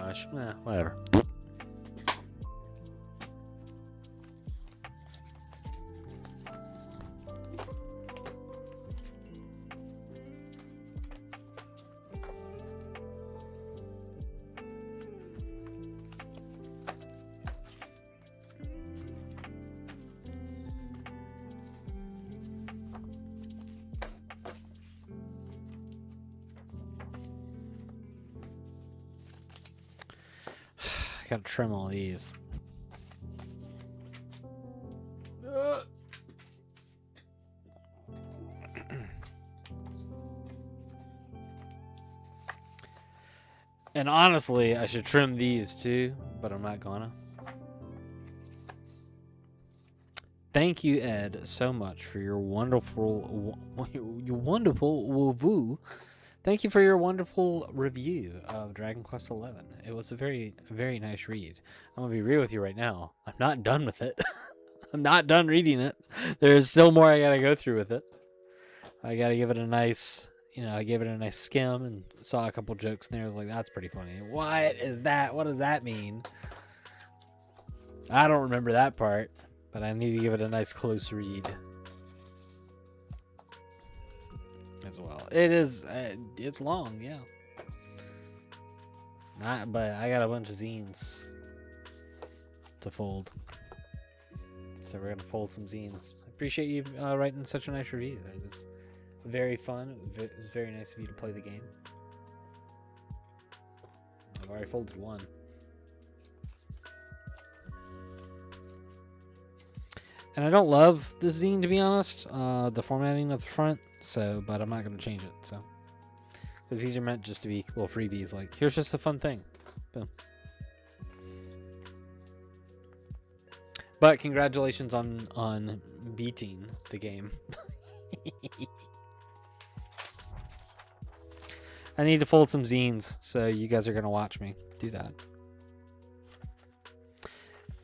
much. Whatever. Gotta trim all these. And honestly, I should trim these too, but I'm not gonna. Thank you, Ed, so much for your wonderful woo. Thank you for your wonderful review of Dragon Quest XI. It was a very, very nice read. I'm going to be real with you right now. I'm not done with it. I'm not done reading it. There's still more I got to go through with it. I got to give it a nice, I gave it a nice skim and saw a couple jokes in there. I was like, that's pretty funny. What is that? What does that mean? I don't remember that part, but I need to give it a nice close read. As well, it is. It's long, yeah. But I got a bunch of zines to fold, so we're gonna fold some zines. I appreciate you writing such a nice review. It was very fun. It was very nice of you to play the game. I've already folded one. And I don't love the zine, to be honest. The formatting of the front. But I'm not going to change it. So, because these are meant just to be little freebies. Like, here's just a fun thing. Boom. But congratulations on beating the game. I need to fold some zines, so you guys are going to watch me do that.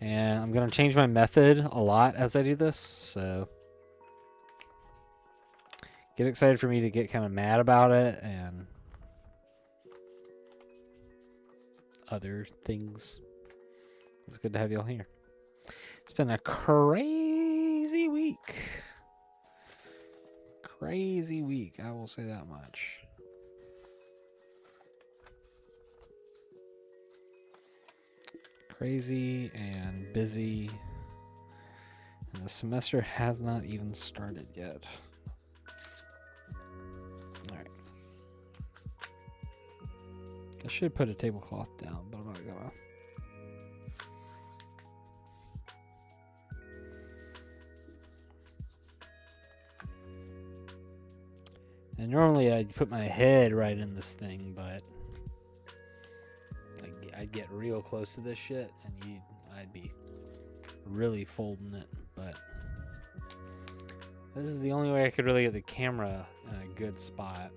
And I'm going to change my method a lot as I do this, so get excited for me to get kind of mad about it and other things. It's good to have y'all here. It's been a crazy week. Crazy week, I will say that much. Crazy and busy. And the semester has not even started yet. Alright. I should put a tablecloth down, but I'm not gonna. And normally I'd put my head right in this thing, but I'd get real close to this shit, and I'd be really folding it. But this is the only way I could really get the camera in a good spot.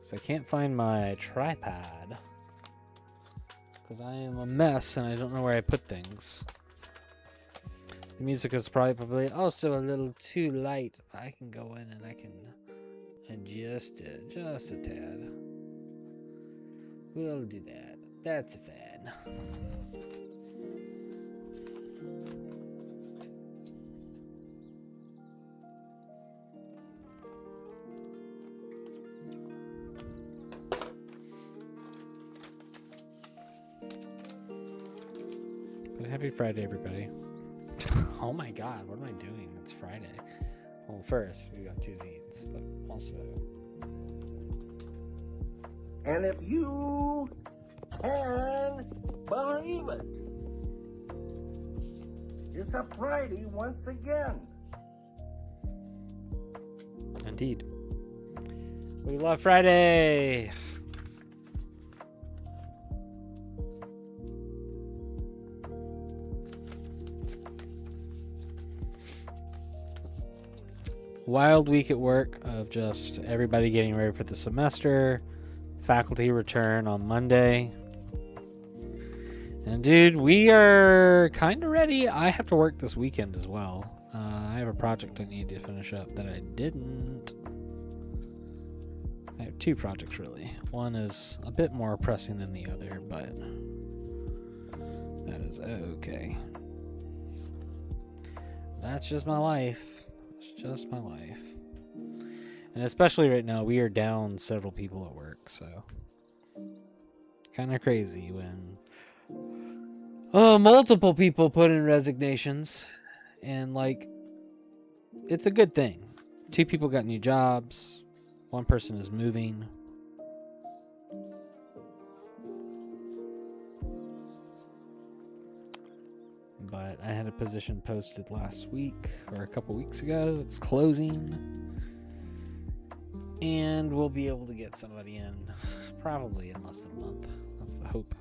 So I can't find my tripod because I am a mess and I don't know where I put things. The music is probably also a little too light. I can go in and I can adjust it just a tad. We'll do that. That's a fan. But happy Friday, everybody. Oh my god, what am I doing? It's Friday. Well, first, we got two zines, but also... And if you can believe it, it's a Friday once again. Indeed. We love Friday! Wild week at work of just everybody getting ready for the semester. Faculty return on Monday. And dude, we are kind of ready. I have to work this weekend as well. I have a project I need to finish up that I didn't I have 2 projects really. One is a bit more pressing than the other, but that is okay. That's just my life. It's just my life. And especially right now, we are down several people at work, so kind of crazy when multiple people put in resignations, and like, it's a good thing. 2 people got new jobs. 1 person is moving. But I had a position posted last week or a couple weeks ago. It's closing. And we'll be able to get somebody in probably in less than a month. That's the hope.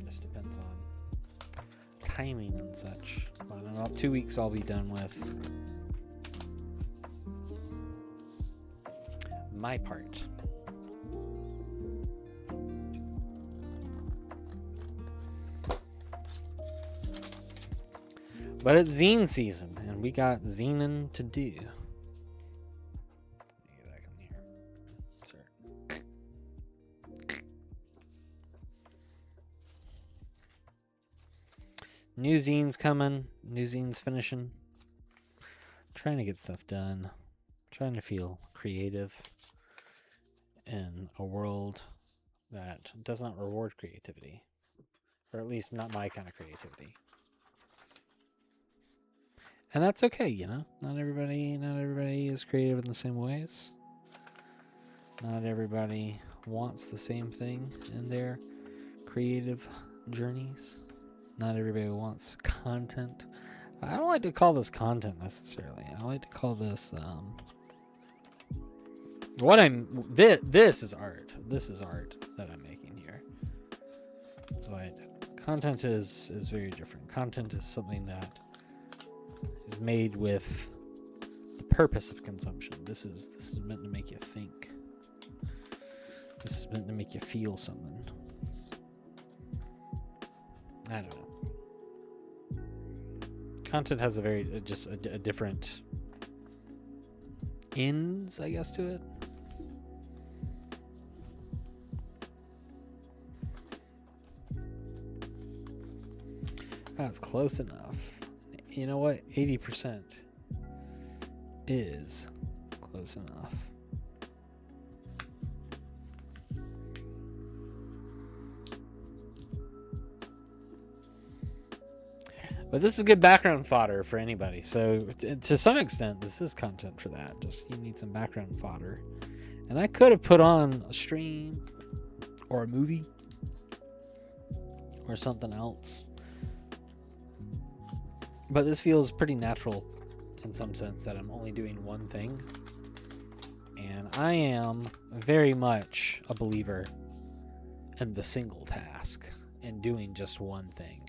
Just depends on timing and such. But in about 2 weeks, I'll be done with my part. But it's zine season, and we got zining to do. Let me get back in here. Sorry. New zines coming. New zines finishing. Trying to get stuff done. Trying to feel creative in a world that does not reward creativity. Or at least not my kind of creativity. And that's okay, you know. Not everybody is creative in the same ways. Not everybody wants the same thing in their creative journeys. Not everybody wants content. I don't like to call this content necessarily. I like to call this this is art. This is art that I'm making here. But content is very different. Content is something that is made with the purpose of consumption. This is meant to make you think. This is meant to make you feel something. I don't know. Content has a very just a different ends, I guess, to it. That's close enough. You know what? 80% is close enough. But this is good background fodder for anybody. So to some extent, this is content for that. Just you need some background fodder. And I could have put on a stream or a movie or something else. But this feels pretty natural in some sense that I'm only doing one thing. And I am very much a believer in the single task and doing just one thing.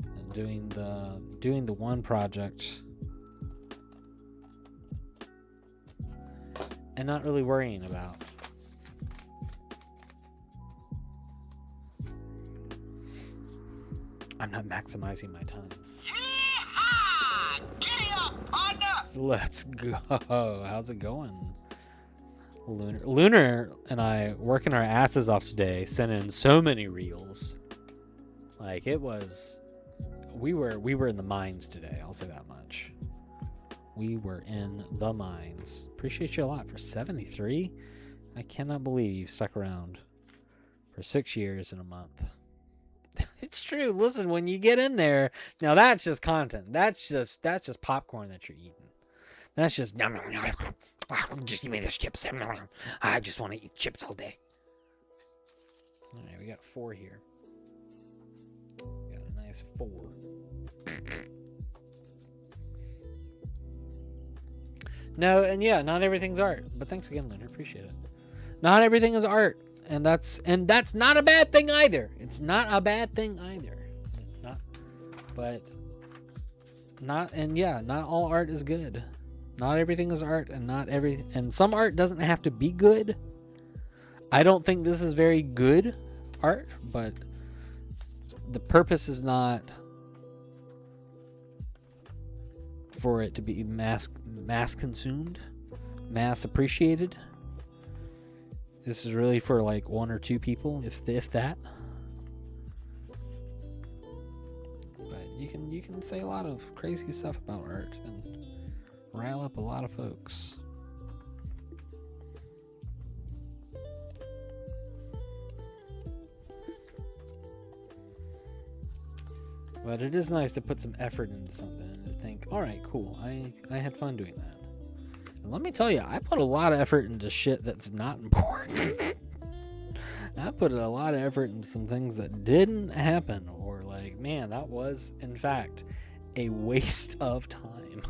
And doing the one project and not really worrying about I'm not maximizing my time. Giddy up, partner! Let's go. How's it going? Lunar and I working our asses off today, sending so many reels. Like it was we were in the mines today, I'll say that much. We were in the mines. Appreciate you a lot for 73. I cannot believe you've stuck around for 6 years and a month. It's true. Listen, when you get in there, now that's just content. That's just popcorn that you're eating. That's just just give me those chips. I just want to eat chips all day. All right, we got 4 here. Got a nice 4. No, and yeah, not everything's art. But thanks again, Lunar. Appreciate it. Not everything is art. And that's not a bad thing either. It's not a bad thing either. Not all art is good. Not everything is art, and some art doesn't have to be good. I don't think this is very good art, but the purpose is not for it to be mass consumed, mass appreciated. This is really for like 1 or 2 people, if that. But you can say a lot of crazy stuff about art and rile up a lot of folks. But it is nice to put some effort into something and to think, all right, cool, I had fun doing that. And let me tell you, I put a lot of effort into shit that's not important. I put a lot of effort into some things that didn't happen, or like, man, that was, in fact, a waste of time.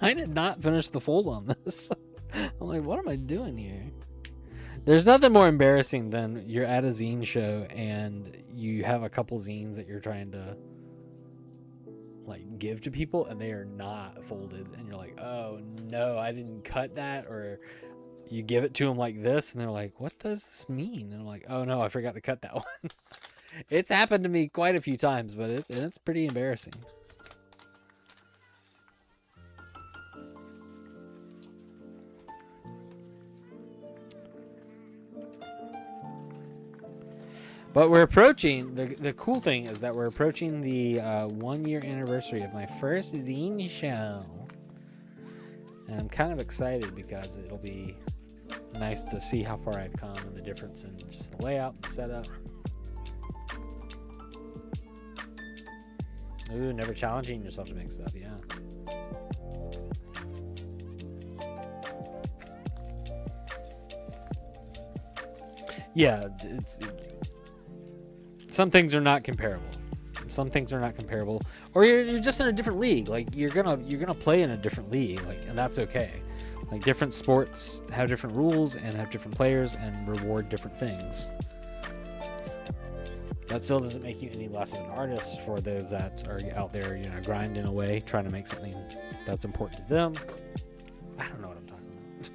I did not finish the fold on this. I'm like, what am I doing here? There's nothing more embarrassing than you're at a zine show and you have a couple zines that you're trying to like give to people and they are not folded, and you're like, oh no, I didn't cut that. Or you give it to them like this and they're like, what does this mean? And I'm like, oh no, I forgot to cut that one. It's happened to me quite a few times, but it's pretty embarrassing. But we're approaching, the cool thing is that we're approaching the 1-year anniversary of my first zine show. And I'm kind of excited because it'll be nice to see how far I've come and the difference in just the layout and the setup. Ooh, never challenging yourself to make stuff, yeah. Yeah, some things are not comparable. Some things are not comparable, or you're just in a different league. Like you're gonna play in a different league, like, and that's okay. Like different sports have different rules and have different players and reward different things. That still doesn't make you any less of an artist for those that are out there, you know, grinding away, trying to make something that's important to them. I don't know what I'm talking about.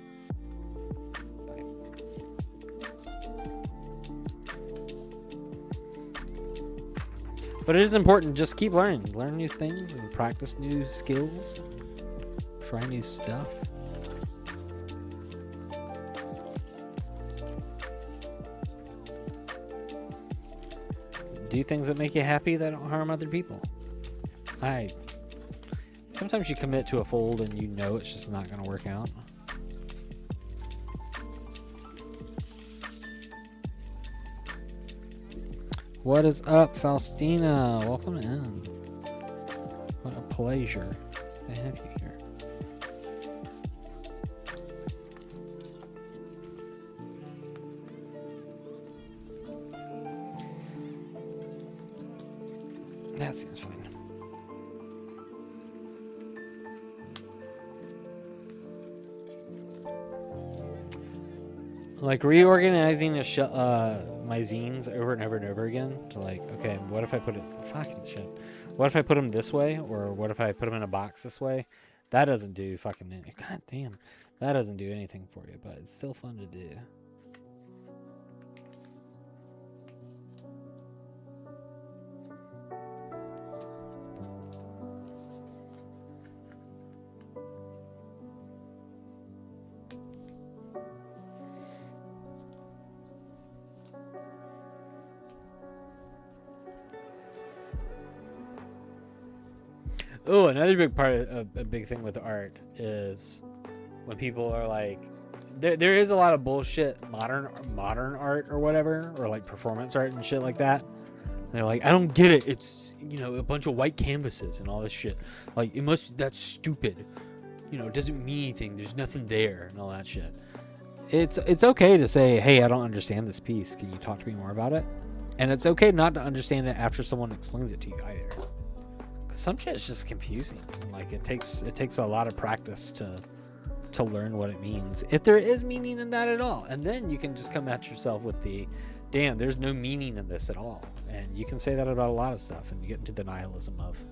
But it is important. Just keep learning. Learn new things and practice new skills. Try new stuff. Do things that make you happy that don't harm other people. Sometimes you commit to a fold and you know it's just not going to work out. What is up, Faustina? Welcome in. What a pleasure to have you here. That seems fine. Like reorganizing my zines over and over and over again to like, okay, what if I put it, fucking shit. What if I put them this way? Or what if I put them in a box this way? That doesn't do fucking anything. God damn. That doesn't do anything for you, but it's still fun to do. Oh, another big part of a big thing with art is when people are like, there is a lot of bullshit modern art or whatever, or like performance art and shit like that. And they're like, I don't get it. It's, you know, a bunch of white canvases and all this shit. Like that's stupid. You know, it doesn't mean anything. There's nothing there and all that shit. It's okay to say, hey, I don't understand this piece. Can you talk to me more about it? And it's okay not to understand it after someone explains it to you either. Some shit is just confusing. Like it takes a lot of practice to learn what it means, if there is meaning in that at all. And then you can just come at yourself with the, damn, there's no meaning in this at all. And you can say that about a lot of stuff, and you get into the nihilism of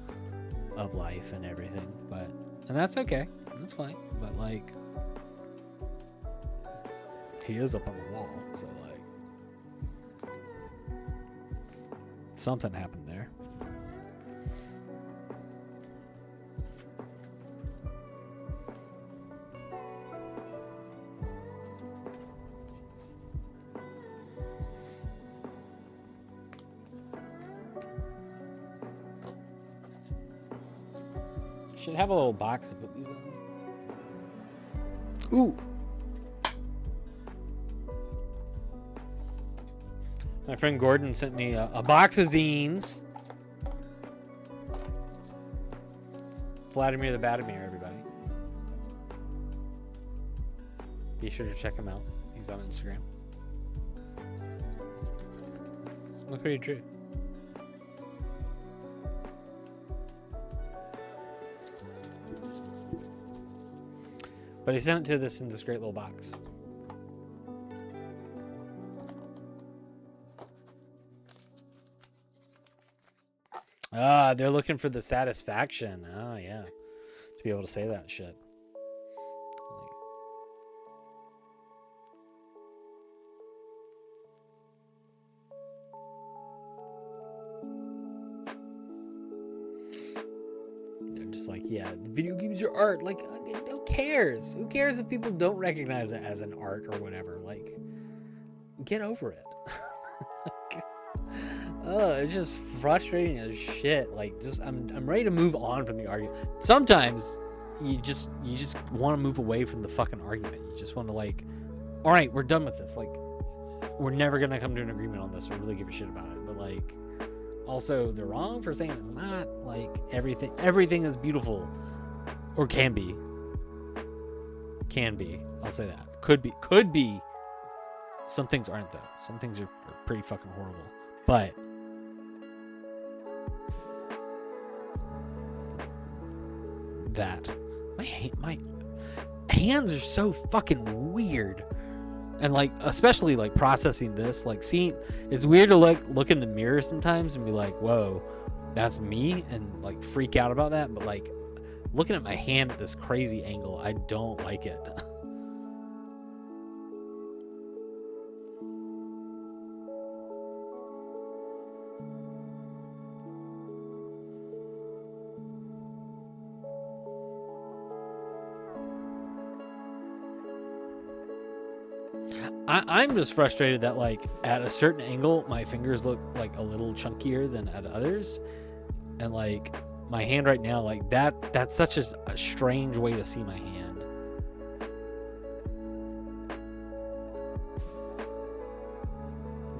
life and everything. And that's okay. That's fine. But like, he is up on the wall, so like, something happened there. Should have a little box to put these in. Ooh. My friend Gordon sent me a box of zines. Vladimir the Batimir, everybody. Be sure to check him out. He's on Instagram. Look what he drew. But he sent it to us in this great little box. Ah, they're looking for the satisfaction. Oh, yeah. To be able to say that shit. They're just like, yeah, the video games are art. Like, who cares? Who cares if people don't recognize it as an art or whatever? Like, get over it. Oh, it's just frustrating as shit. Like, just I'm ready to move on from the argument. Sometimes you just want to move away from the fucking argument. You just want to, like, all right, we're done with this. Like, we're never gonna come to an agreement on this or really give a shit about it. But like, also they're wrong for saying it's not. Like, everything is beautiful, or can be. Can be. I'll say that. Could be. Some things aren't though. Some things are pretty fucking horrible. But that my hands are so fucking weird, and like, especially like processing this, like, seeing, it's weird to like look in the mirror sometimes and be like, whoa, that's me, and like freak out about that. But like, looking at my hand at this crazy angle, I don't like it. I'm just frustrated that, like, at a certain angle, my fingers look like a little chunkier than at others. And like, my hand right now, like, that's such a strange way to see my hand.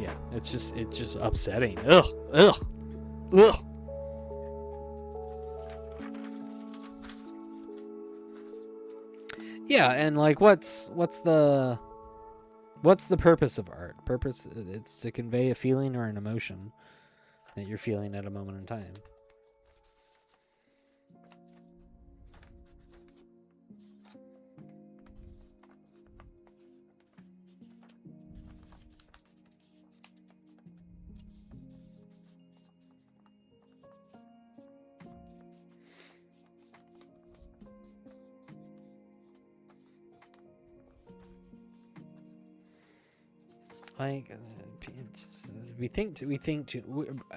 Yeah, it's just upsetting. Ugh. Yeah, and like, what's the purpose of art? It's to convey a feeling or an emotion that you're feeling at a moment in time. Like,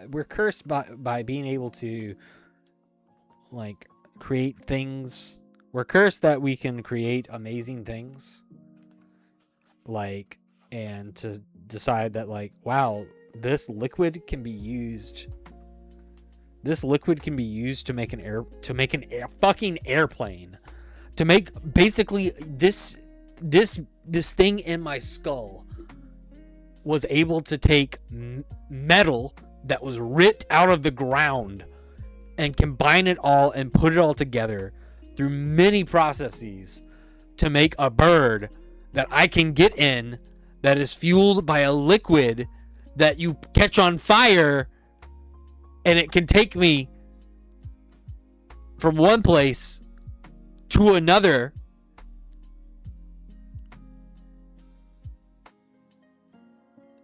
we're cursed by being able to, like, create things. We're cursed that we can create amazing things, like, and to decide that, like, wow, this liquid can be used to make a fucking airplane, to make basically this thing in my skull was able to take metal that was ripped out of the ground and combine it all and put it all together through many processes to make a bird that I can get in, that is fueled by a liquid that you catch on fire, and it can take me from one place to another.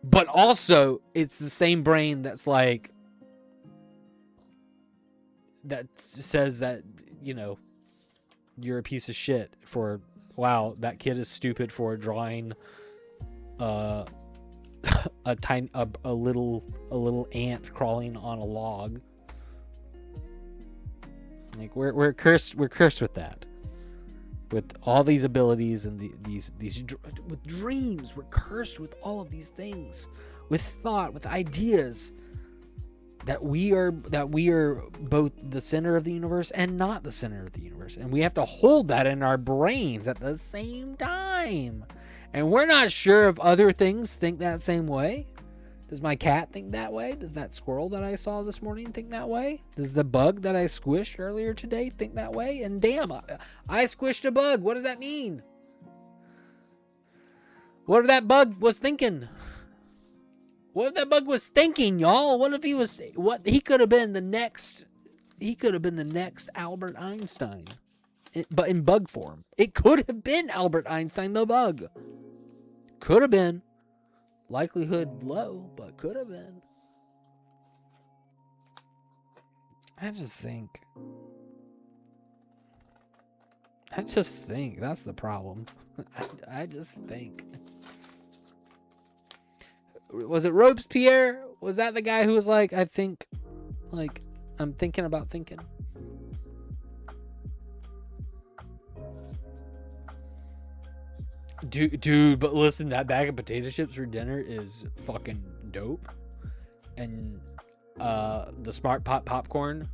But also, it's the same brain that's like, that says that, you know, you're a piece of shit for, wow, that kid is stupid for drawing a little ant crawling on a log. Like, we're cursed with that. With all these abilities and these with dreams, we're cursed with all of these things, with thought, with ideas that we are both the center of the universe and not the center of the universe, and we have to hold that in our brains at the same time. And we're not sure if other things think that same way. Does my cat think that way? Does that squirrel that I saw this morning think that way? Does the bug that I squished earlier today think that way? And damn, I squished a bug. What does that mean? What if that bug was thinking? What if that bug was thinking, y'all? What if he was, he could have been the next Albert Einstein, but in bug form. It could have been Albert Einstein the bug. Could have been. Likelihood low, but could have been. I just think that's the problem. I just think. Was it Robespierre? Was that the guy who was like, I think, like, I'm thinking about thinking? Dude, but listen, that bag of potato chips for dinner is fucking dope. And the Smart Pot popcorn,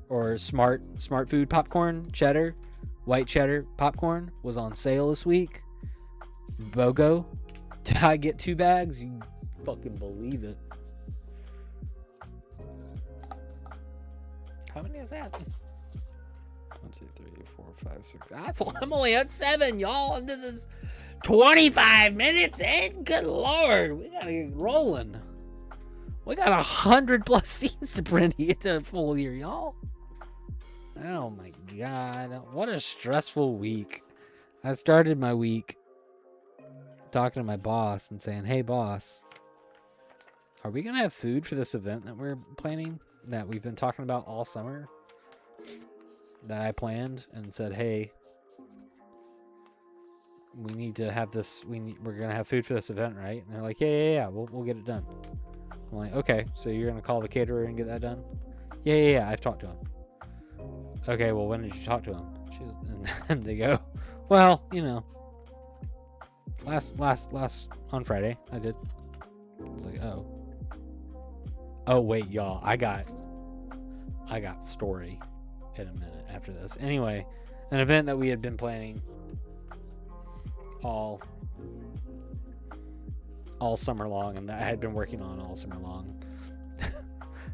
or Smart Food popcorn, cheddar, white cheddar popcorn was on sale this week. BOGO. Did I get 2 bags? You fucking believe it. How many is that? 1, 2, 3, 4, 5, 6. I'm only at 7, y'all, and this is 25 minutes in. Good lord, we gotta get rolling. We got 100+ scenes to print here to a full year, y'all. Oh my god, what a stressful week. I started my week talking to my boss and saying, hey boss, are we gonna have food for this event that we're planning, that we've been talking about all summer, that I planned and said, hey, we need to have this, we're gonna have food for this event, right? And they're like, yeah, we'll get it done. I'm like, okay, so you're gonna call the caterer and get that done? Yeah, I've talked to him. Okay, well, when did you talk to him? And they go, well, you know, last on Friday I did. I was like, oh wait, y'all, I got story in a minute after this. Anyway, an event that we had been planning all summer long, and that I had been working on all summer long.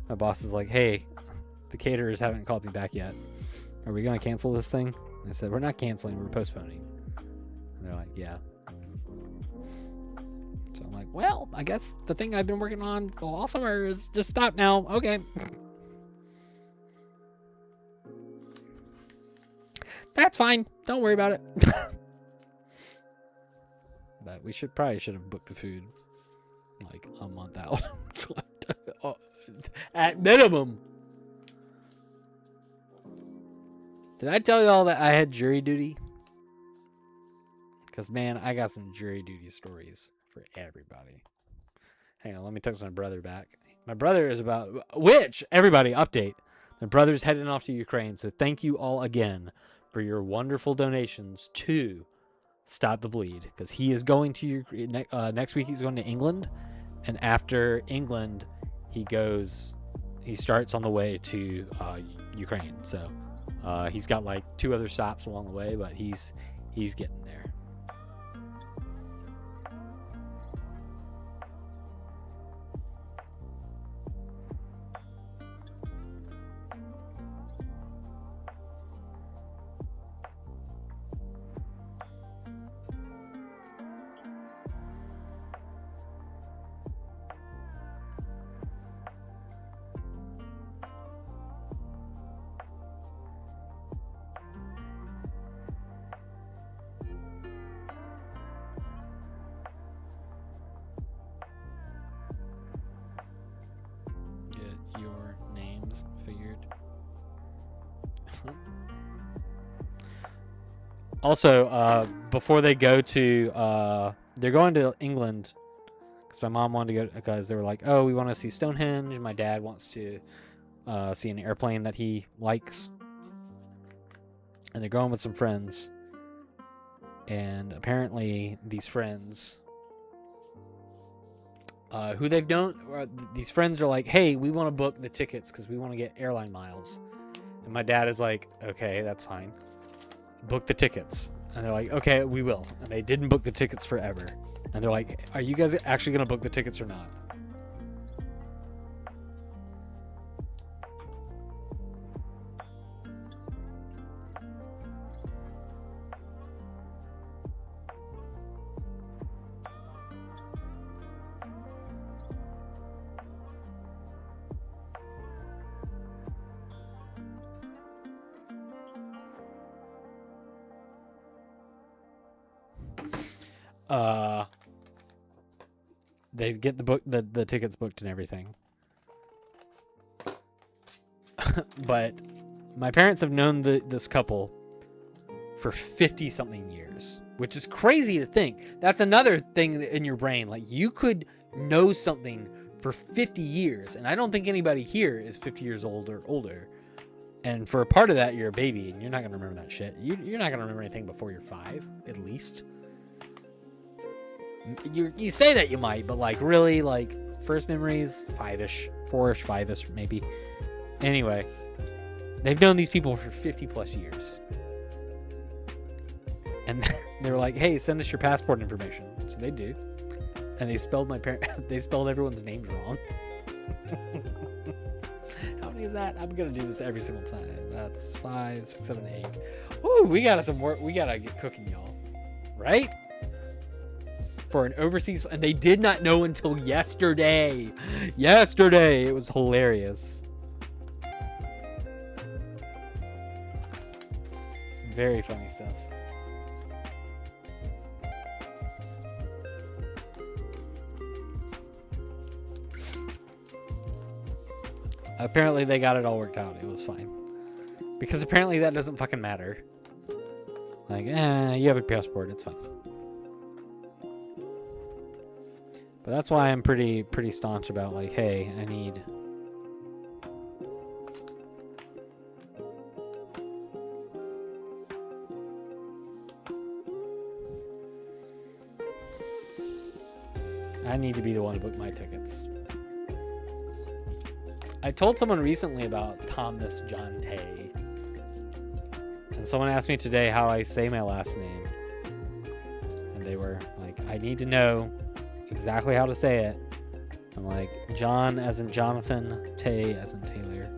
My boss is like, hey, the caterers haven't called me back yet. Are we gonna cancel this thing? And I said, we're not canceling, we're postponing. And they're like, yeah. So I'm like, well, I guess the thing I've been working on all summer is just stopped now. Okay. That's fine. Don't worry about it. But we probably should have booked the food like a month out. At minimum. Did I tell y'all that I had jury duty? Because, man, I got some jury duty stories for everybody. Hang on, let me text my brother back. My brother is everybody, update. My brother's heading off to Ukraine, so thank you all again for your wonderful donations to Stop the Bleed. Because he is going to Ukraine. Next week he's going to England. And after England, he starts on the way to Ukraine. So he's got like 2 other stops along the way, but he's getting there. Your names figured. Also, before they go to, they're going to England because my mom wanted to go, because they were like, oh, we want to see Stonehenge. My dad wants to see an airplane that he likes. And they're going with some friends. And apparently these friends who they've known. These friends are like, hey, we want to book the tickets because we want to get airline miles. And my dad is like, okay, that's fine. Book the tickets. And they're like, okay, we will. And they didn't book the tickets forever. And they're like, are you guys actually going to book the tickets or not? They get the tickets booked and everything. But my parents have known this couple for 50 something years, which is crazy to think. That's another thing in your brain. Like, you could know something for 50 years, and I don't think anybody here is 50 years old or older. And for a part of that, you're a baby, and you're not going to remember that shit. You're not going to remember anything before you're 5, at least. You say that you might, but like, really, like, first memories, 5-ish, 4-ish, 5-ish, maybe. Anyway, they've known these people for 50 plus years. And they were like, hey, send us your passport information. So they do. And they spelled they spelled everyone's names wrong. How many is that? I'm going to do this every single time. That's 5, 6, 7, 8. Ooh, we got some work. We got to get cooking, y'all. Right? For an overseas, and they did not know until yesterday. Yesterday, it was hilarious. Very funny stuff. Apparently, they got it all worked out. It was fine, because apparently that doesn't fucking matter. Like, you have a passport. It's fine. But that's why I'm pretty staunch about, like, hey, I need... to be the one to book my tickets. I told someone recently about Thomas John Tay. And someone asked me today how I say my last name. And they were like, I need to know exactly how to say it. I'm like, John as in Jonathan, Tay as in Taylor.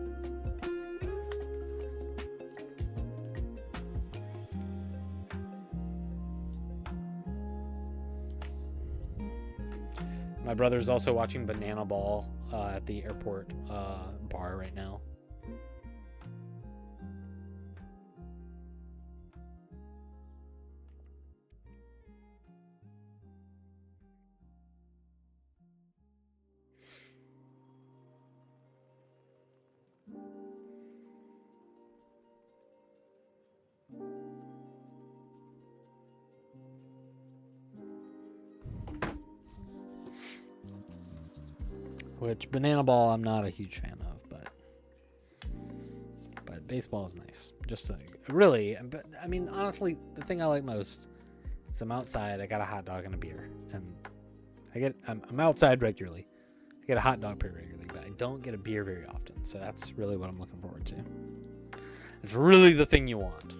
My brother's also watching Banana Ball at the airport bar right now. Which Banana Ball I'm not a huge fan of, but baseball is nice. Just really, but I mean, honestly, the thing I like most is I'm outside. I got a hot dog and a beer, and I'm outside regularly. I get a hot dog pretty regularly, but I don't get a beer very often. So that's really what I'm looking forward to. It's really the thing you want.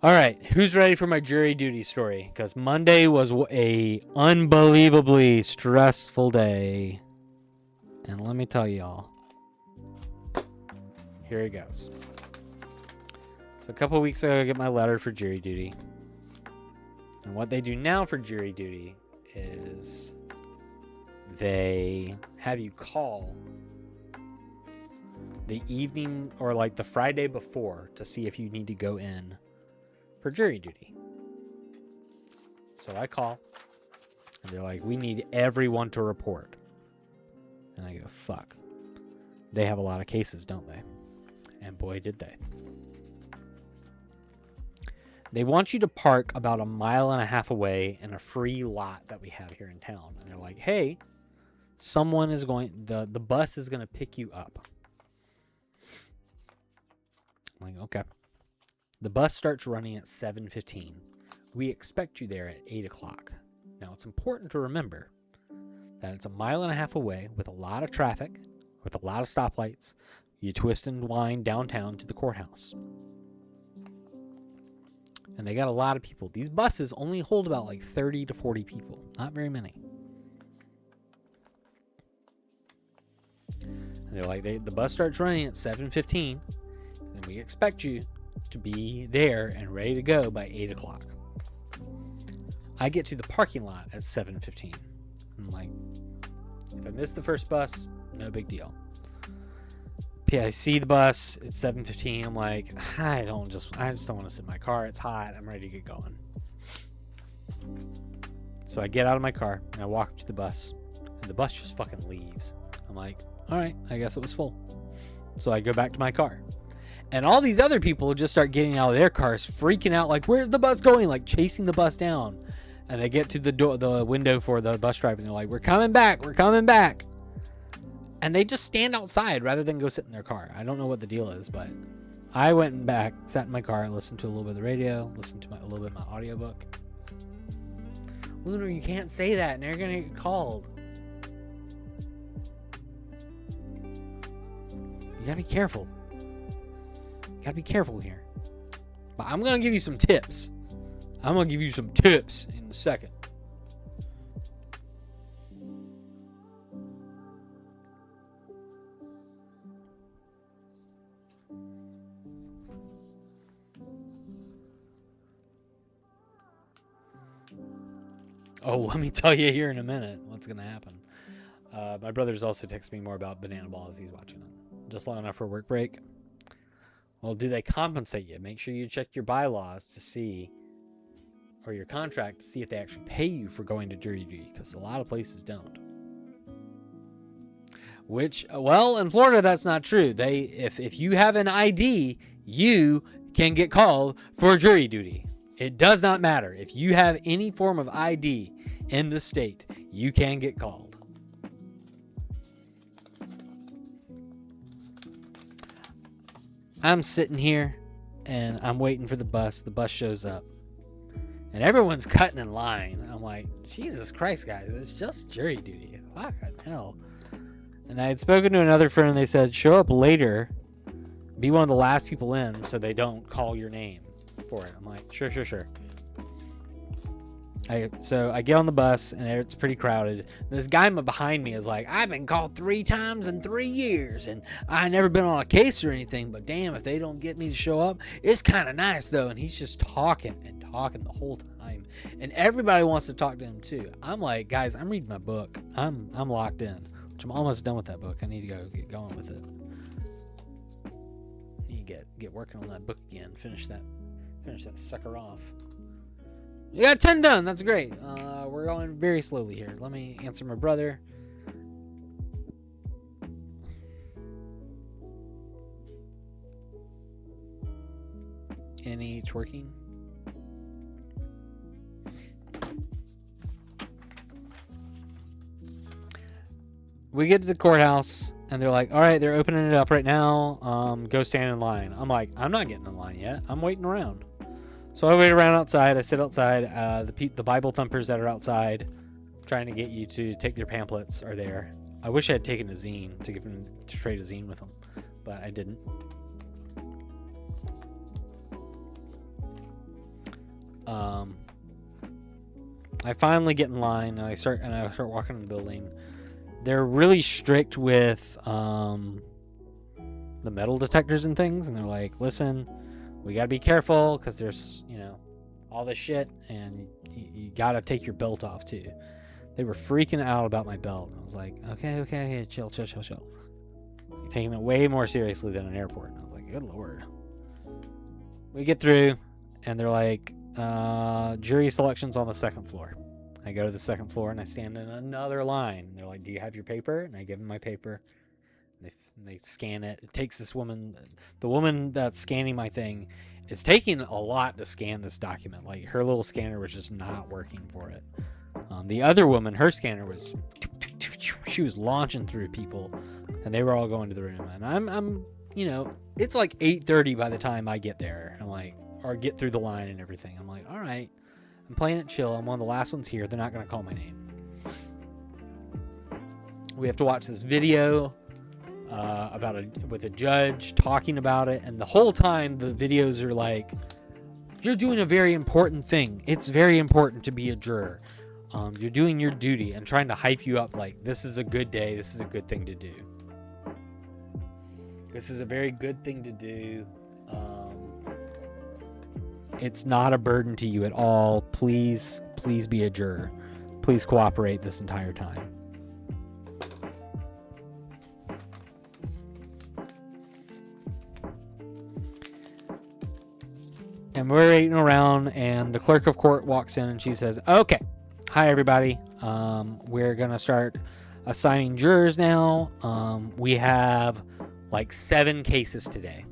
All right, who's ready for my jury duty story? Because Monday was a unbelievably stressful day. And let me tell y'all. Here it goes. So a couple weeks ago, I get my letter for jury duty. And what they do now for jury duty is they have you call the evening or like the Friday before to see if you need to go in for jury duty. So I call, and they're like, we need everyone to report. And I go, fuck. They have a lot of cases, don't they? And boy, did they. They want you to park about 1.5 miles away in a free lot that we have here in town. And they're like, hey, someone is going, the bus is going to pick you up. I'm like, okay. The bus starts running at 7:15. We expect you there at 8 o'clock. Now, it's important to remember that it's a mile and a half away with a lot of traffic, with a lot of stoplights. You twist and wind downtown to the courthouse. And they got a lot of people. These buses only hold about like 30 to 40 people. Not very many. And they're like, the bus starts running at 7:15. And we expect you to be there and ready to go by 8 o'clock. I get to the parking lot at 7:15. I'm like, if I miss the first bus, no big deal. I see the bus. It's 7:15. I'm like, I just don't want to sit in my car. It's hot. I'm ready to get going. So I get out of my car and I walk up to the bus, and the bus just fucking leaves. I'm like, all right, I guess it was full. So I go back to my car, and all these other people just start getting out of their cars, freaking out, like, where's the bus going? Like chasing the bus down. And they get to the window for the bus driver, and they're like, we're coming back. We're coming back. And they just stand outside rather than go sit in their car. I don't know what the deal is, but I went back, sat in my car, listened to a little bit of the radio, listened to a little bit of my audiobook. Lunar, you can't say that, and they're going to get called. You got to be careful. You got to be careful here. But I'm going to give you some tips. I'm going to give you some tips in a second. Oh, let me tell you here in a minute what's going to happen. My brother's also texting me more about Banana Ball as he's watching it. Just long enough for a work break. Well, do they compensate you? Make sure you check your bylaws to see, or your contract to see if they actually pay you for going to jury duty, because a lot of places don't. Which, well, in Florida, that's not true. If you have an ID, you can get called for jury duty. It does not matter. If you have any form of ID in the state, you can get called. I'm sitting here and I'm waiting for the bus. The bus shows up and everyone's cutting in line. I'm like, Jesus Christ, guys, it's just jury duty. Fucking hell. And I had spoken to another friend and they said, show up later, be one of the last people in so they don't call your name for it. I'm like, sure. So I get on the bus and it's pretty crowded. This guy behind me is like, I've been called 3 times in 3 years and I never been on a case or anything, but damn, if they don't get me to show up, it's kind of nice though. And he's just talking the whole time, and everybody wants to talk to him too. I'm like, guys, I'm reading my book. I'm locked in, which I'm almost done with that book. I need to go get going with it. I need to get working on that book again. Finish that sucker off. You got 10 done. That's great. We're going very slowly here. Let me answer my brother. Any twerking? We get to the courthouse and they're like, all right, they're opening it up right now. Go stand in line. I'm like, I'm not getting in line yet. I'm waiting around. So I wait around outside. I sit outside. The Bible thumpers that are outside trying to get you to take their pamphlets are there. I wish I had taken a zine to give them to trade a zine with them, but I didn't. I finally get in line and I start walking in the building. They're really strict with the metal detectors and things, and they're like, listen, we got to be careful because there's, all this shit, and you got to take your belt off too. They were freaking out about my belt. And I was like, okay, chill. You're taking it way more seriously than an airport. And I was like, good Lord. We get through, and they're like, jury selection's on the 2nd floor. I go to the 2nd floor, and I stand in another line. And they're like, do you have your paper? And I give them my paper. They scan it. It takes this woman, the woman that's scanning my thing, it's taking a lot to scan this document. Like, her little scanner was just not working for it. The other woman, her scanner she was launching through people, and they were all going to the room. And I'm you know, it's like 8:30 by the time I get there. I'm like, or get through the line and everything. I'm like, all right, I'm playing it chill. I'm one of the last ones here. They're not going to call my name. We have to watch this video with a judge talking about it. And the whole time the videos are like, you're doing a very important thing. It's very important to be a juror. You're doing your duty and trying to hype you up like, this is a good day. This is a good thing to do. This is a very good thing to do. It's not a burden to you at all. Please be a juror. Please cooperate this entire time. And we're waiting around, and the clerk of court walks in, and she says, okay, hi, everybody. We're going to start assigning jurors now. We have like 7 cases today.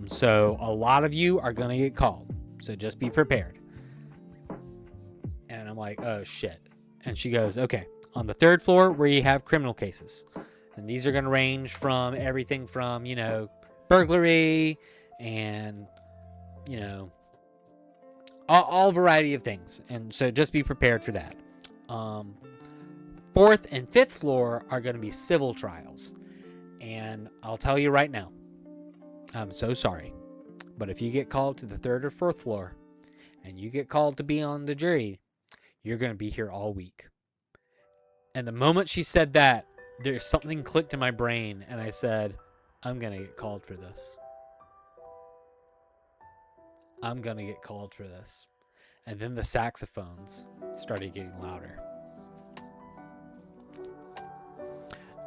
So a lot of you are going to get called. So just be prepared. And I'm like, oh, shit. And she goes, okay, on the 3rd floor where you have criminal cases. And these are going to range from everything from, you know, burglary and, you know, all variety of things. And so just be prepared for that. 4th and 5th floor are going to be civil trials. And I'll tell you right now, I'm so sorry, but if you get called to the 3rd or 4th floor and you get called to be on the jury, you're going to be here all week. And the moment she said that, there's something clicked in my brain, and I said, I'm going to get called for this. I'm going to get called for this. And then the saxophones started getting louder.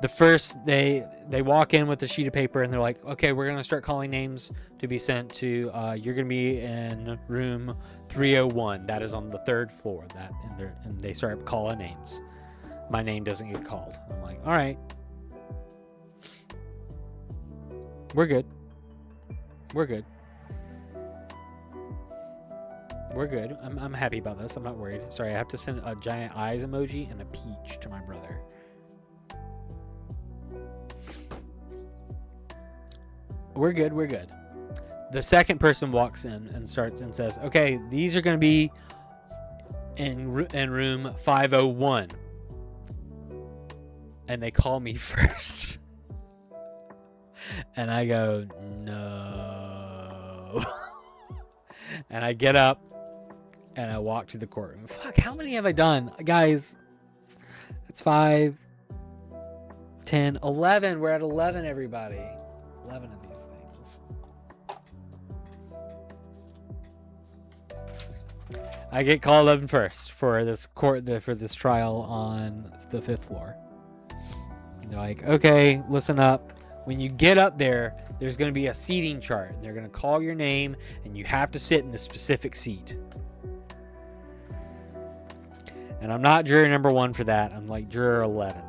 The first, they walk in with a sheet of paper, and they're like, okay, we're going to start calling names to be sent to, you're going to be in room 301. That is on the 3rd floor. And they start calling names. My name doesn't get called. I'm like, all right. We're good. We're good. We're good. I'm happy about this. I'm not worried. Sorry, I have to send a giant eyes emoji and a peach to my brother. We're good. We're good. The second person walks in and starts and says, okay, these are going to be in room 501. And they call me first. And I go, no. And I get up and I walk to the courtroom. Fuck, how many have I done? Guys, it's 5, 10, 11. We're at 11, everybody. 11 of these things. I get called up first for this for this trial on the 5th floor. They're like, okay, listen up. When you get up there, there's going to be a seating chart. They're going to call your name, and you have to sit in the specific seat. And I'm not juror number 1 for that. I'm like juror 11.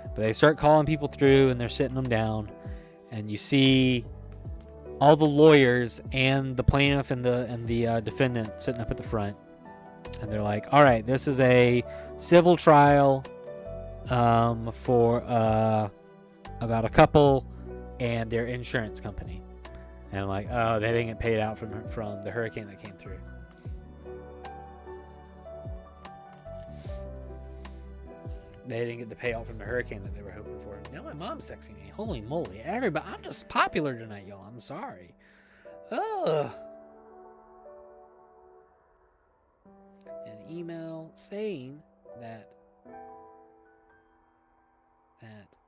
But they start calling people through, and they're sitting them down. And you see all the lawyers and the plaintiff and the defendant sitting up at the front. And they're like, all right, this is a civil trial for about a couple and their insurance company. And I'm like, oh, they didn't get paid out from the hurricane that came through. They didn't get the payout from the hurricane that they were hoping for. Now my mom's texting me. Holy moly. Everybody, I'm just popular tonight, y'all. I'm sorry. Ugh. An email saying that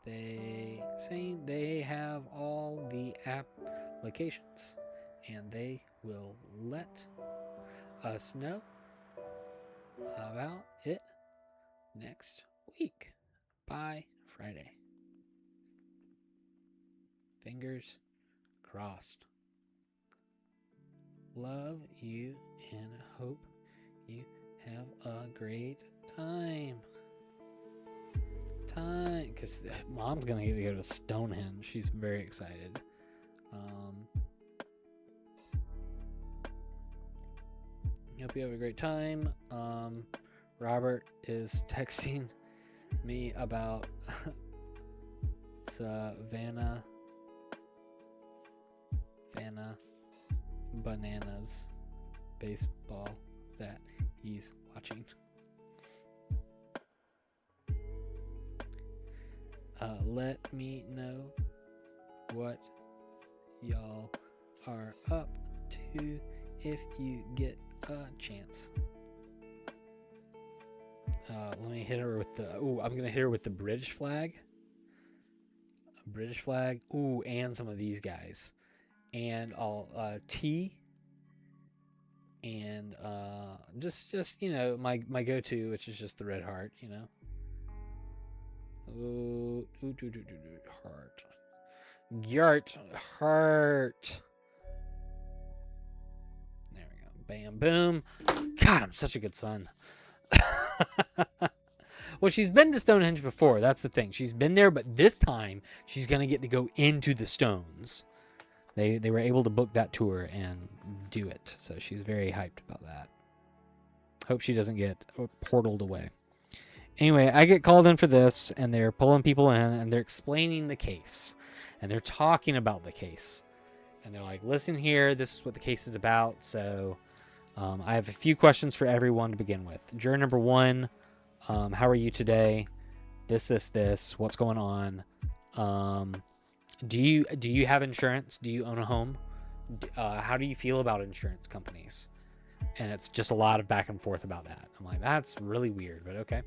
they have all the applications and they will let us know about it next week by Friday. Fingers crossed. Love you and hope you have a great time. Because mom's gonna get to go to Stonehenge. She's very excited. Hope you have a great time. Robert is texting me about Savannah bananas baseball that he's watching. Let me know what y'all are up to if you get a chance. Let me hit her with the... Ooh, I'm going to hit her with the British flag. British flag. Ooh, and some of these guys. And I'll tea. And just you know, my go-to, which is just the red heart, you know. Ooh, heart. Gyart heart. There we go. Bam, boom. God, I'm such a good son. Well, she's been to Stonehenge before. That's the thing. She's been there, but this time she's gonna get to go into the stones. They were able to book that tour and do it, so she's very hyped about that. Hope she doesn't get portaled away. Anyway, I get called in for this, and they're pulling people in, and they're explaining the case, and they're talking about the case, and they're like, "Listen here, this is what the case is about." So, I have a few questions for everyone to begin with. Juror number 1, how are you today? This. What's going on? Do you have insurance? Do you own a home? How do you feel about insurance companies? And it's just a lot of back and forth about that. I'm like, that's really weird, but okay.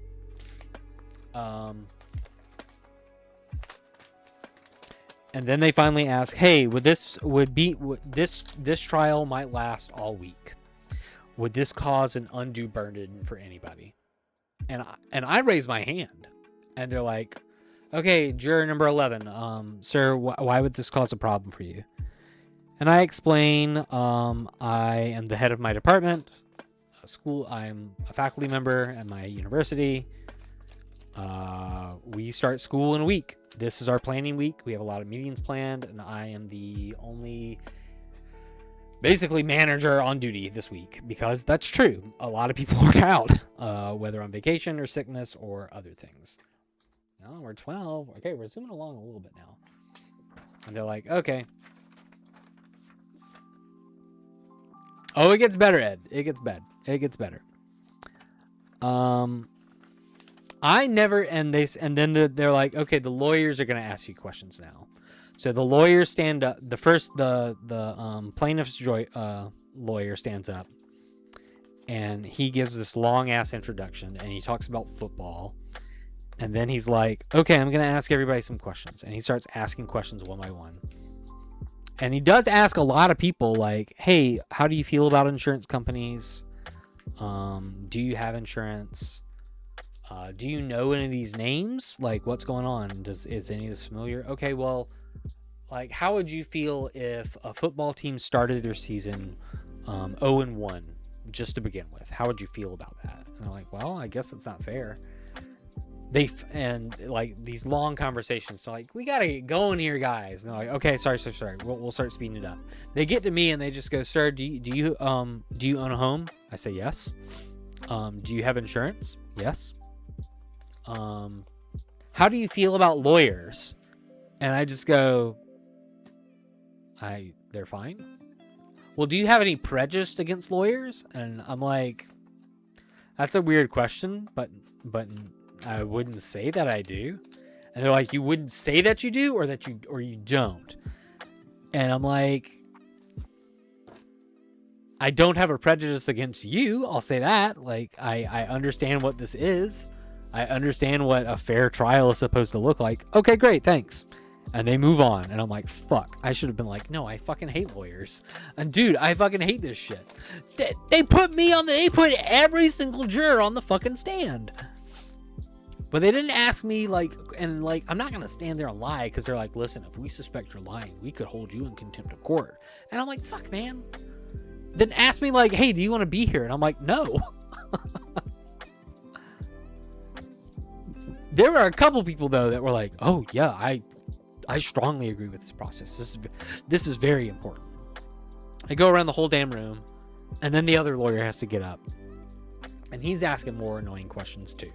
And then they finally ask, "Hey, this trial might last all week. Would this cause an undue burden for anybody?" And I raise my hand, and they're like, "Okay, juror number 11, sir, why would this cause a problem for you?" And I explain, I am the head of my department, school. I'm a faculty member at my university. We start school in a week. This is our planning week. We have a lot of meetings planned, and I am the only, basically, manager on duty this week, because that's true. A lot of people work out, whether on vacation or sickness or other things. No, we're 12. Okay, we're zooming along a little bit now. And they're like, "Okay." Oh, it gets better, Ed. It gets better. I never, and then they're like, "Okay, the lawyers are going to ask you questions now." So the lawyers stand up. The plaintiff's lawyer stands up, and he gives this long ass introduction, and he talks about football, and then he's like, "Okay, I'm going to ask everybody some questions," and he starts asking questions one by one. And he does ask a lot of people, like, "Hey, how do you feel about insurance companies? Do you have insurance? Do you know any of these names? Like, what's going on? Is any of this familiar? Okay, well, like, how would you feel if a football team started their season 0-1 just to begin with? How would you feel about that?" And they're like, "Well, I guess that's not fair." And like these long conversations, so like, "We gotta get going here, guys." And they're like, "Okay, sorry. We'll start speeding it up." They get to me and they just go, "Sir, do you own a home?" I say, "Yes." "Do you have insurance?" "Yes." "How do you feel about lawyers?" And I just go, "They're fine." "Well, do you have any prejudice against lawyers?" And I'm like, "That's a weird question, but I wouldn't say that I do." And they're like, "You wouldn't say that you do, or you don't?" And I'm like, "I don't have a prejudice against you. I'll say that. Like, I understand what this is. I understand what a fair trial is supposed to look like." "Okay, great, thanks." And they move on. And I'm like, fuck. I should have been like, "No, I fucking hate lawyers. And dude, I fucking hate this shit." They put every single juror on the fucking stand. But they didn't ask me, like, and like, I'm not going to stand there and lie, because they're like, "Listen, if we suspect you're lying, we could hold you in contempt of court." And I'm like, fuck, man. Then ask me, like, "Hey, do you want to be here?" And I'm like, no. There were a couple people, though, that were like, "Oh, yeah, I strongly agree with this process. This is very important." I go around the whole damn room, and then the other lawyer has to get up. And he's asking more annoying questions, too.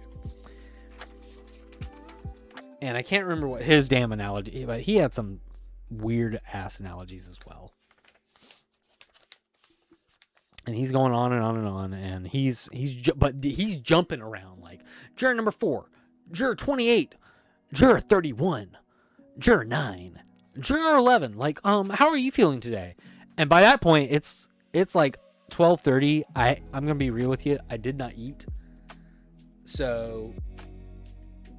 And I can't remember what his damn analogy, but he had some weird-ass analogies as well. And he's going on and on and on, and he's jumping around like juror number 4, juror 28, juror 31, juror 9, juror 11. Like, how are you feeling today? And by that point, it's like 12:30. I'm gonna be real with you. I did not eat, so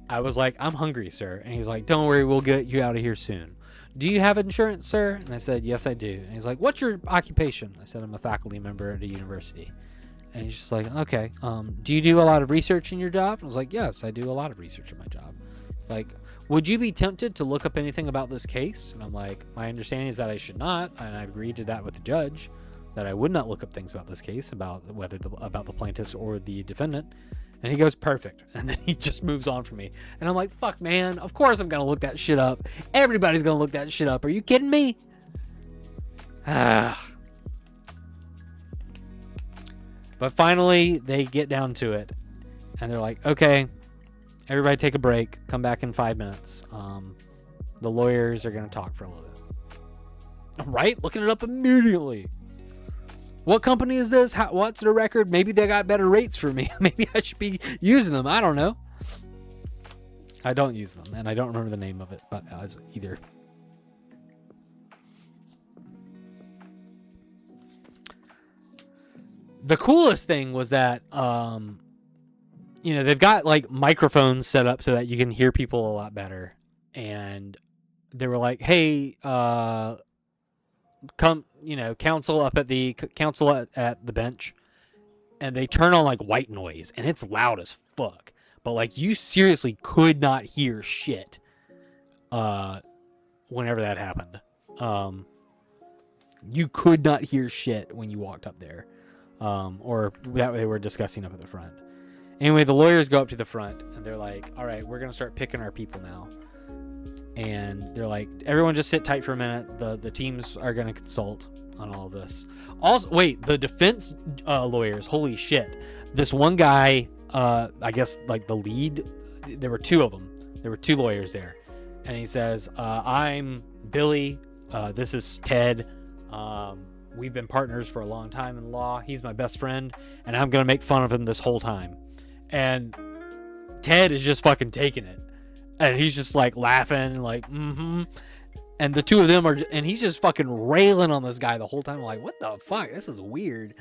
I was like, I'm hungry, sir. And he's like, don't worry, we'll get you out of here soon. Do you have insurance, sir? And I said, yes, I do. And he's like, what's your occupation? I said, I'm a faculty member at a university. And he's just like, okay. Do you do a lot of research in your job? And I was like, yes, I do a lot of research in my job. Like, would you be tempted to look up anything about this case? And I'm like, my understanding is that I should not. And I agreed to that with the judge, that I would not look up things about this case, about about the plaintiffs or the defendant. And he goes, perfect. And then he just moves on from me. And I'm like, fuck, man. Of course I'm going to look that shit up. Everybody's going to look that shit up. Are you kidding me? But finally, they get down to it. And they're like, okay, everybody take a break. Come back in 5 minutes. The lawyers are going to talk for a little bit. Right? Looking it up immediately. What company is this? What's their record? Maybe they got better rates for me. Maybe I should be using them. I don't know. I don't use them, and I don't remember the name of it, but either. The coolest thing was that, they've got like microphones set up so that you can hear people a lot better, and they were like, "Hey, come, counsel at the bench," and they turn on like white noise, and it's loud as fuck, but like you seriously could not hear shit whenever that happened. You could not hear shit when you walked up there, or that they were discussing up at the front. Anyway, the lawyers go up to the front, and they're like, all right, we're gonna start picking our people now. And they're like, everyone just sit tight for a minute. The teams are going to consult on all this. Also, wait, the defense lawyers, holy shit. This one guy, I guess like the lead, there were 2 of them. There were 2 lawyers there. And he says, I'm Billy. This is Ted. We've been partners for a long time in law. He's my best friend. And I'm going to make fun of him this whole time. And Ted is just fucking taking it. And he's just like laughing, like, mm-hmm. And the 2 of them and he's just fucking railing on this guy the whole time. I'm like, what the fuck? This is weird.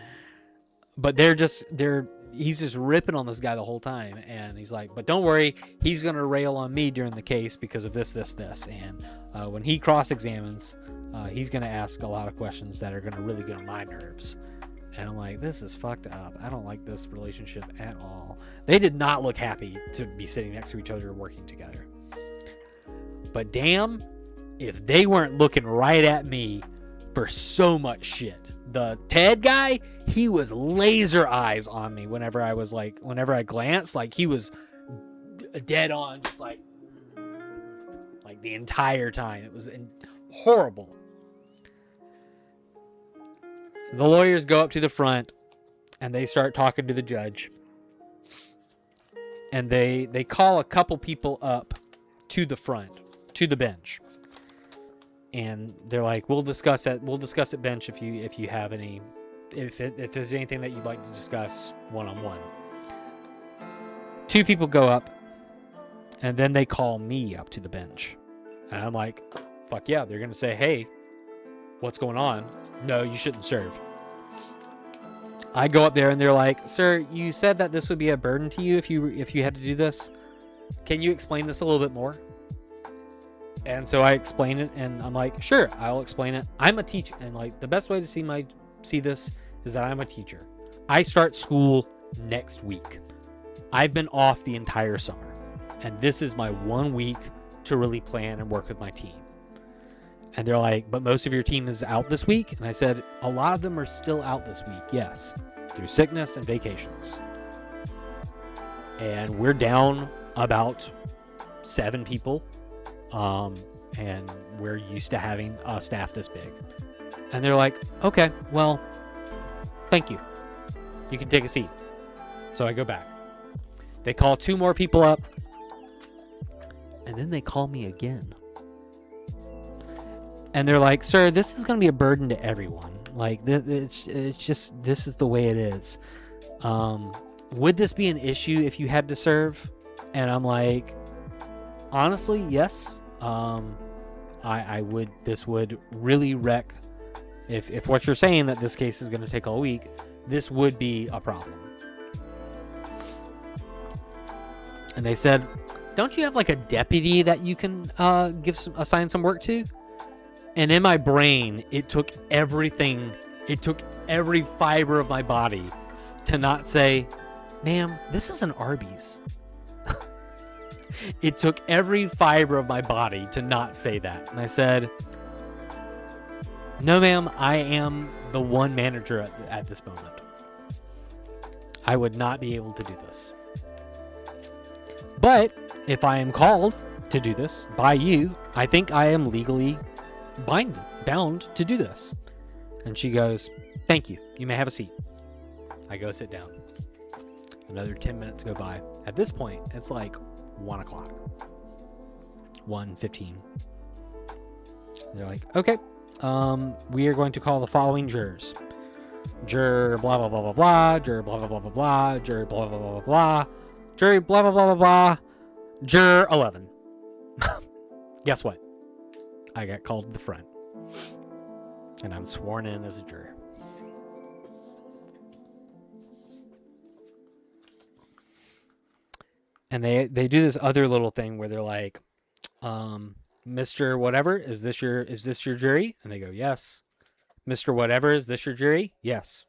But he's just ripping on this guy the whole time. And he's like, but don't worry, he's going to rail on me during the case because of this. And when he cross-examines, he's going to ask a lot of questions that are going to really get on my nerves. And I'm like, this is fucked up. I don't like this relationship at all. They did not look happy to be sitting next to each other working together. But damn, if they weren't looking right at me for so much shit. The Ted guy, he was laser eyes on me whenever I glanced, like he was dead on, just like the entire time. It was horrible. The lawyers go up to the front and they start talking to the judge. And they call a couple people up to the front, to the bench. And they're like, we'll discuss at bench if you have any, if there's anything that you'd like to discuss one-on-one. 2 people go up, and then they call me up to the bench. And I'm like, fuck yeah, they're going to say, hey, what's going on? No, you shouldn't serve. I go up there and they're like, sir, you said that this would be a burden to you if you had to do this. Can you explain this a little bit more? And so I explain it, and I'm like, sure, I'll explain it. I'm a teacher, and like the best way to see this is that I'm a teacher. I start school next week. I've been off the entire summer, and this is my 1 week to really plan and work with my team. And they're like, but most of your team is out this week? And I said, a lot of them are still out this week, yes, through sickness and vacations. And we're down about 7 people. And we're used to having a staff this big. And they're like, okay, well, thank you. You can take a seat. So I go back. They call 2 more people up. And then they call me again. And they're like, sir, this is going to be a burden to everyone. Like, it's just, this is the way it is. Would this be an issue if you had to serve? And I'm like, honestly, yes. I would, this would really wreck, if what you're saying that this case is going to take all week, this would be a problem. And they said, don't you have like a deputy that you can assign some work to? And in my brain, it took everything, it took every fiber of my body to not say, ma'am, this is an Arby's. It took every fiber of my body to not say that. And I said, no, ma'am, I am the one manager at this moment. I would not be able to do this. But if I am called to do this by you, I think I am legally bound to do this. And she goes, thank you. You may have a seat. I go sit down. Another 10 minutes go by. At this point, it's like 1 o'clock. 1:15. They're like, okay, we are going to call the following jurors. Juror blah, blah, blah, blah, blah. Juror blah, blah, blah, blah, blah. Juror blah, blah, blah, blah, blah. Jury blah, blah, blah, blah, blah. Juror 11. Guess what? I got called to the front. And I'm sworn in as a juror. And they do this other little thing where they're like, Mr. Whatever, is this your jury? And they go, yes. Mr. Whatever, is this your jury? Yes.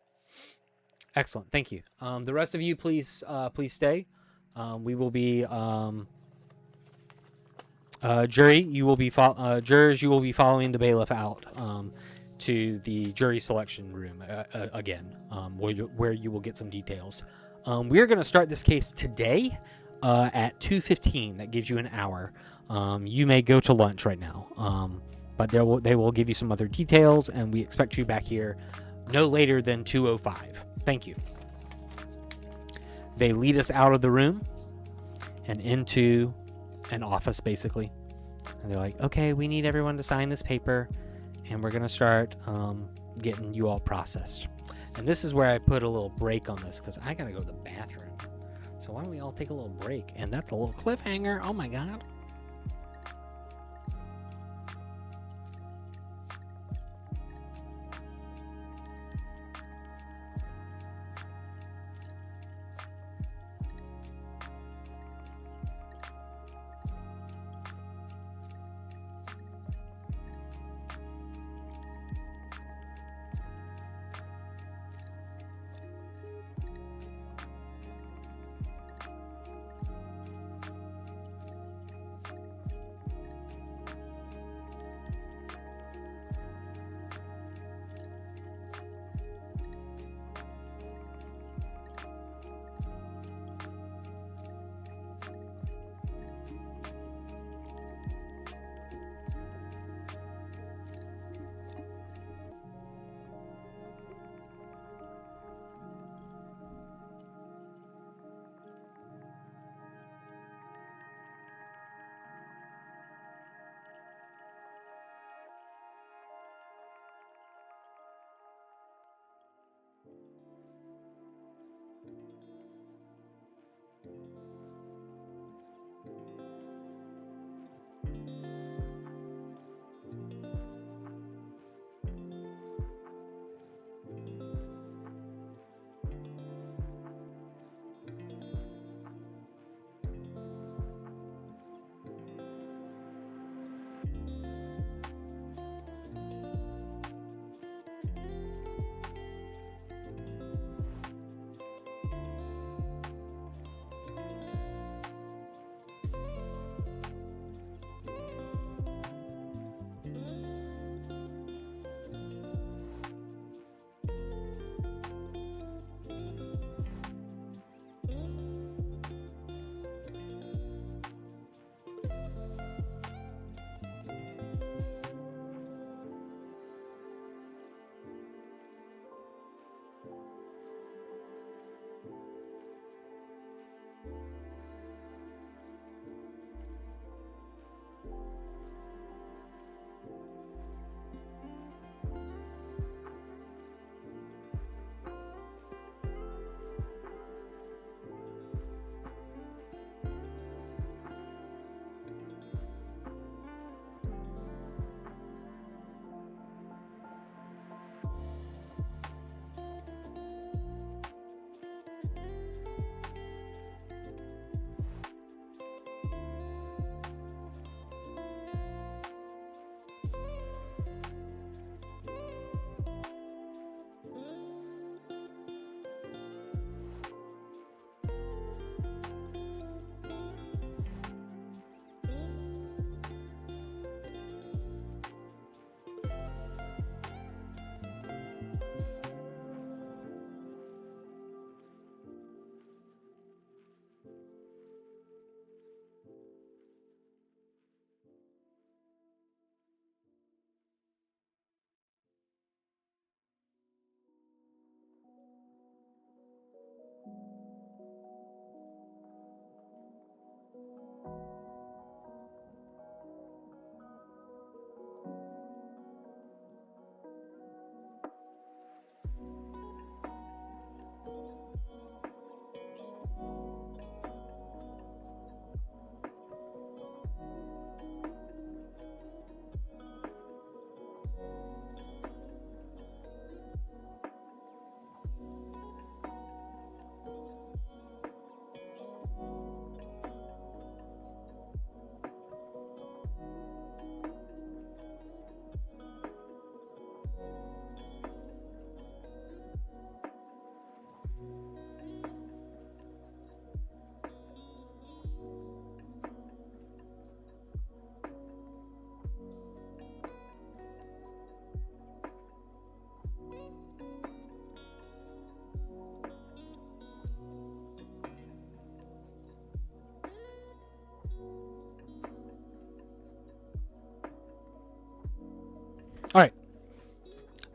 Excellent, thank you. The rest of you, please stay. We will be jury. You will be jurors. You will be following the bailiff out to the jury selection room again, where you will get some details. We are going to start this case today at 2:15. That gives you an hour. You may go to lunch right now, but they will give you some other details, and we expect you back here no later than 2:05. Thank you. They lead us out of the room and into an office, basically. And they're like, okay, we need everyone to sign this paper, and we're going to start getting you all processed. And this is where I put a little break on this, because I got to go to the bathroom. So why don't we all take a little break? And that's a little cliffhanger. Oh, my God.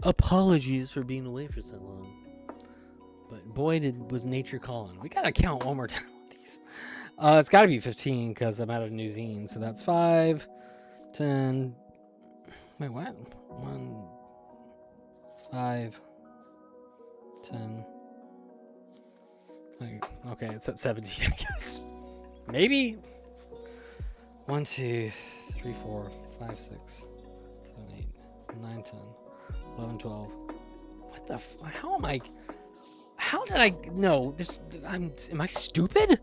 Apologies for being away for so long. But boy, was nature calling. We gotta count one more time with these. It's gotta be 15 because I'm out of new zine. So that's 5, 10. Wait, what? 1, 5, 10. Okay, it's at 17, I guess. Maybe. 1, 2, 3, 4, 5, 6, 7, 8, 9, 10, 11, 12. What the? How am I? How did I? No, am I stupid?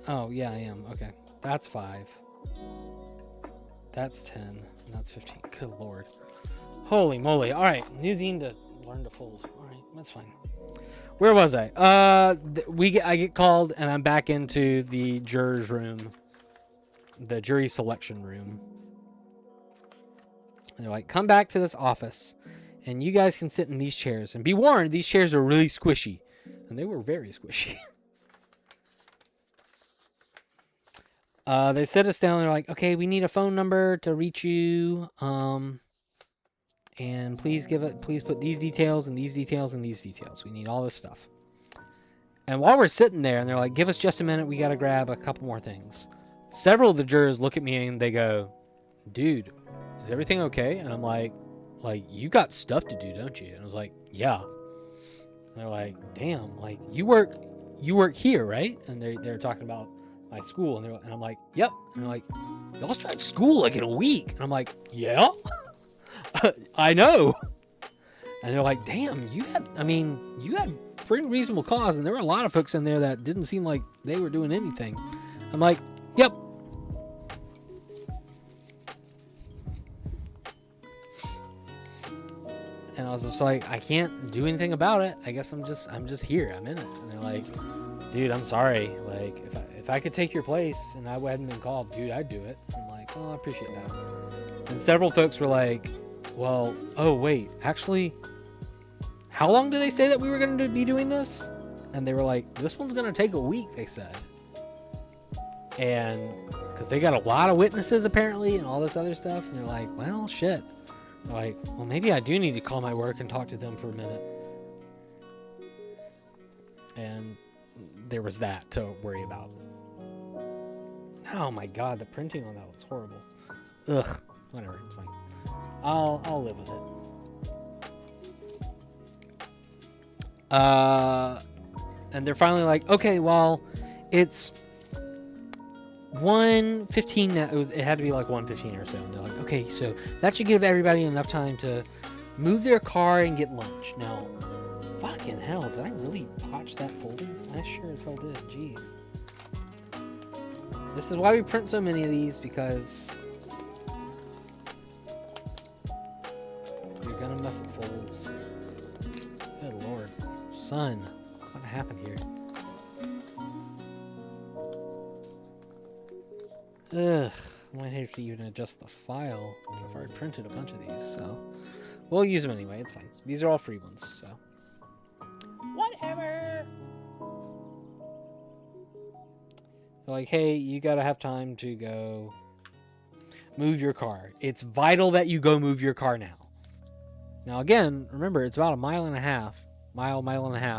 Oh yeah, I am. Okay, that's 5. That's 10. And that's 15. Good lord. Holy moly! All right, new zine to learn to fold. All right, that's fine. Where was I? I get called, and I'm back into the jurors room, the jury selection room. And they're like, come back to this office, and you guys can sit in these chairs. And be warned, these chairs are really squishy. And they were very squishy. They sit us down. They're like, okay, we need a phone number to reach you. And please put these details and these details and these details. We need all this stuff. And while we're sitting there, and they're like, give us just a minute. We got to grab a couple more things. Several of the jurors look at me and they go, dude, is everything okay? And I'm like, you got stuff to do, don't you? And I was like, yeah. And they're like, damn, like you work here, right? And they're talking about my school, and I'm like, yep. And they're like, y'all start school like in a week. And I'm like, yeah. I know. And they're like, damn, you had pretty reasonable cause, and there were a lot of folks in there that didn't seem like they were doing anything. I'm like, yep. And I was just like, I can't do anything about it. I guess I'm just here. I'm in it. And they're like, dude, I'm sorry. Like, if I could take your place and I hadn't been called, dude, I'd do it. I'm like, oh, I appreciate that. And several folks were like, well, oh, wait, actually, how long did they say that we were going to be doing this? And they were like, this one's going to take a week, they said. And because they got a lot of witnesses, apparently, and all this other stuff. And they're like, well, shit. They're like, well, maybe I do need to call my work and talk to them for a minute. And there was that to worry about. Oh my god, the printing on that was horrible. Ugh, whatever, it's fine. I'll live with it. And they're finally like, okay, well, it's 1:15 now. It had to be like 1:15 or so. And they're like, okay, so that should give everybody enough time to move their car and get lunch. Now, fucking hell, did I really botch that folding? I sure as hell did. Jeez. This is why we print so many of these, because you're gonna mess up folds. Good lord. Son, what happened here? Ugh, I might have to even adjust the file. I've already printed a bunch of these, so we'll use them anyway. It's fine. These are all free ones, so whatever. They're like, hey, you gotta have time to go move your car. It's vital that you go move your car now. Now, again, remember, it's about a mile and a half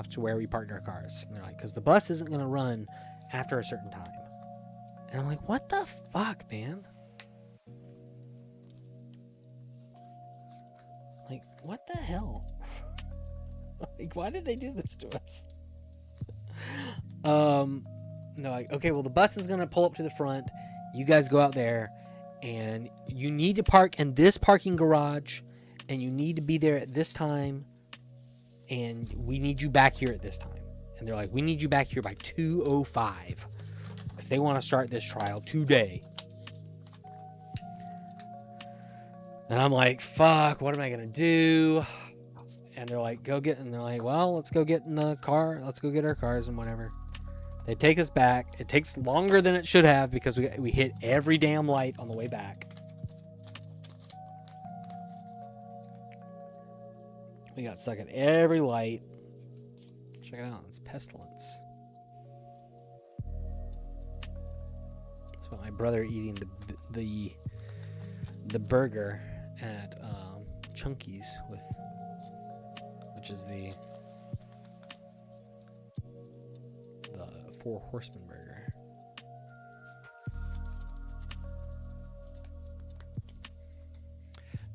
to where we parked our cars. And they're like, because the bus isn't gonna run after a certain time. And I'm like, what the fuck, man? Like, what the hell? Like, why did they do this to us? They're like, okay, well, the bus is gonna pull up to the front. You guys go out there, and you need to park in this parking garage, and you need to be there at this time, and we need you back here at this time. And they're like, we need you back here by 2:05. Because they want to start this trial today. And I'm like, fuck, what am I going to do? And they're like, and they're like, well, let's go get in the car. Let's go get our cars and whatever. They take us back. It takes longer than it should have because we hit every damn light on the way back. We got stuck at every light. Check it out. It's pestilence. It's about my brother eating the burger at Chunky's which is the Four Horsemen burger.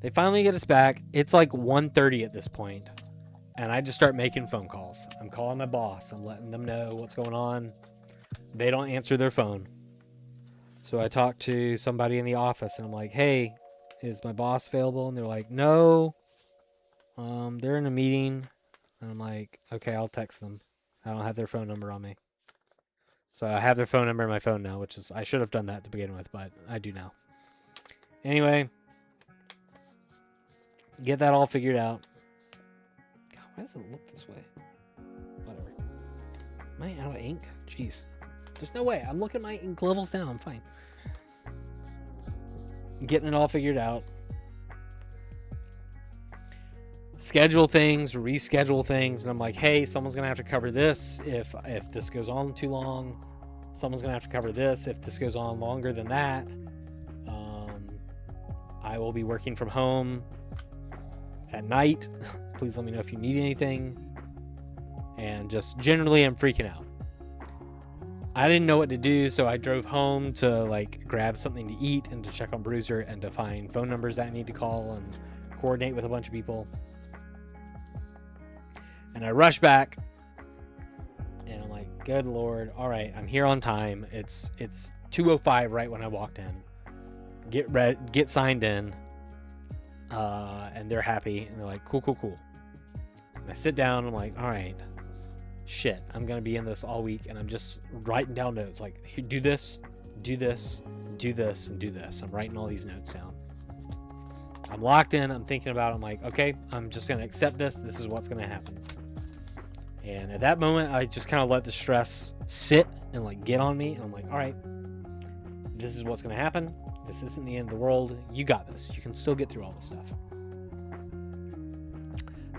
They finally get us back. It's like 1:30 at this point, and I just start making phone calls. I'm calling my boss. I'm letting them know what's going on. They don't answer their phone. So I talk to somebody in the office, and I'm like, hey, is my boss available? And they're like, no, they're in a meeting. And I'm like, okay, I'll text them. I don't have their phone number on me. So I have their phone number in my phone now, which is, I should have done that to begin with, but I do now. Anyway, get that all figured out. God, why does it look this way? Whatever. Am I out of ink? Jeez. There's no way. I'm looking at my ink levels now. I'm fine. Getting it all figured out. Schedule things, reschedule things, and I'm like, hey, someone's gonna have to cover this if this goes on too long. Someone's gonna have to cover this if this goes on longer than that. I will be working from home at night. Please let me know if you need anything. And just generally, I'm freaking out. I didn't know what to do, so I drove home to like grab something to eat and to check on Bruiser and to find phone numbers that I need to call and coordinate with a bunch of people. And I rush back, and I'm like, good Lord, all right, I'm here on time. It's 2:05 right when I walked in. Get signed in, and they're happy, and they're like, cool. And I sit down, and I'm like, all right, shit, I'm gonna be in this all week, and I'm just writing down notes like, do this, and do this. I'm writing all these notes down. I'm locked in. I'm thinking about it. I'm like, okay, I'm just gonna accept this. This is what's gonna happen. And at that moment, I just kind of let the stress sit and like get on me. And I'm like, all right, this is what's gonna happen. This isn't the end of the world. You got this. You can still get through all this stuff.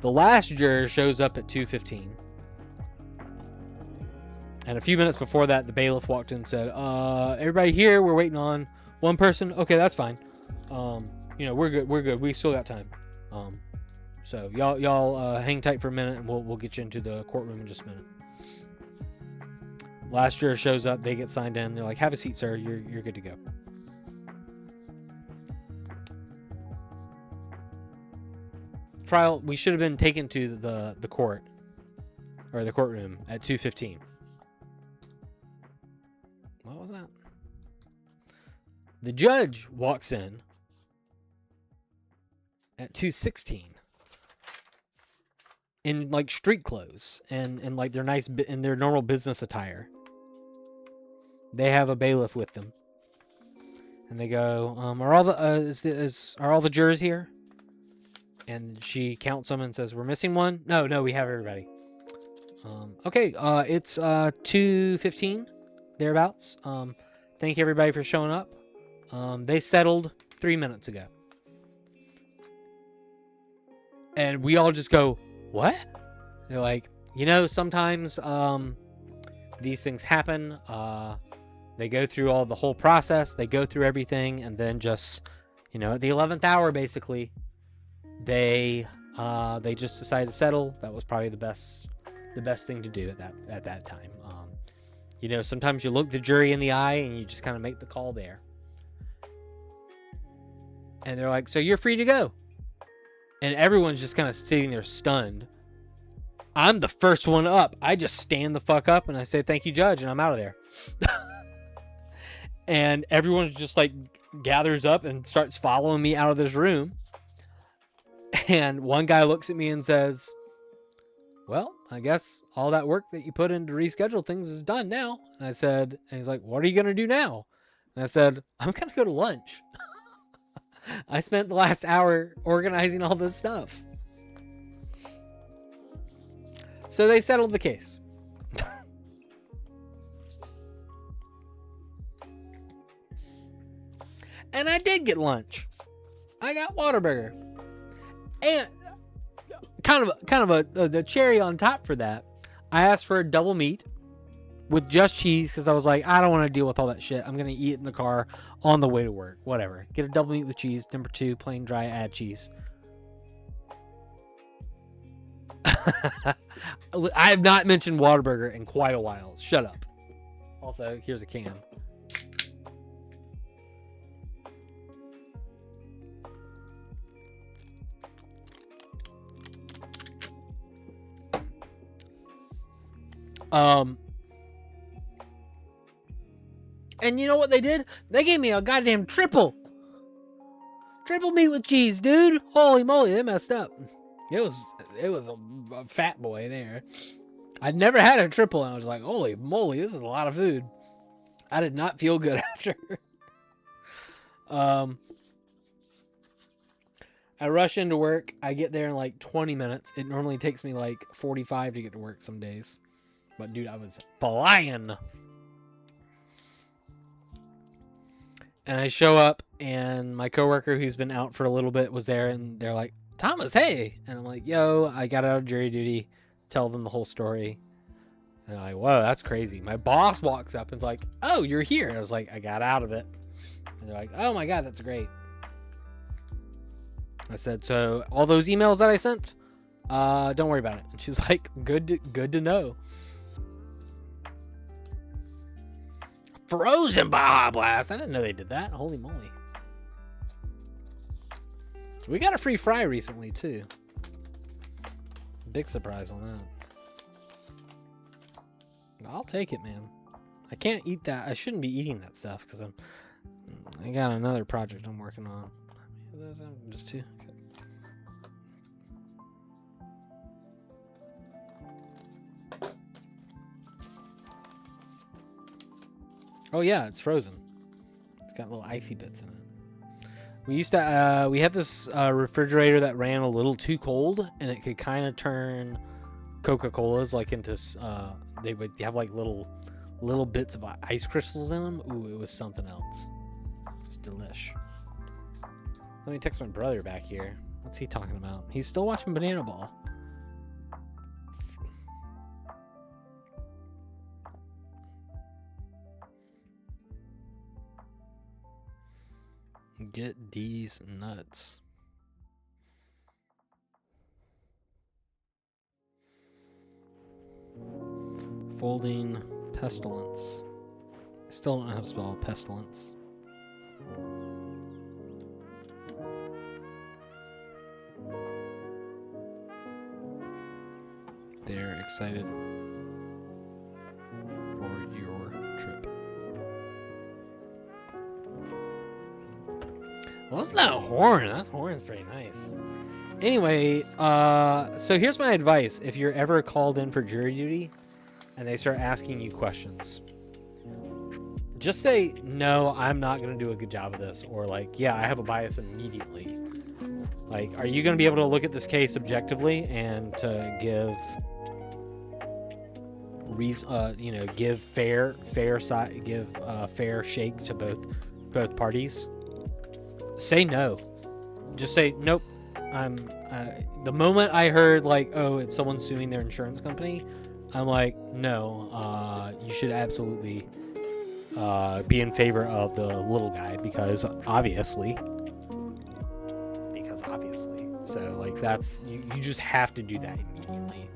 The last juror shows up at 2:15. And a few minutes before that, the bailiff walked in and said, everybody here, we're waiting on one person. Okay, that's fine. We're good. We still got time. So y'all hang tight for a minute, and we'll get you into the courtroom in just a minute. Last juror shows up. They get signed in. They're like, have a seat, sir. You're good to go. Trial, we should have been taken to the court, or the courtroom at 2:15. What was that? The judge walks in at 2:16 in like street clothes and like their in their normal business attire. They have a bailiff with them, and they go, "Are all the jurors here?" And she counts them and says, "We're missing one." No, we have everybody. Okay, it's 2:15 thereabouts. Thank you everybody for showing up. They settled 3 minutes ago. And we all just go, what? They're like, sometimes these things happen. They go through the whole process. They go through everything, and then just, at the 11th hour, basically, they just decided to settle. That was probably the best thing to do at that time. Sometimes you look the jury in the eye and you just kind of make the call there. And they're like, so you're free to go. And everyone's just kind of sitting there stunned. I'm the first one up. I just stand the fuck up and I say, thank you, judge, and I'm out of there. And everyone's just like gathers up and starts following me out of this room. And one guy looks at me and says, well, I guess all that work that you put in to reschedule things is done now. And I said, and he's like, what are you going to do now? And I said, I'm going to go to lunch. I spent the last hour organizing all this stuff. So they settled the case. And I did get lunch. I got Whataburger. And kind of the cherry on top for that, I asked for a double meat with just cheese because I was like, I don't want to deal with all that shit. I'm going to eat it in the car on the way to work. Whatever. Get a double meat with cheese. Number 2, plain dry, add cheese. I have not mentioned Whataburger in quite a while. Shut up. Also, here's a can. And you know what they did? They gave me a goddamn triple meat with cheese, dude. Holy moly, they messed up. It was a fat boy there. I'd never had a triple, and I was like, holy moly, this is a lot of food. I did not feel good after. I rush into work. I get there in like 20 minutes. It normally takes me like 45 to get to work some days. But dude, I was flying. And I show up, and my coworker who's been out for a little bit was there, and they're like, Thomas, hey. And I'm like, yo, I got out of jury duty. Tell them the whole story. And I'm like, whoa, that's crazy. My boss walks up and's like, oh, you're here. And I was like, I got out of it. And they're like, oh my God, that's great. I said, so all those emails that I sent, don't worry about it. And she's like, good to know. Frozen Baja Blast. I didn't know they did that. Holy moly. We got a free fry recently, too. Big surprise on that. I'll take it, man. I can't eat that. I shouldn't be eating that stuff because I got another project I'm working on. Just 2. Okay. Oh yeah, it's frozen. It's got little icy bits in it. We used to we had this refrigerator that ran a little too cold, and it could kind of turn Coca-Colas like into they would have like little bits of ice crystals in them. Ooh, it was something else. It's delish. Let me text my brother back here. What's he talking about? He's still watching Banana Ball. Get these nuts. Folding pestilence. I still don't know how to spell pestilence. They're excited for your trip. Well, that's not a horn. That horn's pretty nice. Anyway, so here's my advice. If you're ever called in for jury duty and they start asking you questions, just say, no, I'm not going to do a good job of this. Or like, yeah, I have a bias immediately. Like, are you going to be able to look at this case objectively and to give give fair shake to both parties? Say no. Just say nope. The moment I heard like, oh, it's someone suing their insurance company, I'm like, no. You should absolutely be in favor of the little guy because obviously. So like that's you just have to do that immediately.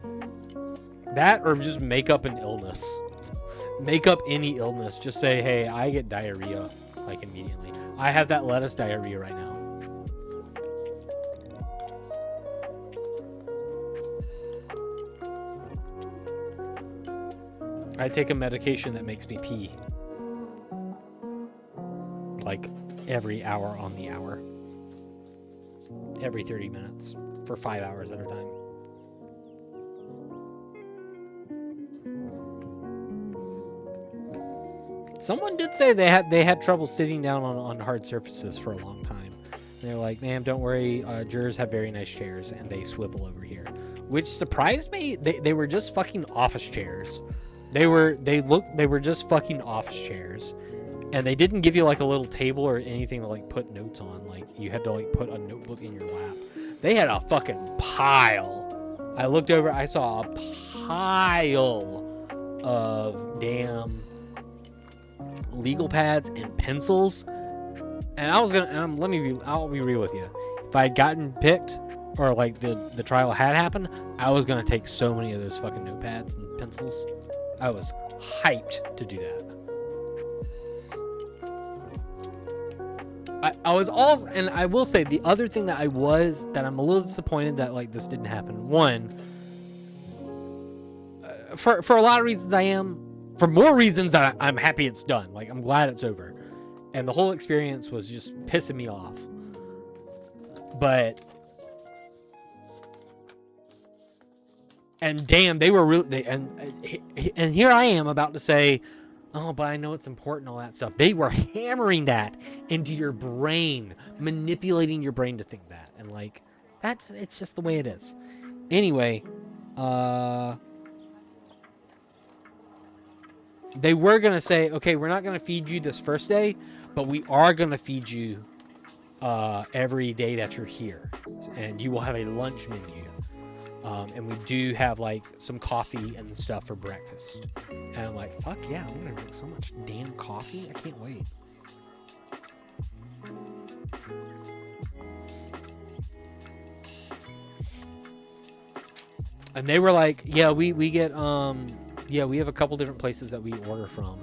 That or just make up an illness. Make up any illness. Just say, hey, I get diarrhea like immediately. I have that lettuce diarrhea right now. I take a medication that makes me pee. Like every hour on the hour. Every 30 minutes for 5 hours at a time. Someone did say they had trouble sitting down on hard surfaces for a long time. And they're like, "Ma'am, don't worry. Jurors have very nice chairs, and they swivel over here," which surprised me. They were just fucking office chairs. They were just fucking office chairs, and they didn't give you like a little table or anything to like put notes on. Like you had to like put a notebook in your lap. They had a fucking pile. I looked over. I saw a pile of damn legal pads and pencils. And I was gonna, I'll be real with you. If I had gotten picked, or like the trial had happened, I was gonna take so many of those fucking notepads and pencils. I was hyped to do that. I was also, and I will say the other thing that I'm a little disappointed that like this didn't happen. One, for a lot of reasons for more reasons that I'm happy it's done. Like I'm glad it's over. And the whole experience was just pissing me off. But, and damn, they were really, and here I am about to say, oh, but I know it's important, all that stuff. They were hammering that into your brain, manipulating your brain to think that. And like, it's just the way it is. Anyway, they were going to say, okay, we're not going to feed you this first day, but we are going to feed you every day that you're here. And you will have a lunch menu. And we do have like some coffee and stuff for breakfast. And I'm like, fuck yeah, I'm going to drink so much damn coffee. I can't wait. And they were like, yeah, we get, we have a couple different places that we order from.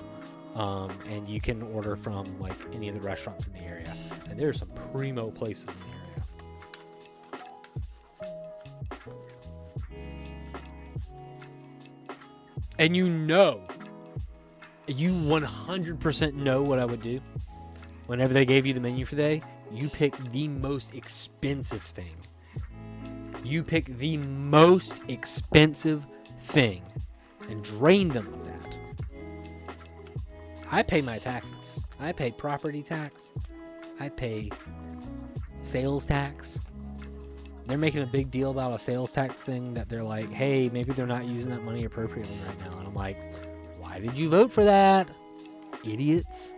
And you can order from like any of the restaurants in the area. And there's some primo places in the area. And you 100% know what I would do. Whenever they gave you the menu for the day, you pick the most expensive thing. You pick the most expensive thing and drain them of that. I pay my taxes. I pay property tax. I pay sales tax. They're making a big deal about a sales tax thing that they're like, hey, maybe they're not using that money appropriately right now. And I'm like, why did you vote for that? Idiots.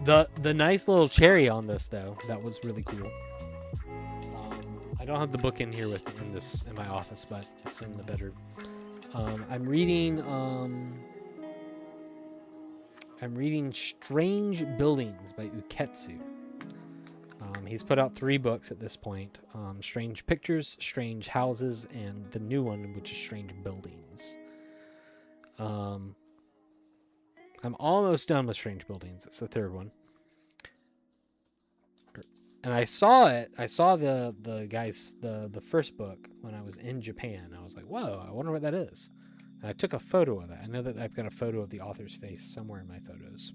God. The nice little cherry on this, though, that was really cool. I don't have the book in here in my office, but it's in the bedroom. I'm reading Strange Buildings by Uketsu. He's put out 3 books at this point. Strange Pictures, Strange Houses, and the new one, which is Strange Buildings. I'm almost done with Strange Buildings. It's the 3rd one. And I saw it. I saw the first book when I was in Japan. I was like, whoa, I wonder what that is. And I took a photo of it. I know that I've got a photo of the author's face somewhere in my photos.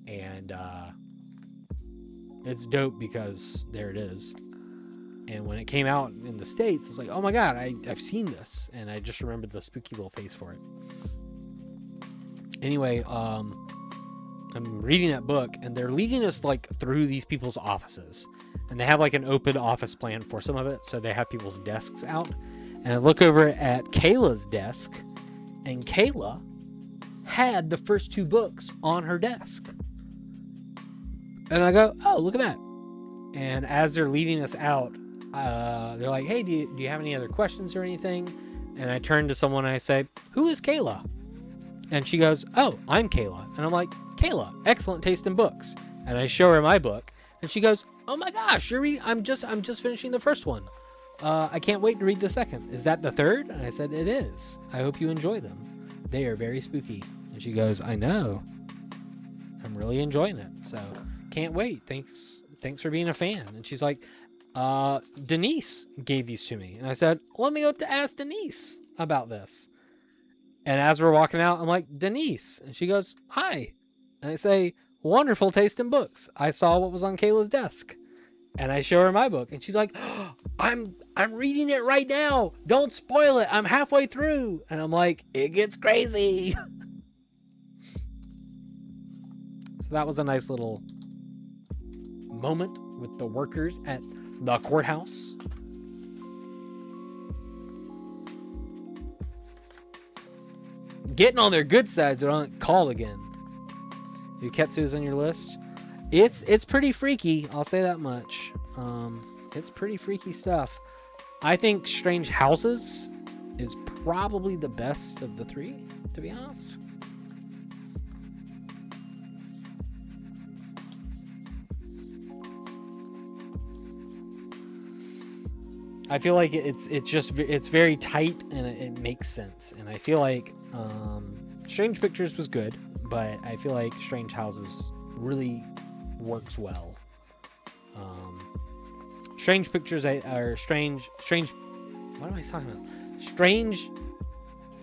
And it's dope because there it is. And when it came out in the States, I was like, oh my God, I've seen this. And I just remembered the spooky little face for it. Anyway, I'm reading that book, and they're leading us like through these people's offices, and they have like an open office plan for some of it, so they have people's desks out. And I look over at Kayla's desk, and Kayla had the first 2 books on her desk. And I go, oh, look at that. And as they're leading us out, they're like, hey, do you have any other questions or anything? And I turn to someone and I say, who is Kayla? And she goes, oh, I'm Kayla. And I'm like, Kayla, excellent taste in books. And I show her my book, and she goes, oh my gosh, you're reading, I'm just finishing the first one. I can't wait to read the second. Is that the 3rd? And I said, it is. I hope you enjoy them. They are very spooky. And she goes, I know. I'm really enjoying it. So can't wait. Thanks for being a fan. And she's like, Denise gave these to me. And I said, let me go to ask Denise about this. And as we're walking out, I'm like, Denise. And she goes, hi. And I say, wonderful taste in books. I saw what was on Kayla's desk. And I show her my book. And she's like, oh, I'm reading it right now. Don't spoil it. I'm halfway through. And I'm like, it gets crazy. So that was a nice little moment with the workers at the courthouse. Getting on their good sides or on call again. Uketsu's on your list. It's pretty freaky. I'll say that much. It's pretty freaky stuff. I think Strange Houses is probably the best of the three, to be honest. I feel like it's very tight and it makes sense. And I feel like Strange Pictures was good, but I feel like Strange Houses really works well. Strange Pictures are strange. What am I talking about? Strange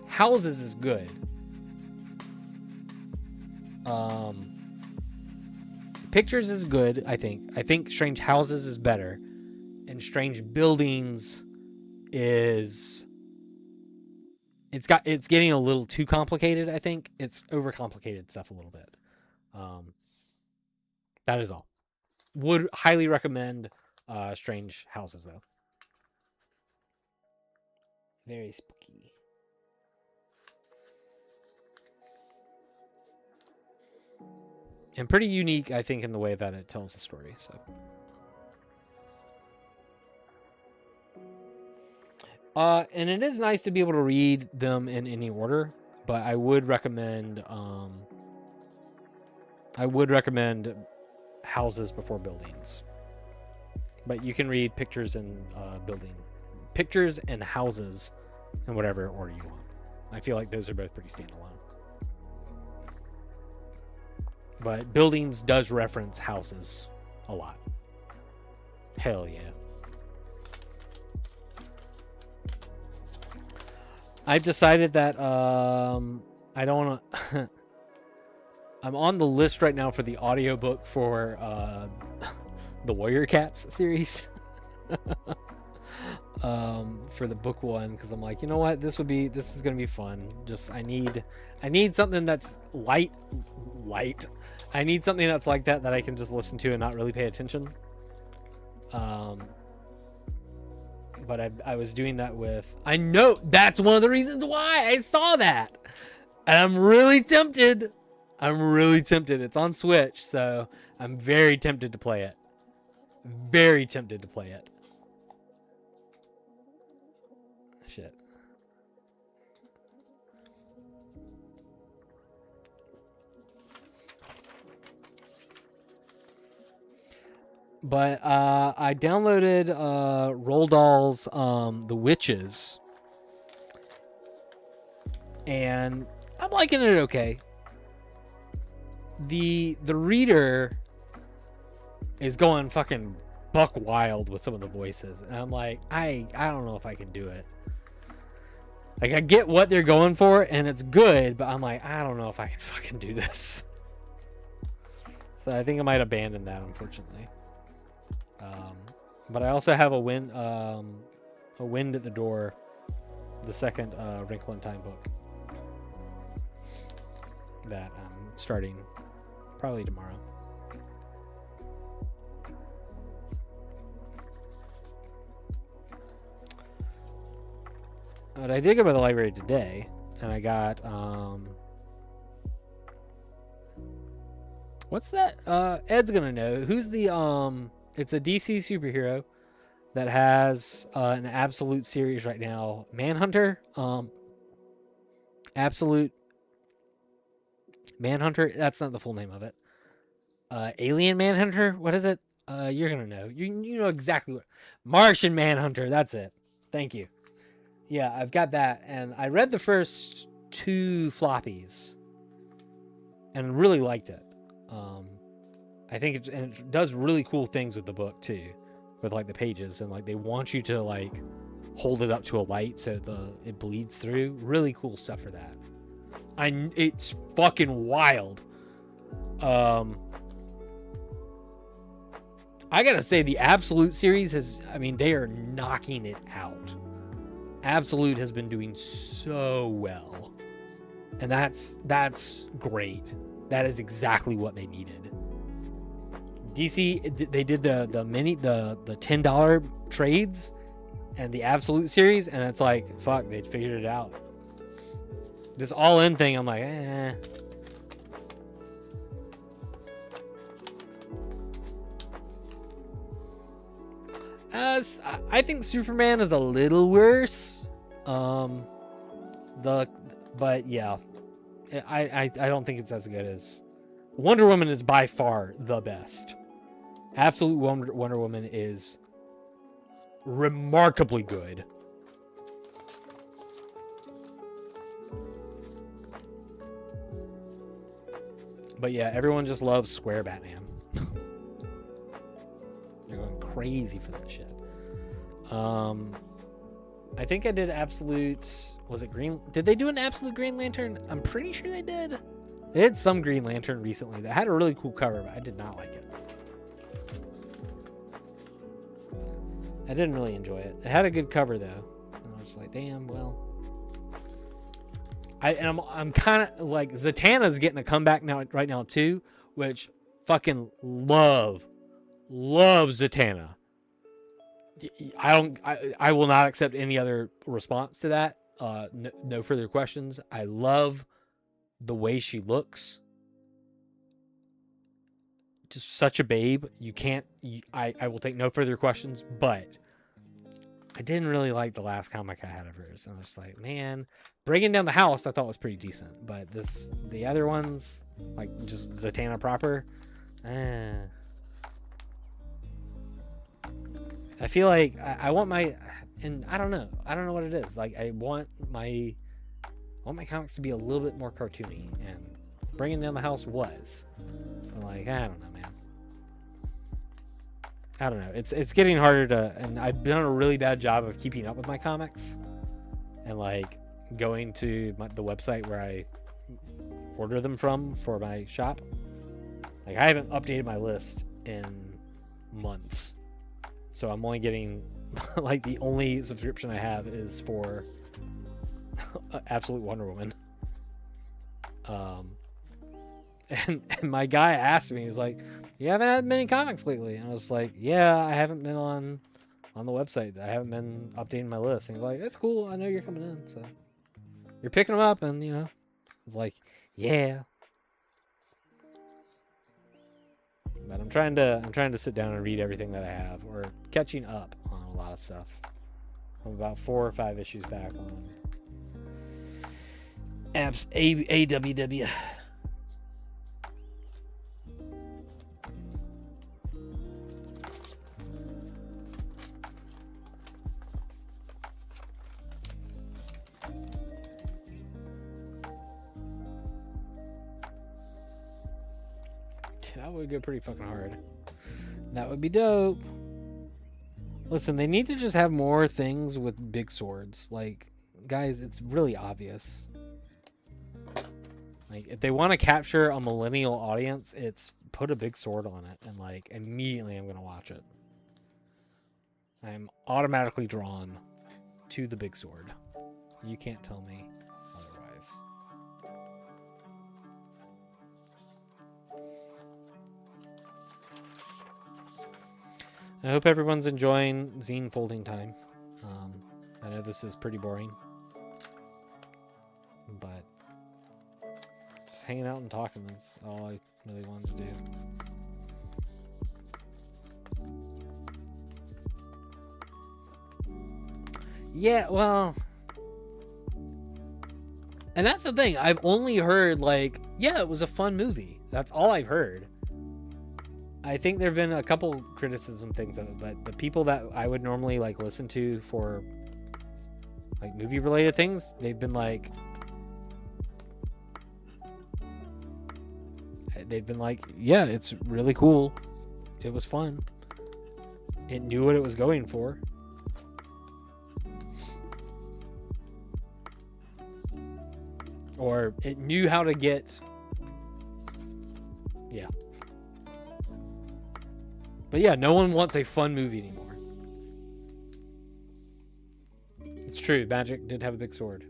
Houses is good. Pictures is good. I think Strange Houses is better. And Strange Buildings is it's getting a little too complicated. I think it's overcomplicated stuff a little bit. That is all. Would highly recommend Strange Houses though. Very spooky. And pretty unique, I think, in the way that it tells the story. So. And it is nice to be able to read them in any order, but I would recommend Houses before Buildings. But you can read Pictures and Pictures and Houses in whatever order you want. I feel like those are both pretty standalone. But Buildings does reference houses a lot. Hell yeah. I've decided that I don't want to... I'm on the list right now for the audiobook for the Warrior Cats series. For the book one, because I'm like, you know what, this is gonna be fun. Just I need something that's light. I need something that's like that I can just listen to and not really pay attention. But I was doing that with... I know that's one of the reasons why I saw that. And I'm really tempted. It's on Switch, so I'm very tempted to play it. Shit. But I downloaded Roald Dahl's The Witches, and I'm liking it okay. The reader is going fucking buck wild with some of the voices, and I'm like, I don't know if I can do it. Like, I get what they're going for, and it's good, but I'm like, I don't know if I can fucking do this. So I think I might abandon that, unfortunately. But I also have a Wind at the Door, the second Wrinkle in Time book that I'm starting probably tomorrow. But I did go by the library today, and I got what's that? Ed's gonna know. Who's the it's a DC superhero that has an absolute series right now. Manhunter. Absolute Manhunter. That's not the full name of it. Alien Manhunter. What is it? You're gonna know. You know exactly what. Martian Manhunter. That's it. Thank you. Yeah, I've got that, and I read the first 2 floppies and really liked it. I think it does really cool things with the book too, with like the pages, and like they want you to like hold it up to a light so it bleeds through. Really cool stuff for that. It's fucking wild. I gotta say, the Absolute series they are knocking it out. Absolute has been doing so well, and that's great. That is exactly what they needed. DC, they did the $10 trades and the Absolute series, and it's like, fuck, they figured it out. This all-in thing, I'm like, I think Superman is a little worse. But yeah, I don't think it's as good as Wonder Woman. Is by far the best. Absolute Wonder Woman is remarkably good. But yeah, everyone just loves Square Batman. They're going crazy for that shit. I think I did Absolute. Was it Green? Did they do an Absolute Green Lantern? I'm pretty sure they did. They had some Green Lantern recently that had a really cool cover, but I did not like it. I didn't really enjoy it. It had a good cover though, and I was like, damn, well. I'm kind of like Zatanna's getting a comeback now right now too, which fucking love Zatanna. I will not accept any other response to that. No further questions. I love the way she looks. Just such a babe. I will take no further questions, but I didn't really like the last comic I had of hers. I was just like, man, Bringing Down the House I thought was pretty decent, but the other ones, like just Zatanna proper, I feel like I want my, and I don't know what it is. Like I want my comics to be a little bit more cartoony, and Bringing Down the House was. I'm like, I don't know, man. I don't know. It's getting harder to, and I've done a really bad job of keeping up with my comics, and like going to the website where I order them from for my shop. Like I haven't updated my list in months, so I'm only getting like the only subscription I have is for Absolute Wonder Woman. And my guy asked me, he's like, you haven't had many comics lately? And I was like, yeah, I haven't been on the website. I haven't been updating my list. And he's like, that's cool. I know you're coming in, so you're picking them up. And, I was like, yeah. But I'm trying to sit down and read everything that I have, or catching up on a lot of stuff. I'm about 4 or 5 issues back on AWW. That would go pretty fucking hard. That would be dope. Listen, they need to just have more things with big swords. Like, guys, it's really obvious. Like, if they want to capture a millennial audience, it's put a big sword on it, and like immediately I'm gonna watch it. I'm automatically drawn to the big sword. You can't tell me otherwise. I hope everyone's enjoying zine folding time. I know this is pretty boring, but just hanging out and talking is all I really wanted to do. Yeah, well, and that's the thing. I've only heard like, yeah, it was a fun movie. That's all I've heard. I think there have been a couple criticism things of it, but the people that I would normally like listen to for like movie related things, they've been like, yeah, it's really cool. It was fun. It knew what it was going for. Or it knew how to get, yeah. But yeah, no one wants a fun movie anymore. It's true, Magic did have a big sword.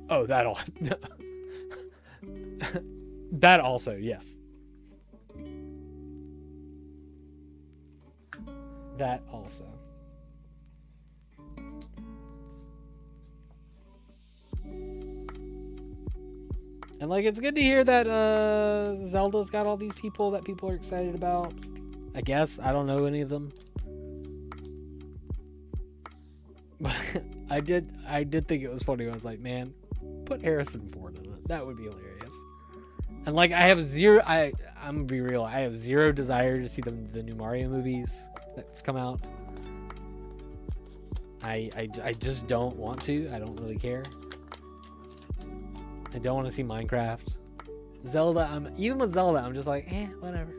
Oh, that all. That also, yes. That also. And like, it's good to hear that Zelda's got all these people that people are excited about. I guess I don't know any of them, but I did think it was funny. I was like, man, put Harrison Ford in it. That would be hilarious. And like, I'm gonna be real. I have zero desire to see the new Mario movies that come out. I just don't want to. I don't really care. I don't want to see Minecraft. Zelda, even with Zelda, I'm just like, whatever.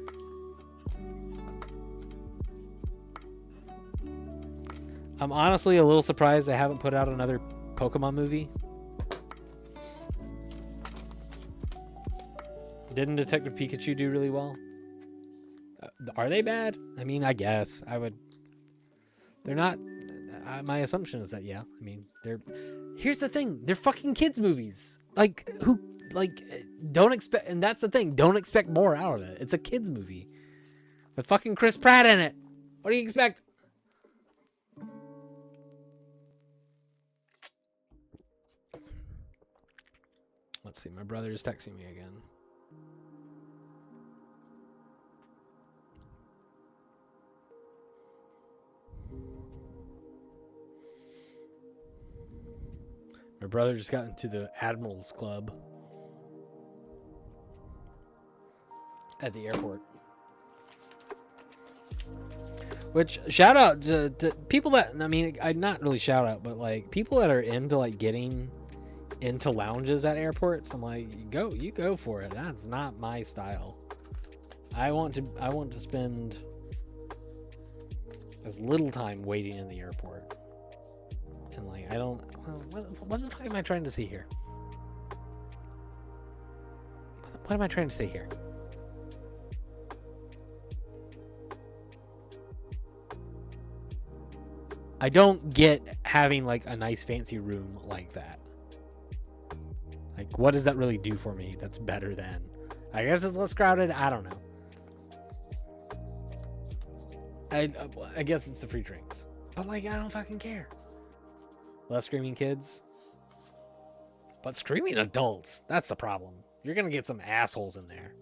I'm honestly a little surprised they haven't put out another Pokemon movie. Didn't Detective Pikachu do really well? Are they bad? I mean, I guess I would. They're not. My assumption is that, yeah. I mean, they're. Here's the thing: they're fucking kids movies. Like, who? Like, don't expect. And that's the thing: don't expect more out of it. It's a kids movie with fucking Chris Pratt in it. What do you expect? Let's see. My brother is texting me again. My brother just got into the Admirals Club at the airport. Which, shout out to people that, I mean, I not really shout out, but like people that are into like getting into lounges at airports. I'm like, you go for it. That's not my style. I want to spend as little time waiting in the airport. And like, I don't, well, what the fuck am I trying to see here? What am I trying to say here? I don't get having like a nice fancy room like that. Like, what does that really do for me that's better than? I guess it's less crowded. I don't know. I guess it's the free drinks. But like, I don't fucking care. Less screaming kids. But screaming adults, that's the problem. You're going to get some assholes in there.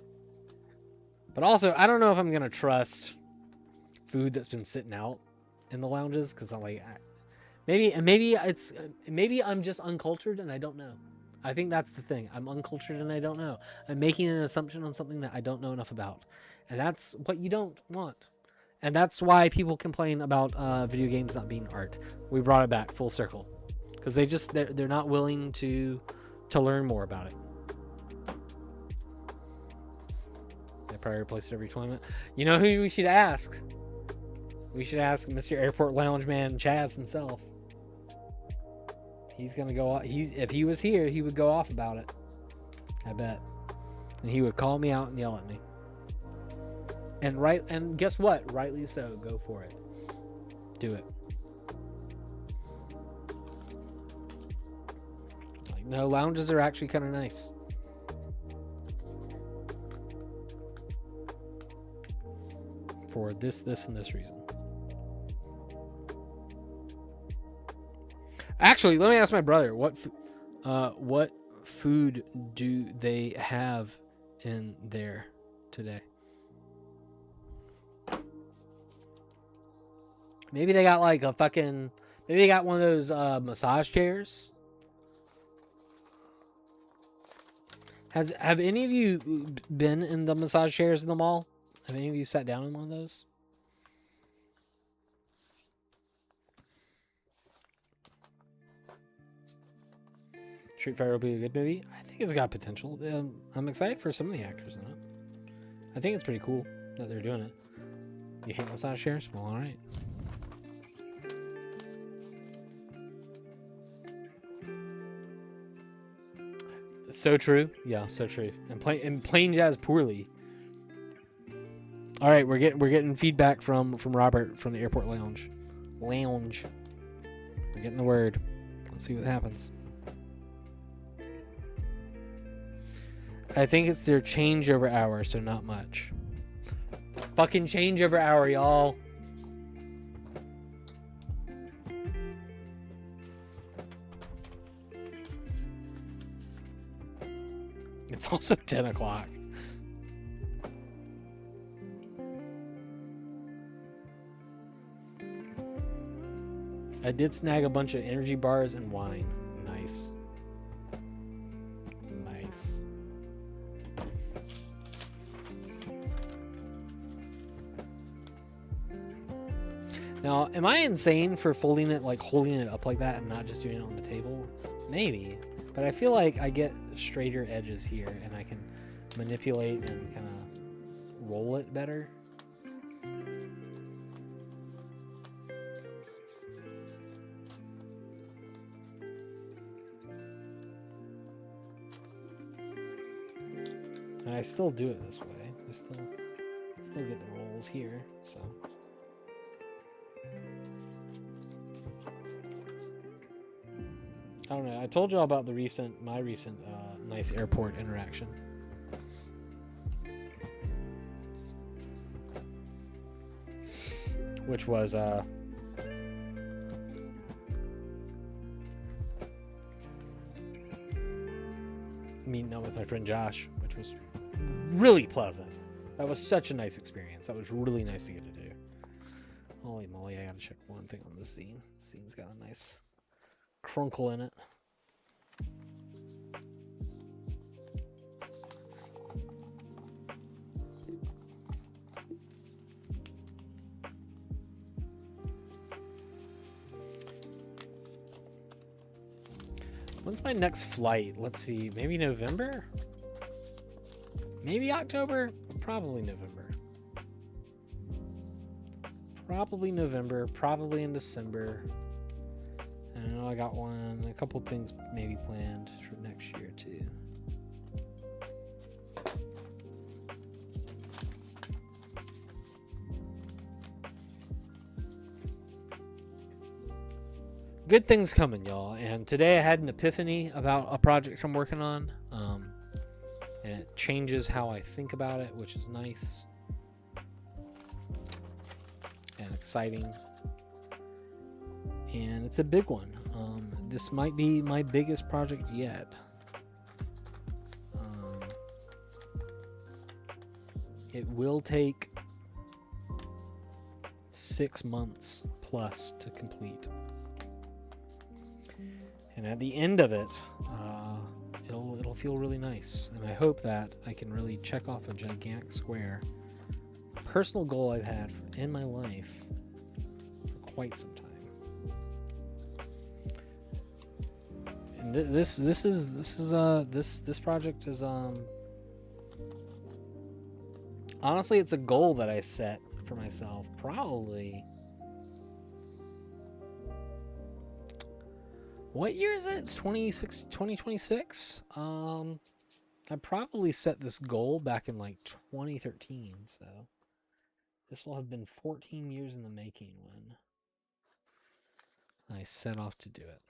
But also, I don't know if I'm going to trust food that's been sitting out in the lounges, because I'm like, maybe I'm just uncultured and I don't know. I think that's the thing. I'm uncultured and I don't know. I'm making an assumption on something that I don't know enough about. And that's what you don't want. And that's why people complain about video games not being art. We brought it back full circle. Because they're not willing to learn more about it. They probably replace it every 20 minutes. You know who we should ask? We should ask Mr. Airport Lounge Man Chaz himself. He's gonna go. If he was here, he would go off about it. I bet. And he would call me out and yell at me. And guess what? Rightly so. Go for it. Do it. Like, no, lounges are actually kind of nice. For this, and this reason. Actually, let me ask my brother, what food do they have in there today? Maybe they got like maybe they got one of those massage chairs. Have any of you been in the massage chairs in the mall? Have any of you sat down in one of those? Street Fighter will be a good movie. I think it's got potential. I'm excited for some of the actors in it. I think it's pretty cool that they're doing it. You hate massage chairs? Well, all right. So true. Yeah, so true. And playing jazz poorly. All right, we're getting feedback from Robert from the airport lounge. We're getting the word. Let's see what happens. I think it's their changeover hour, so not much. Fucking changeover hour, y'all. It's also 10 o'clock. I did snag a bunch of energy bars and wine. Nice. Nice. Now, am I insane for folding it, like holding it up like that and not just doing it on the table? Maybe. But I feel like I get straighter edges here and I can manipulate and kind of roll it better. And I still do it this way. I still get the rolls here, so. I don't know. I told y'all about my recent nice airport interaction. Which was meeting up with my friend Josh, which was really pleasant. That was such a nice experience. That was really nice to get to do. Holy moly, I gotta check one thing on this zine. This zine's got a nice crunkle in it. When's my next flight? Let's see. Maybe November? Maybe October? Probably November. Probably November. Probably in December. And I know I got a couple things maybe planned for next year too. Good things coming, y'all. And today I had an epiphany about a project I'm working on. And it changes how I think about it, which is nice and exciting. And it's a big one. This might be my biggest project yet. It will take 6 months plus to complete. And at the end of it, it'll feel really nice. And I hope that I can really check off a gigantic square. Personal goal I've had in my life for quite some time. And this project is honestly, it's a goal that I set for myself probably. What year is it? It's 2026. I probably set this goal back in like 2013, so this will have been 14 years in the making when I set off to do it.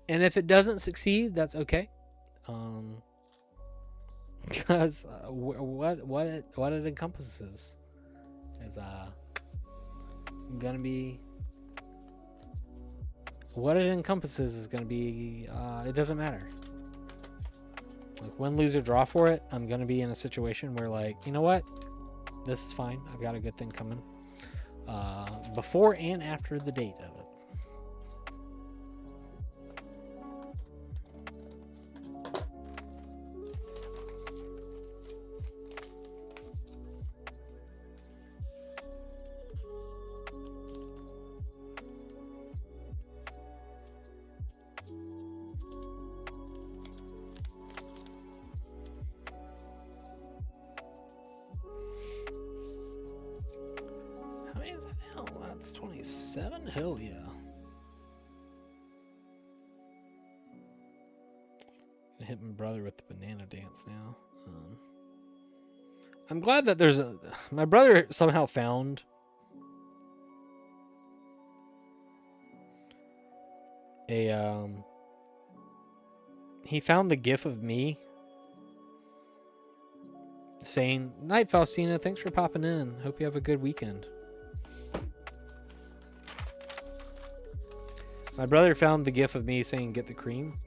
And if it doesn't succeed, that's okay. Because what it encompasses is gonna be it doesn't matter. Like win, lose, or draw for it, I'm gonna be in a situation where, like, you know what, this is fine. I've got a good thing coming before and after the date of it. That's 27? Hell yeah. Gonna hit my brother with the banana dance now. I'm glad that my brother somehow found he found the gif of me saying, "Night, Faustina, thanks for popping in. Hope you have a good weekend." My brother found the gif of me saying get the cream.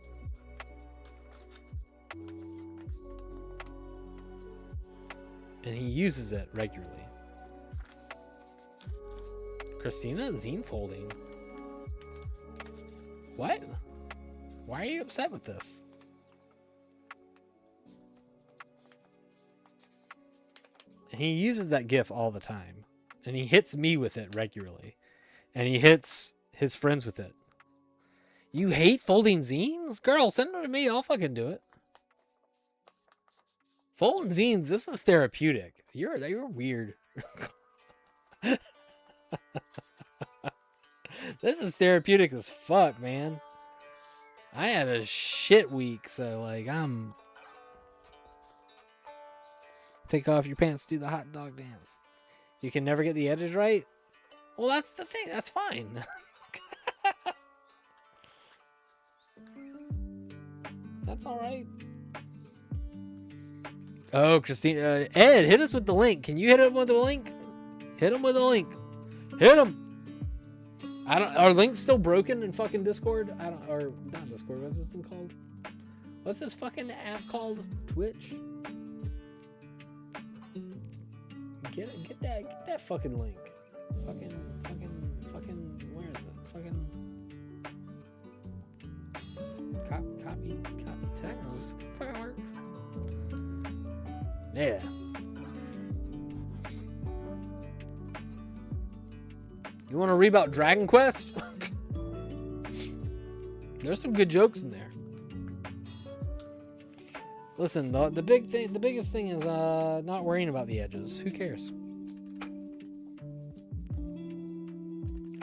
And he uses it regularly. Christina, zine folding. What? Why are you upset with this? And he uses that gif all the time. And he hits me with it regularly. And he hits his friends with it. You hate folding zines? Girl, send them to me. I'll fucking do it. Folding zines, this is therapeutic. You're weird. This is therapeutic as fuck, man. I had a shit week, so like I'm... Take off your pants, do the hot dog dance. You can never get the edges right? Well, that's the thing. That's fine. That's all right. Oh, Christina. Ed, hit us with the link. Can you hit him with the link? Hit him with the link. Hit him. Are links still broken in fucking Discord? Or not Discord. What's this thing called? What's this fucking app called? Twitch? Get that fucking link. Fucking, where is it? Fucking copy text. Fucking work. Yeah. You want to read about Dragon Quest? There's some good jokes in there. Listen, the biggest thing is not worrying about the edges. Who cares?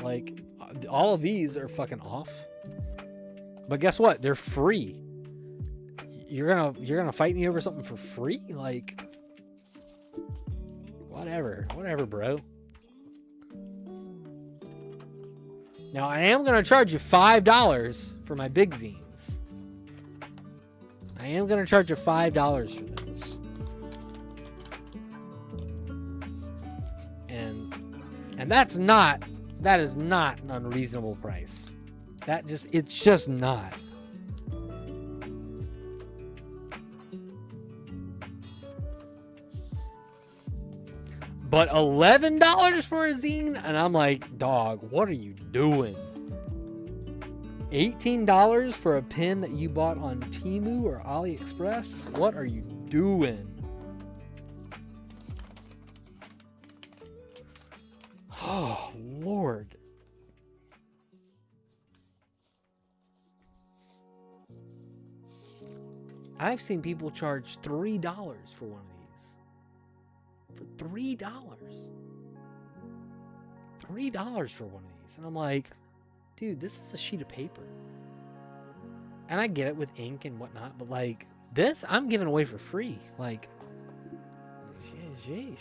Like, all of these are fucking off. But guess what? They're free. You're gonna fight me over something for free? Like, whatever, bro. Now I am gonna charge you $5 for my big zines. I am gonna charge you $5 for those. And that is not an unreasonable price. It's just not. But $11 for a zine? And I'm like, dog, what are you doing? $18 for a pen that you bought on Temu or AliExpress? What are you doing? Oh, Lord. I've seen people charge $3 for one of these. For $3. $3 for one of these. And I'm like, dude, this is a sheet of paper. And I get it with ink and whatnot, but like, this I'm giving away for free. Like, sheesh.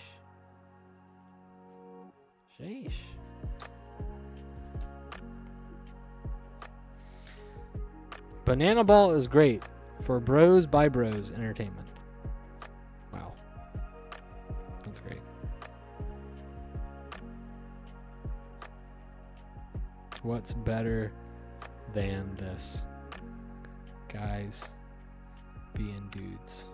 Banana Ball is great for bros by bros entertainment. Wow. That's great. What's better than this? Guys being dudes.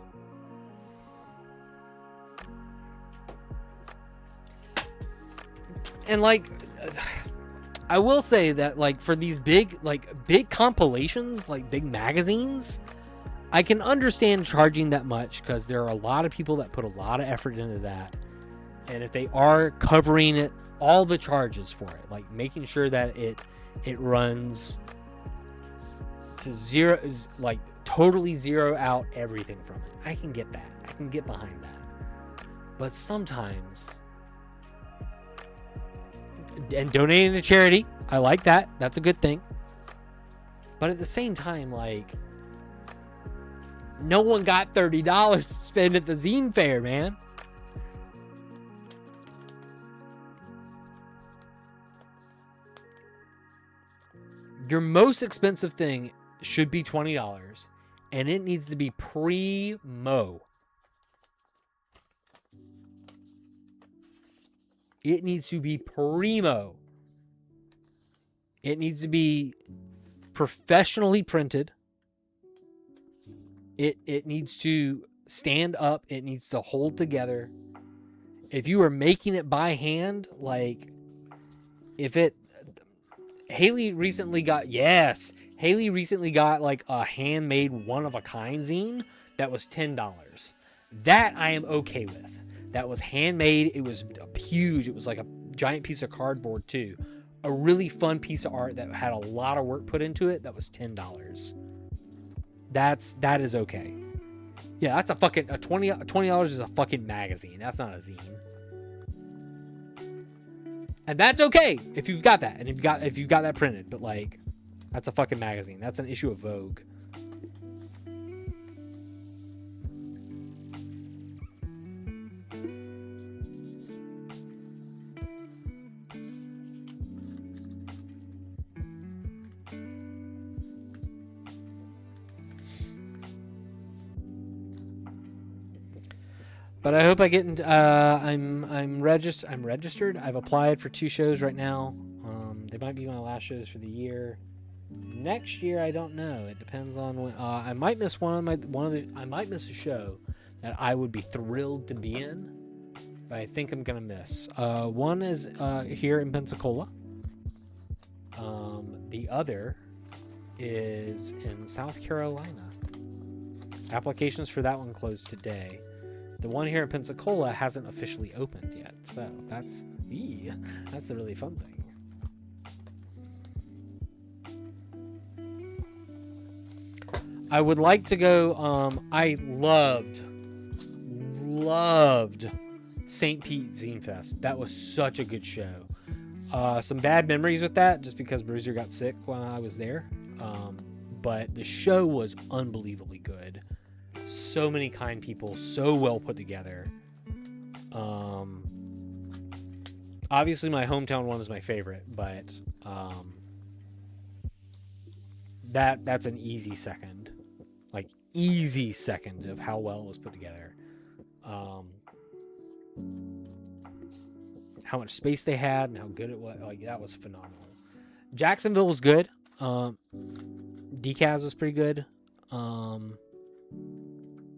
And like, I will say that like for these big compilations, like big magazines, I can understand charging that much because there are a lot of people that put a lot of effort into that. And if they are covering it, all the charges for it, like making sure that it runs to zero, is like totally zero out everything from it. I can get that. I can get behind that. But sometimes, and donating to charity, I like that. That's a good thing. But at the same time, like, no one got $30 to spend at the zine fair, man. Your most expensive thing should be $20, and it needs to be primo. It needs to be primo. It needs to be professionally printed. It needs to stand up. It needs to hold together. If you are making it by hand, like Haley recently got like a handmade one of a kind zine that was $10. That I am okay with. That was handmade. It was huge. It was like a giant piece of cardboard too. A really fun piece of art that had a lot of work put into it. That was $10. That is okay. Yeah, that's a fucking $20 is a fucking magazine. That's not a zine. And that's okay if you've got that and if you've got that printed, but like that's a fucking magazine. That's an issue of Vogue. But I hope I get into. I'm registered. I've applied for 2 shows right now. They might be my last shows for the year. Next year, I don't know. It depends on when. I might miss I might miss a show that I would be thrilled to be in, but I think I'm gonna miss. One is here in Pensacola. The other is in South Carolina. Applications for that one closed today. The one here in Pensacola hasn't officially opened yet, so that's the really fun thing. I would like to go. I loved St. Pete Zine Fest. That was such a good show. Some bad memories with that, just because Bruiser got sick when I was there. But the show was unbelievably good. So many kind people, so well put together. Obviously my hometown one is my favorite, but that's an easy second. Like easy second of how well it was put together. How much space they had and how good it was. Like that was phenomenal. Jacksonville was good. Decaz was pretty good.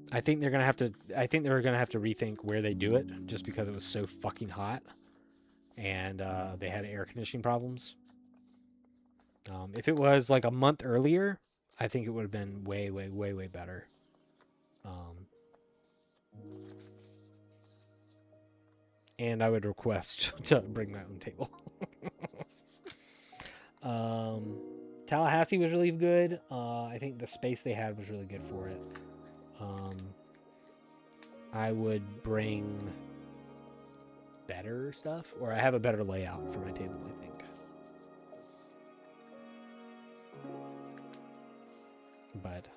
I think they're gonna have to rethink where they do it, just because it was so fucking hot, and they had air conditioning problems. If it was like a month earlier, I think it would have been way better. And I would request to bring my own table. Tallahassee was really good. I think the space they had was really good for it. I would bring better stuff, or I have a better layout for my table, I think. But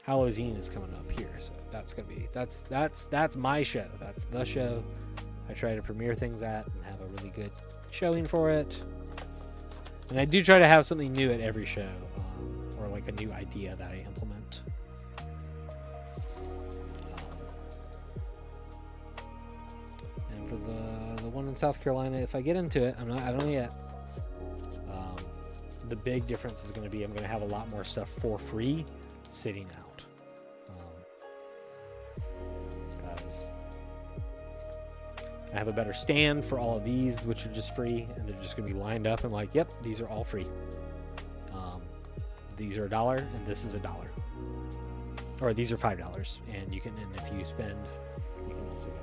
Halloween is coming up here, so that's gonna be that's my show. That's the show I try to premiere things at and have a really good showing for it. And I do try to have something new at every show, or like a new idea that I implement. And for the one in South Carolina, if I get into it, I don't know yet. The big difference is going to be I'm going to have a lot more stuff for free sitting out. Because I have a better stand for all of these, which are just free, and they're just going to be lined up and like, yep, these are all free. These are $1, and this is $1, or these are $5, and you can. And if you spend, you can also get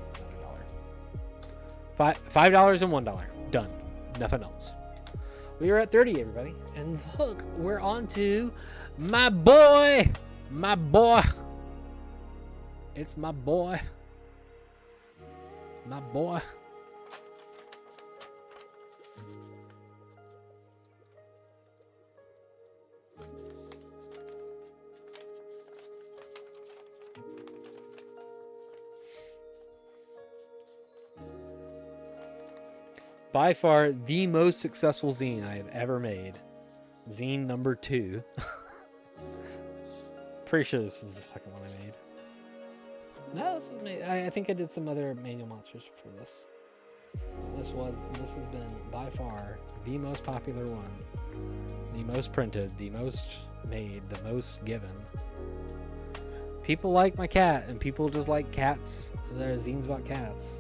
another $5 and $1. Done. Nothing else. We are at 30, everybody, and look, we're on to my boy. It's my boy. By far the most successful zine I have ever made. Zine number 2. Pretty sure this was the second one I made. No, this was made. I think I did some other manual monsters for this. This has been by far the most popular one. The most printed, the most made, the most given. People like my cat, and people just like cats. There are zines about cats.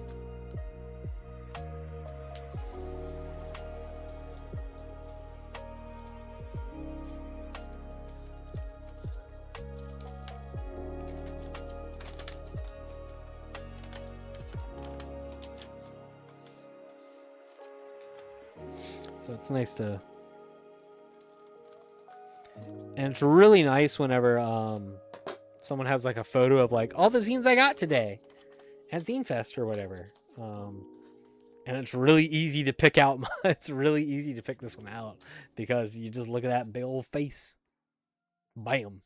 So it's nice to, and it's really nice whenever someone has like a photo of like all the zines I got today at Zine Fest or whatever. And it's really easy to pick out. It's really easy to pick this one out because you just look at that big old face. Bam.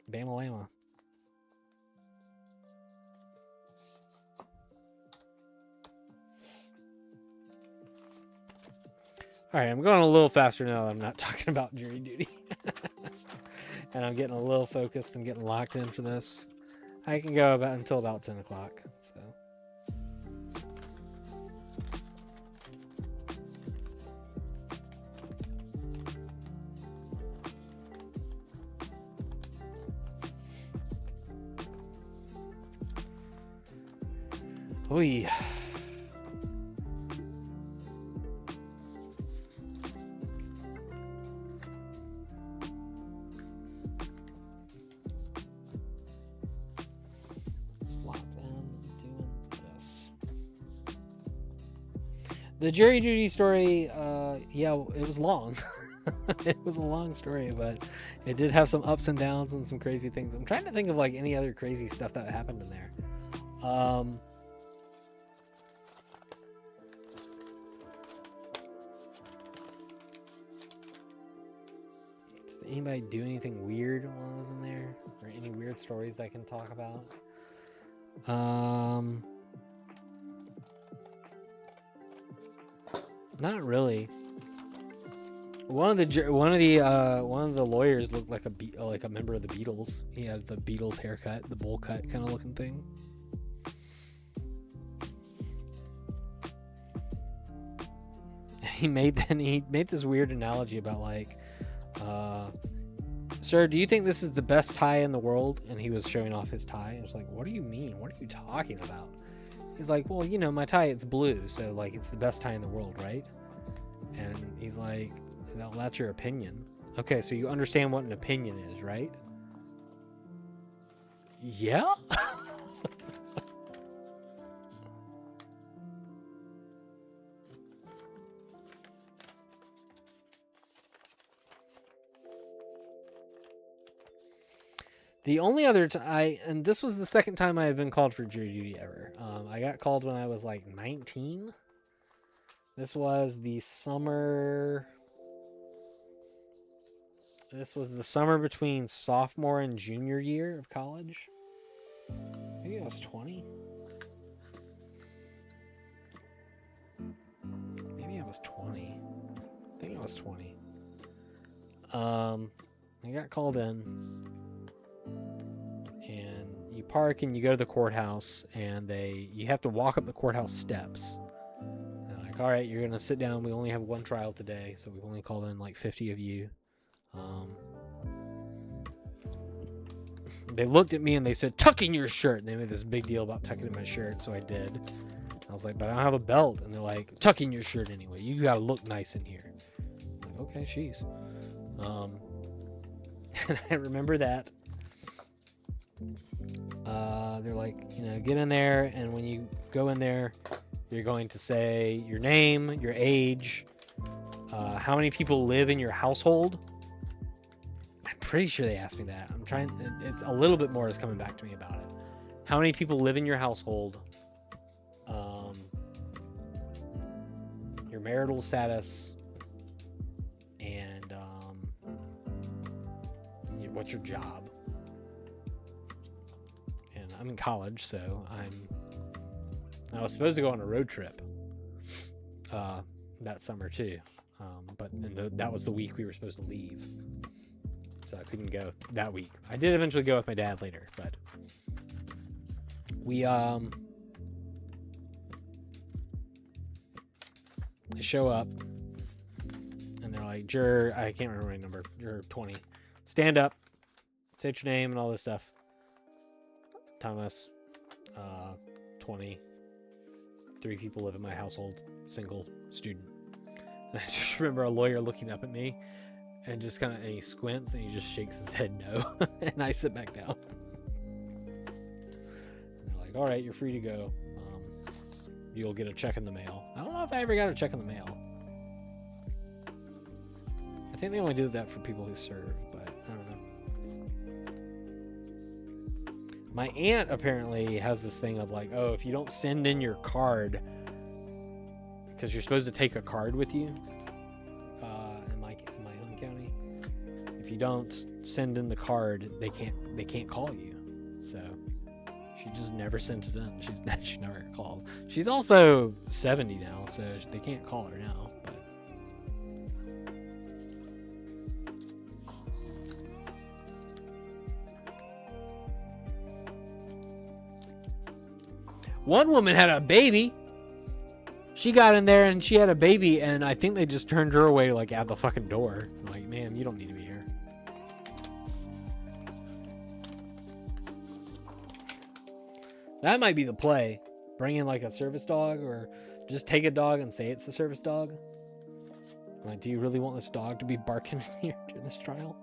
Bam-a-lama. All right, I'm going a little faster now that I'm not talking about jury duty. And I'm getting a little focused and getting locked in for this. I can go until about 10 o'clock. So. Oy. The jury duty story, yeah, it was long. It was a long story, but it did have some ups and downs and some crazy things. I'm trying to think of like any other crazy stuff that happened in there. Did anybody do anything weird while I was in there? Or any weird stories I can talk about? Not really. One of the lawyers looked like a member of the Beatles. He had the Beatles haircut, the bowl cut kind of looking thing. He made this weird analogy about like, sir, do you think this is the best tie in the world? And he was showing off his tie. And I was like, what do you mean? What are you talking about? He's like, well, you know, my tie, it's blue, so like it's the best tie in the world, right? And he's like, no, that's your opinion. Okay, so you understand what an opinion is, right? Yeah? The only other time, and this was the second time I had been called for jury duty ever. I got called when I was like 19. This was the summer. This was the summer between sophomore and junior year of college. Maybe I was 20. Maybe I was 20. I think I was 20. I got called in. And you park and you go to the courthouse, and you have to walk up the courthouse steps. And like, all right, you're gonna sit down. We only have one trial today, so we've only called in like 50 of you. They looked at me and they said, "Tuck in your shirt." And they made this big deal about tucking in my shirt, so I did. I was like, "But I don't have a belt." And they're like, "Tuck in your shirt anyway. You gotta look nice in here." I'm like, okay, jeez. And I remember that. They're like, you know, get in there, and when you go in there, you're going to say your name, your age, how many people live in your household. I'm pretty sure they asked me that. It's a little bit more is coming back to me about it. How many people live in your household? Your marital status, and what's your job? And I'm in college, so I was supposed to go on a road trip that summer too, but that was the week we were supposed to leave, so I couldn't go that week. I did eventually go with my dad later, but we I show up, and they're like, juror, I can't remember my number, juror 20. Stand up, state your name and all this stuff. Thomas, 20. 3 people live in my household, single student. And I just remember a lawyer looking up at me and just kind of, he squints and he just shakes his head no. And I sit back down. And they're like, all right, you're free to go. You'll get a check in the mail. I don't know if I ever got a check in the mail. I think they only do that for people who serve, but I don't know. My aunt apparently has this thing of like, oh, if you don't send in your card, because you're supposed to take a card with you in my own county. If you don't send in the card, they can't call you. So she just never sent it in. She never called. She's also 70 now, so they can't call her now. But one woman had a baby. She got in there and she had a baby, and I think they just turned her away like out the fucking door. I'm like, ma'am, you don't need to be here. That might be the play. Bring in like a service dog, or just take a dog and say it's the service dog. Like, do you really want this dog to be barking in here during this trial?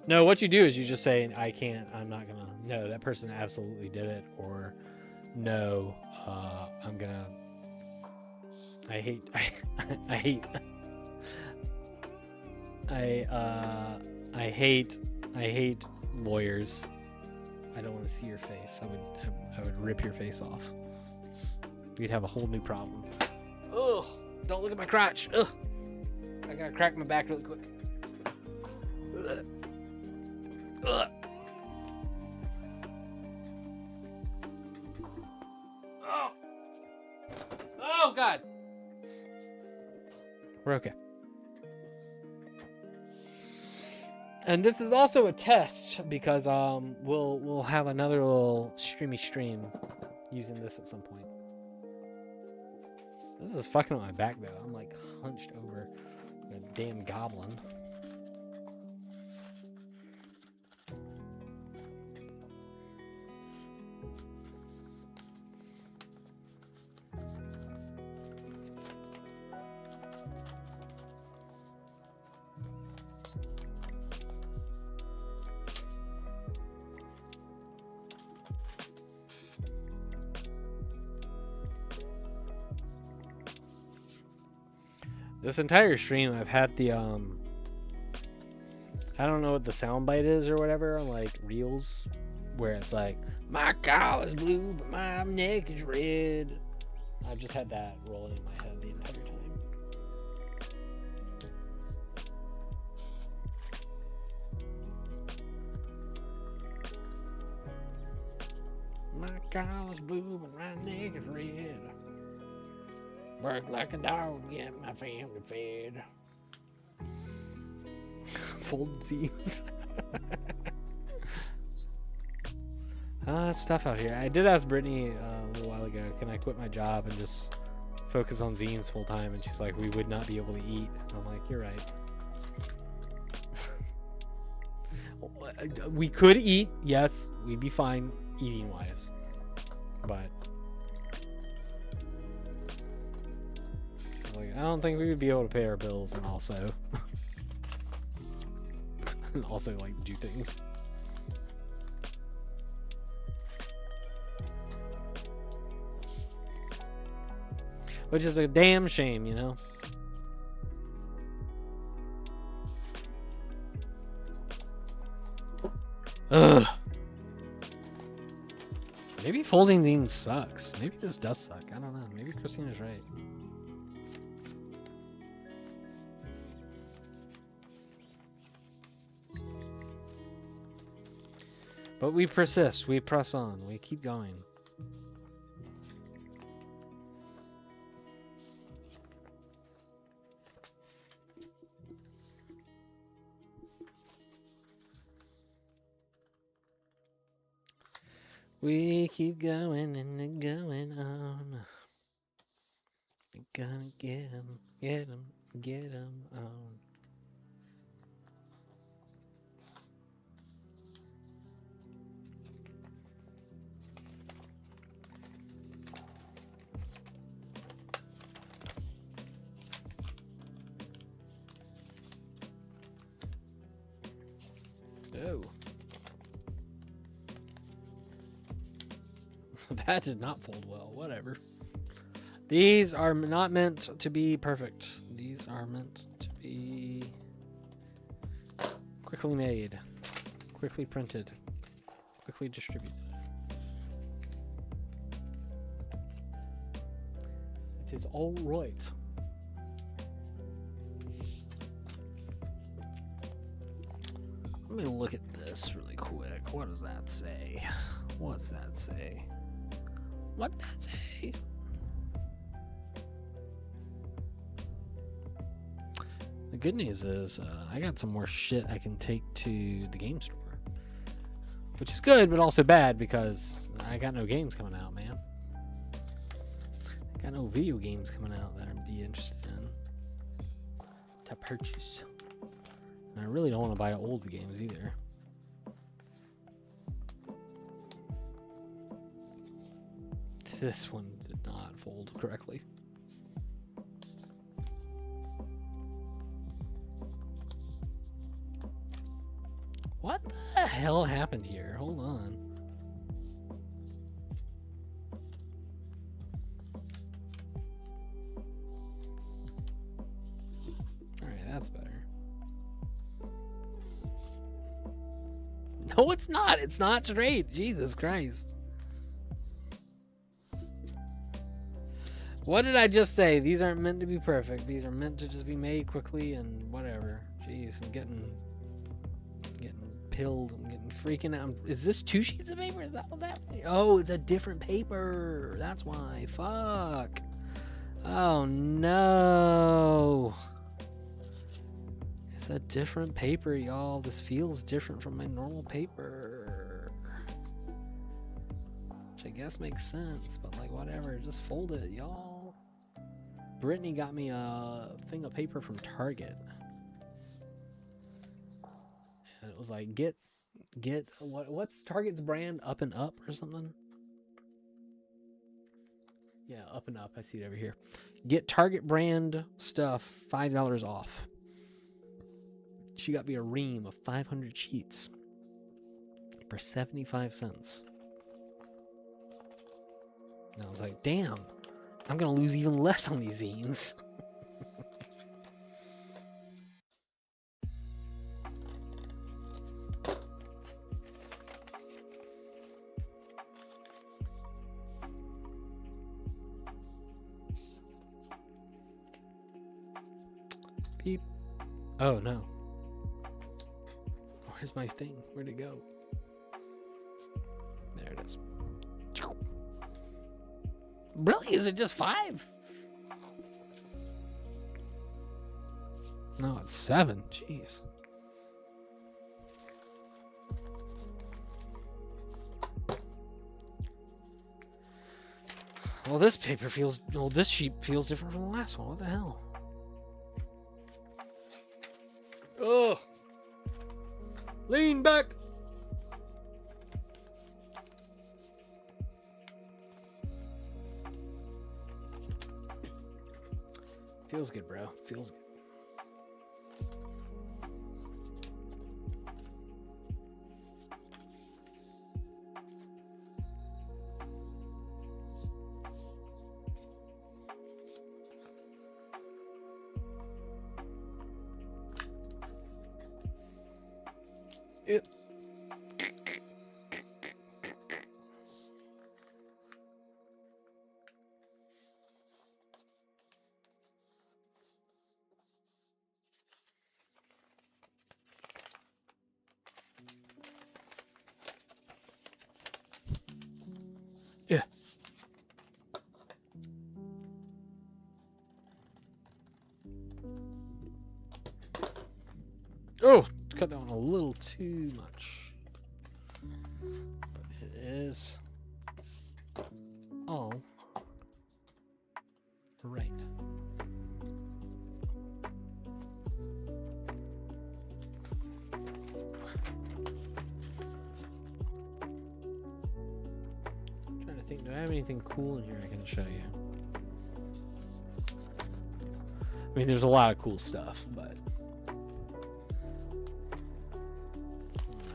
No, what you do is you just say, I can't, I'm not gonna, no, that person absolutely did it, or no, I'm gonna, I hate lawyers. I don't want to see your face. I would rip your face off. You'd have a whole new problem. Ugh, don't look at my crotch. Ugh, I gotta crack my back really quick. Ugh. Ugh. Oh. Oh God. We're okay. And this is also a test because we'll have another little stream using this at some point. This is fucking on my back though. I'm like hunched over a damn goblin. This entire stream, I've had the, I don't know what the soundbite is or whatever, on like Reels, where it's like, my collar's blue, but my neck is red. I've just had that rolling in my head the entire time. My collar's blue, but my neck is red. Work like a dog, get my family fed. Fold zines. It's tough out here. I did ask Brittany a little while ago, can I quit my job and just focus on zines full time? And she's like, we would not be able to eat. And I'm like, you're right. We could eat, yes, we'd be fine eating wise. But like, I don't think we would be able to pay our bills and also like do things. Which is a damn shame, you know? Ugh. Maybe folding zines sucks. Maybe this does suck. I don't know. Maybe Christina's right. But we persist. We press on. We keep going. We keep going and going on. Gonna get him, get him, get him on. Oh. That did not fold well. Whatever. These are not meant to be perfect. These are meant to be quickly made, quickly printed, quickly distributed. It is all right. Let me look at this really quick. What does that say? What's that say? What does that say? The good news is I got some more shit I can take to the game store, which is good, but also bad because I got no games coming out, man. I got no video games coming out that I'd be interested in to purchase. And I really don't want to buy old games either. This one did not fold correctly. What the hell happened here? Hold on. Alright, that's better. No, it's not. It's not straight. Jesus Christ. What did I just say? These aren't meant to be perfect. These are meant to just be made quickly and whatever. Jeez, I'm getting pilled. I'm getting freaking out. Is this 2 sheets of paper? Is that what that? Oh, it's a different paper. That's why. Fuck. Oh no. It's a different paper, y'all. This feels different from my normal paper. Which I guess makes sense, but like whatever. Just fold it, y'all. Brittany got me a thing of paper from Target. And it was like, get what's Target's brand? Up and Up or something? Yeah, Up and Up. I see it over here. Get Target brand stuff, $5 off. She got me a ream of 500 sheets for 75 cents. And I was like, damn, I'm going to lose even less on these zines. Beep. Oh, no. Where's my thing? Where'd it go? There it is. Really? Is it just 5? No, it's 7. Jeez. Well, this paper feels... Well, this sheet feels different from the last one. What the hell? Ugh. Lean back. Feels good, bro. Feels good. It. Yeah. Oh, cut that one a little too much. But it is all right. I'm trying to think, do I have anything cool in here I can show you? I mean, there's a lot of cool stuff, but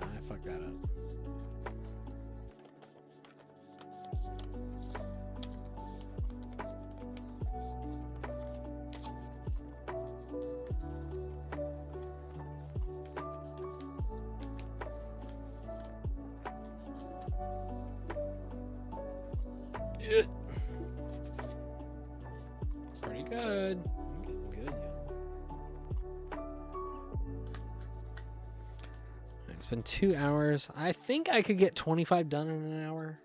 I fucked that up. Yeah. Pretty good. I'm getting good, yo. It's been 2 hours. I think I could get 25 done in an hour.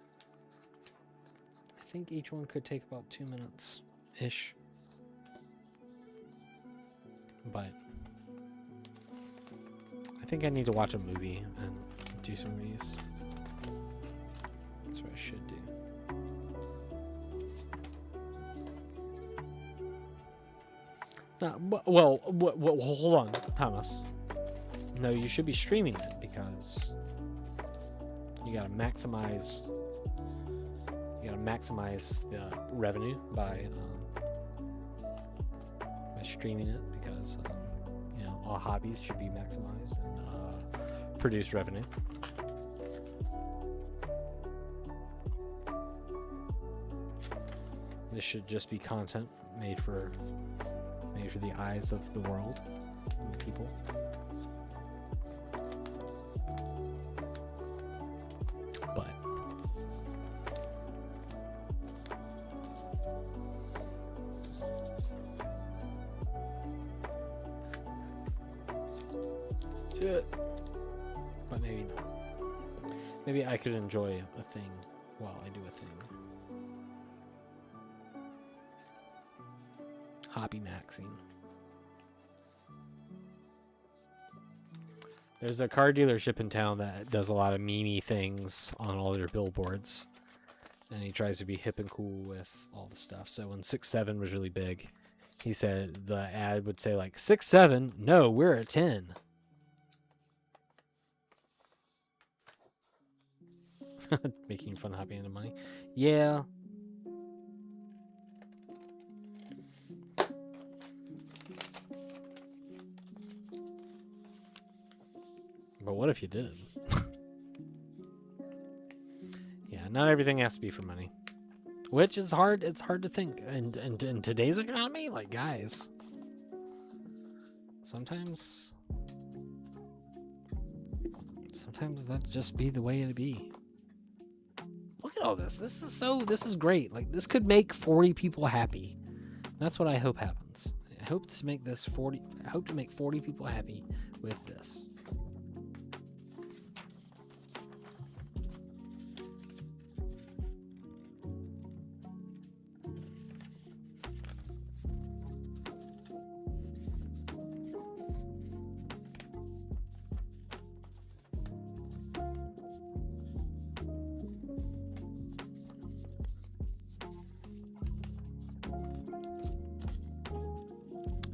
I think each one could take about 2 minutes-ish. But I think I need to watch a movie and do some of these. That's what I should do. Well, hold on, Thomas. No, you should be streaming it because you gotta maximize. You gotta maximize the revenue by streaming it because you know, all hobbies should be maximized and produce revenue. This should just be content made for the eyes of the world and the people. But yeah. But maybe not. Maybe I could enjoy a thing while I do a thing. Hobby maxing. There's a car dealership in town that does a lot of meme things on all their billboards. And he tries to be hip and cool with all the stuff. So when 6-7 was really big, he said the ad would say like 6-7, no, we're at 10. Making fun of hopping into money. Yeah. But what if you did? Yeah, not everything has to be for money. Which is hard. It's hard to think. And in today's economy, like, guys, sometimes that just be the way it be. Look at all this. This is great. Like, this could make 40 people happy. That's what I hope happens. I hope to make 40 people happy with this.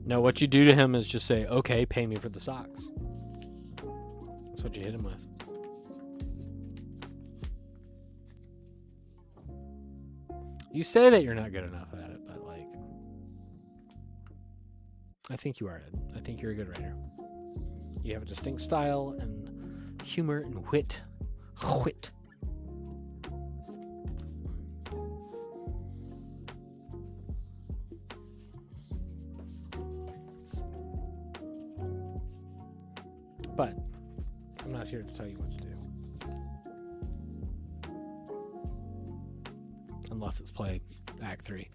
No, what you do to him is just say, okay, pay me for the socks. That's what you hit him with. You say that you're not good enough at it, but, like, I think you are, Ed. I think you're a good writer. You have a distinct style and humor and wit. Wit. But I'm not here to tell you what to do. Unless it's play Act 3.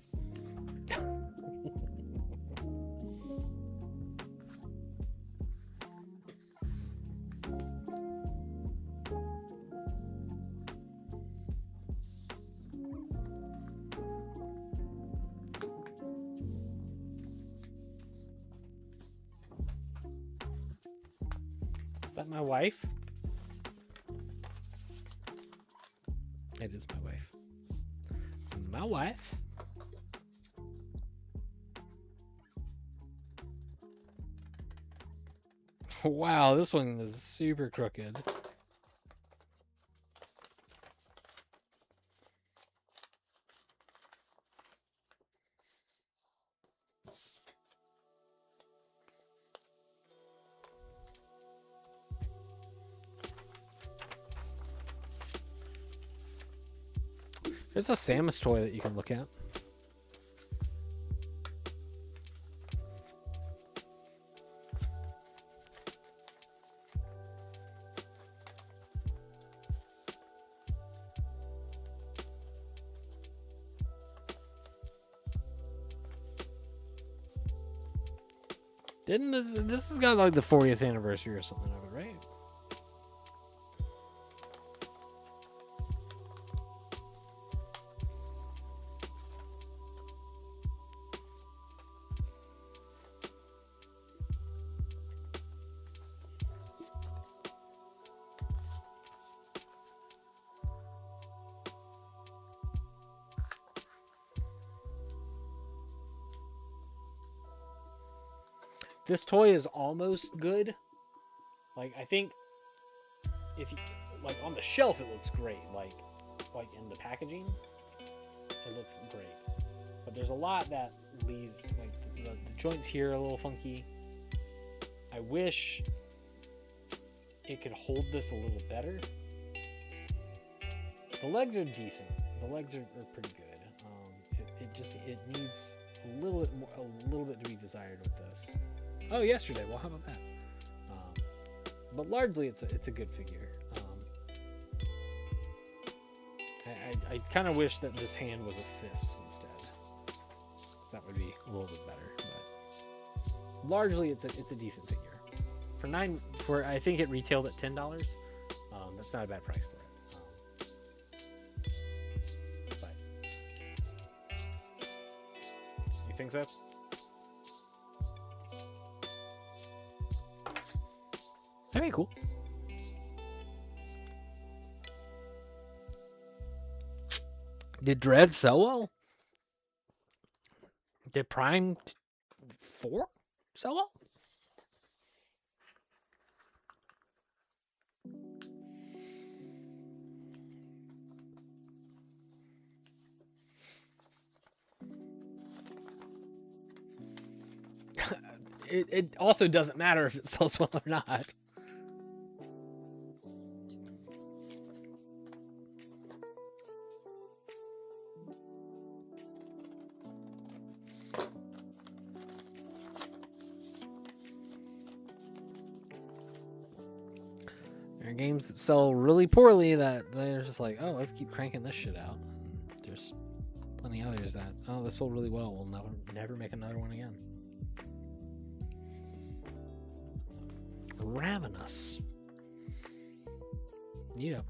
Is that my wife? It is my wife. My wife. Wow, this one is super crooked. There's a Samus toy that you can look at. Didn't this has got like the 40th anniversary or something of it, right? This toy is almost good. Like, I think if you like on the shelf it looks great. Like in the packaging it looks great. But there's a lot that leaves, like the joints here are a little funky. I wish it could hold this a little better. The legs are decent. The legs are pretty good. It needs a little bit to be desired with this. Oh, yesterday. Well, how about that? But largely, it's a good figure. I kind of wish that this hand was a fist instead, because that would be a little bit better. But largely, it's a decent figure. For I think it retailed at $10. That's not a bad price for it. But you think so? That'd be cool. Did Dread sell well? Did Prime 4 sell well? It also doesn't matter if it sells well or not. There are games that sell really poorly that they're just like, oh, let's keep cranking this shit out. And there's plenty others that, oh, this sold really well, we'll never make another one again. Ravenous. Yeah.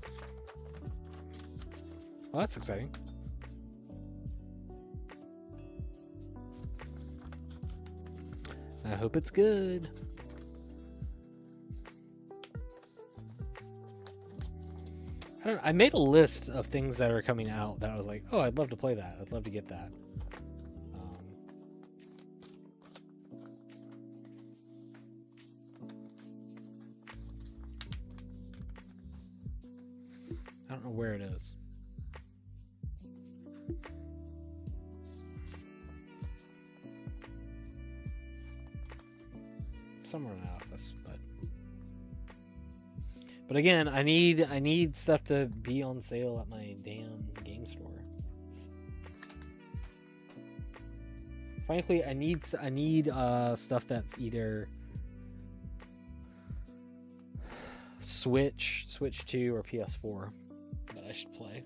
Well, that's exciting. I hope it's good. I made a list of things that are coming out that I was like, oh, I'd love to play that. I'd love to get that. I don't know where it is. Somewhere in the office, but again, I need stuff to be on sale at my damn game store. Frankly, I need stuff that's either Switch 2 or PS4 that I should play.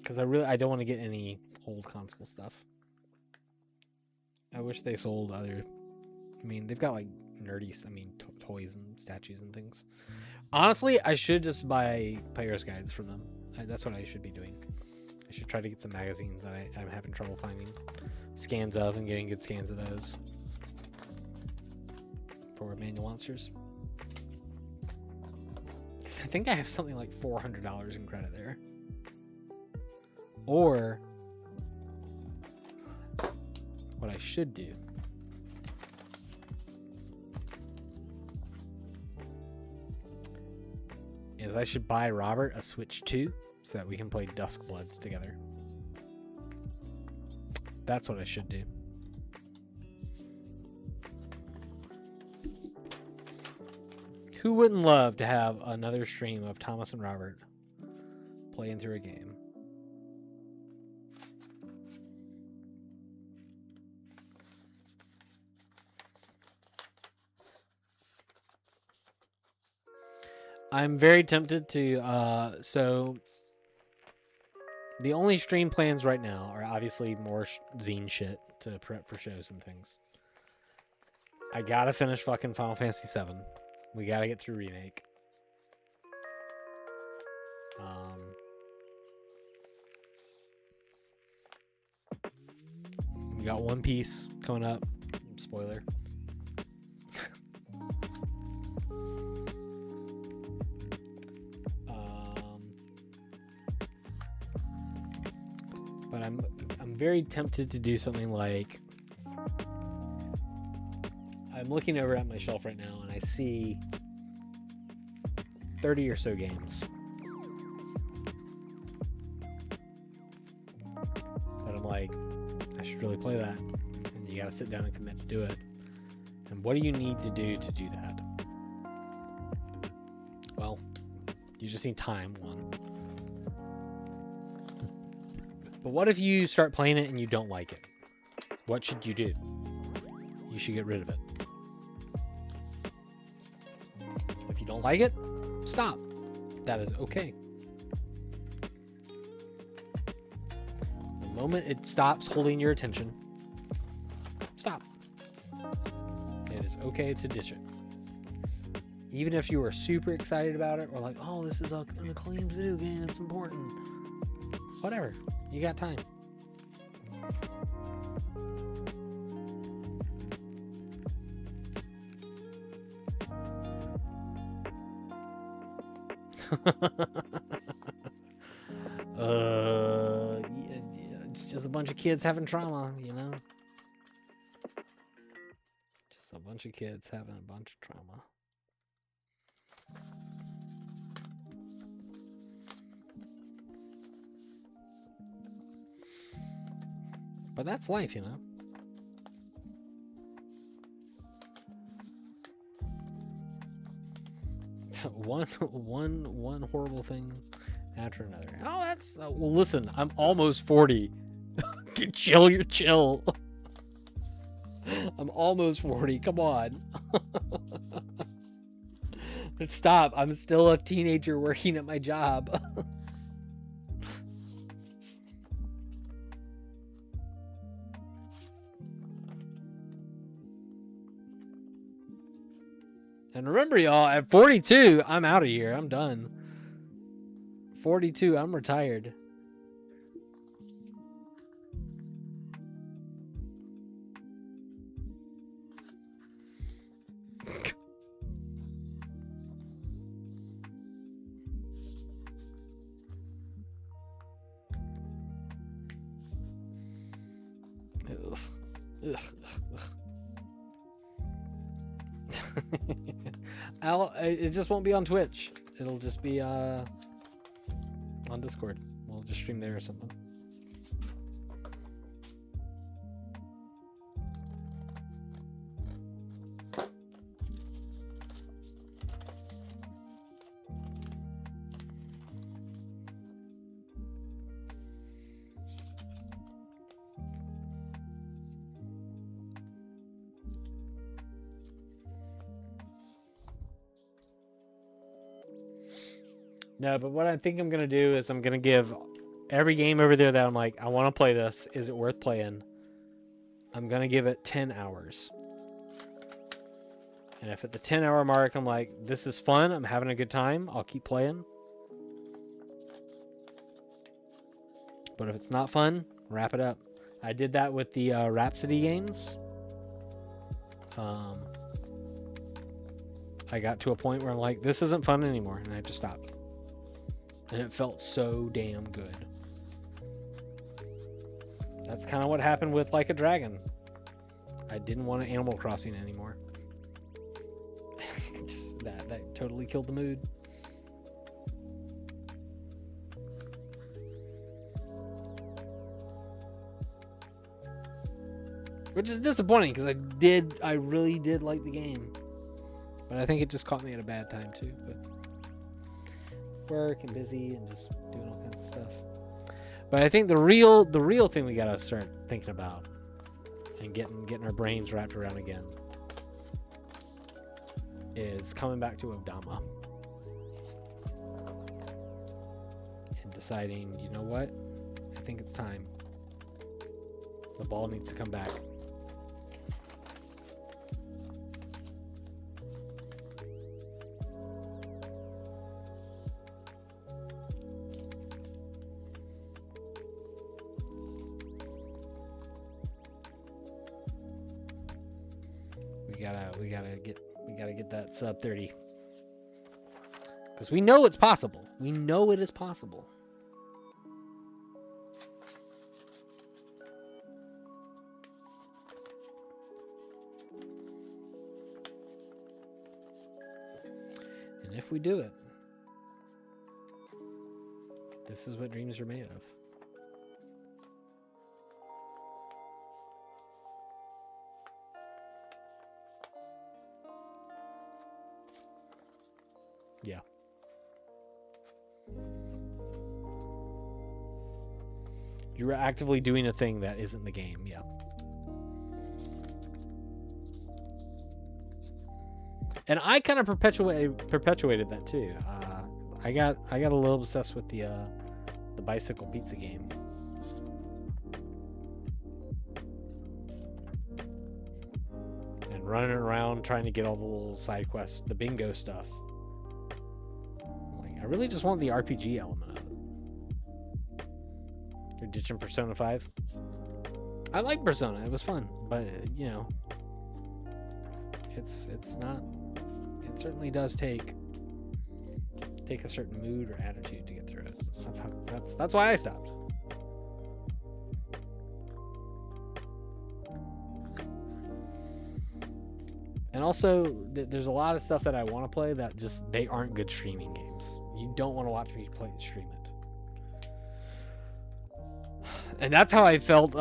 Because I don't want to get any old console stuff. I wish they sold other. I mean, they've got like nerdy, toys and statues and things. Honestly, I should just buy player's guides from them. That's what I should be doing. I should try to get some magazines that I'm having trouble finding scans of and getting good scans of those for Manual Monsters. I think I have something like $400 in credit there. Or what I should do is I should buy Robert a Switch 2 so that we can play Duskbloods together. That's what I should do. Who wouldn't love to have another stream of Thomas and Robert playing through a game? I'm very tempted to, so the only stream plans right now are obviously more zine shit to prep for shows and things. I gotta finish fucking Final Fantasy VII. We gotta get through Remake. We got One Piece coming up. Spoiler. But I'm very tempted to do something like, I'm looking over at my shelf right now and I see 30 or so games that I'm like, I should really play that. And you gotta sit down and commit to do it. And what do you need to do that? Well, you just need time, one. But what if you start playing it and you don't like it? What should you do? You should get rid of it. If you don't like it, stop. That is okay. The moment it stops holding your attention, stop. It is okay to ditch it. Even if you are super excited about it or like, oh, this is an acclaimed video game, it's important. Whatever. You got time. It's just a bunch of kids having trauma, you know? Just a bunch of kids having a bunch of trauma. But that's life, you know? one horrible thing after another. Oh, that's well. Listen, I'm almost 40. Chill. I'm almost 40. Come on. Stop. I'm still a teenager working at my job. And remember, y'all, at 42, I'm out of here. I'm done. 42, I'm retired. It just won't be on Twitch. It'll just be on Discord. We'll just stream there or something. No, but what I think I'm going to do is I'm going to give every game over there that I'm like, I want to play this. Is it worth playing? I'm going to give it 10 hours. And if at the 10-hour mark, I'm like, this is fun, I'm having a good time, I'll keep playing. But if it's not fun, wrap it up. I did that with the Rhapsody games. I got to a point where I'm like, this isn't fun anymore, and I had to stop. And it felt so damn good. That's kind of what happened with Like a Dragon. I didn't want Animal Crossing anymore. Just that totally killed the mood. which is disappointing because I really did like the game, but I think it just caught me at a bad time too, with work and busy and just doing all kinds of stuff. But I think the real thing we gotta start thinking about and getting our brains wrapped around again is coming back to Odama and deciding, you know what, I think it's time. The ball needs to come back. We gotta get that sub 30. Because we know it's possible. We know it is possible. And if we do it, this is what dreams are made of. Yeah. You're actively doing a thing that isn't the game. Yeah. And I kind of perpetuated that too. I got a little obsessed with the bicycle pizza game. And running around trying to get all the little side quests, the bingo stuff. I really just want the RPG element of it. You're ditching Persona 5. I like Persona. It was fun, but you know, it's not. It certainly does take a certain mood or attitude to get through it. That's why I stopped. And also, there's a lot of stuff that I want to play that just they aren't good streaming games. You don't want to watch me stream it. And that's how I felt.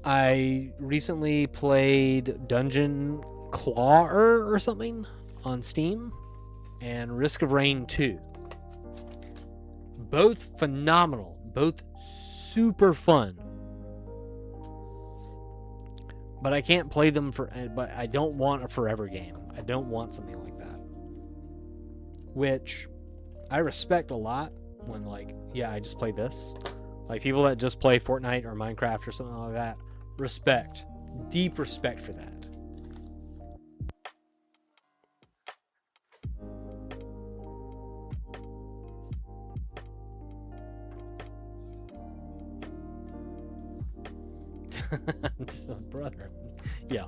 I recently played Dungeon Clawer or something on Steam, and Risk of Rain 2. Both phenomenal, both super fun. But I can't play them but I don't want a forever game. I don't want something like that. Which I respect a lot when, like, yeah, I just play this. Like, people that just play Fortnite or Minecraft or something like that. Respect. Deep respect for that. Just a brother. Yeah.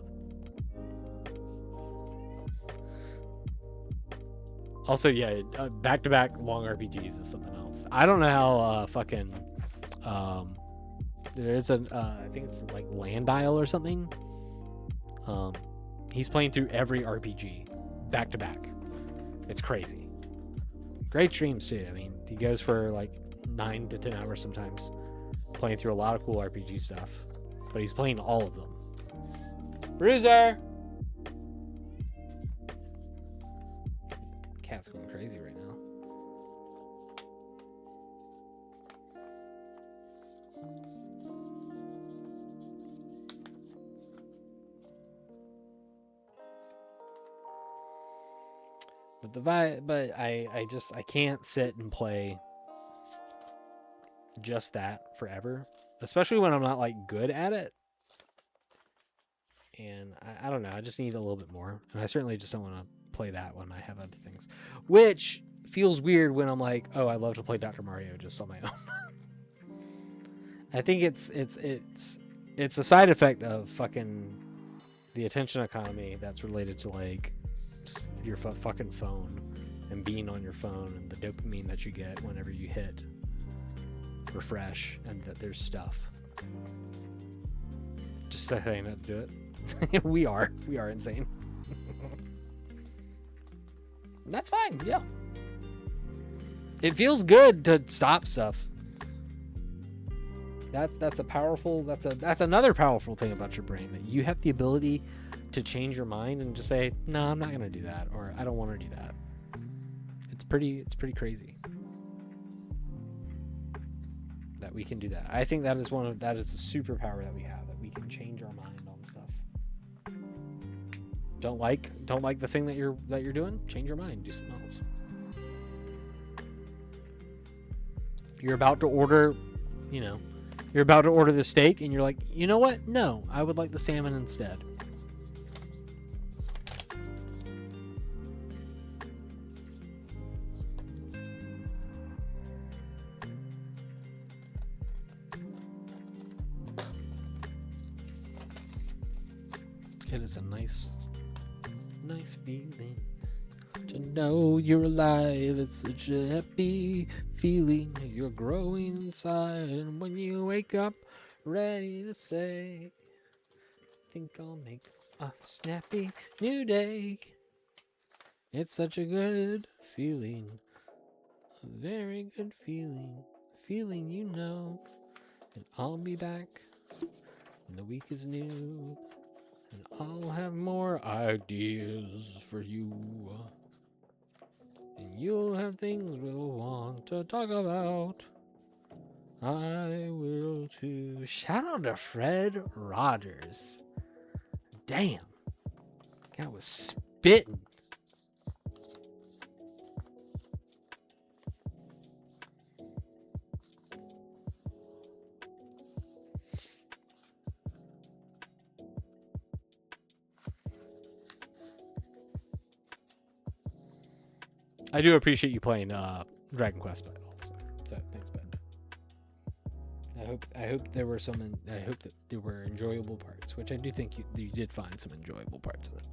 Also, yeah, back-to-back long RPGs is something else. I don't know how there's I think it's like Landile or something. He's playing through every RPG back-to-back. It's crazy. Great streams too. I mean, he goes for like 9 to 10 hours sometimes, playing through a lot of cool RPG stuff. But he's playing all of them. Bruiser! Cat's going crazy right now. But I can't sit and play just that forever. Especially when I'm not, like, good at it. And I don't know. I just need a little bit more. And I certainly just don't want to play that when I have other things. Which feels weird when I'm like, oh, I love to play Dr. Mario just on my own. I think it's a side effect of fucking the attention economy that's related to, like, your fucking phone. And being on your phone and the dopamine that you get whenever you hit refresh and that there's stuff. Just saying that to do it. we are insane. That's fine. Yeah, it feels good to stop stuff. That's a powerful. That's another powerful thing about your brain, that you have the ability to change your mind and just say, no, I'm not gonna do that, or I don't want to do that. It's pretty crazy that we can do that. I think that is a superpower that we have, that we can change our mind on stuff. Don't like the thing that you're doing, change your mind, do something else. You're about to order, you're about to order the steak, and you're like, you know what? No, I would like the salmon instead. It is a nice feeling to know you're alive. It's such a happy feeling. You're growing inside, and when you wake up, ready to say, think I'll make a snappy new day. It's such a good feeling, a very good feeling, feeling and I'll be back when the week is new. And I'll have more ideas for you. And you'll have things we'll want to talk about. I will too. Shout out to Fred Rogers. Damn. Guy was spitting. I do appreciate you playing Dragon Quest by also. So thanks, Ben. I hope there were I hope that there were enjoyable parts, which I do think you did find some enjoyable parts of it.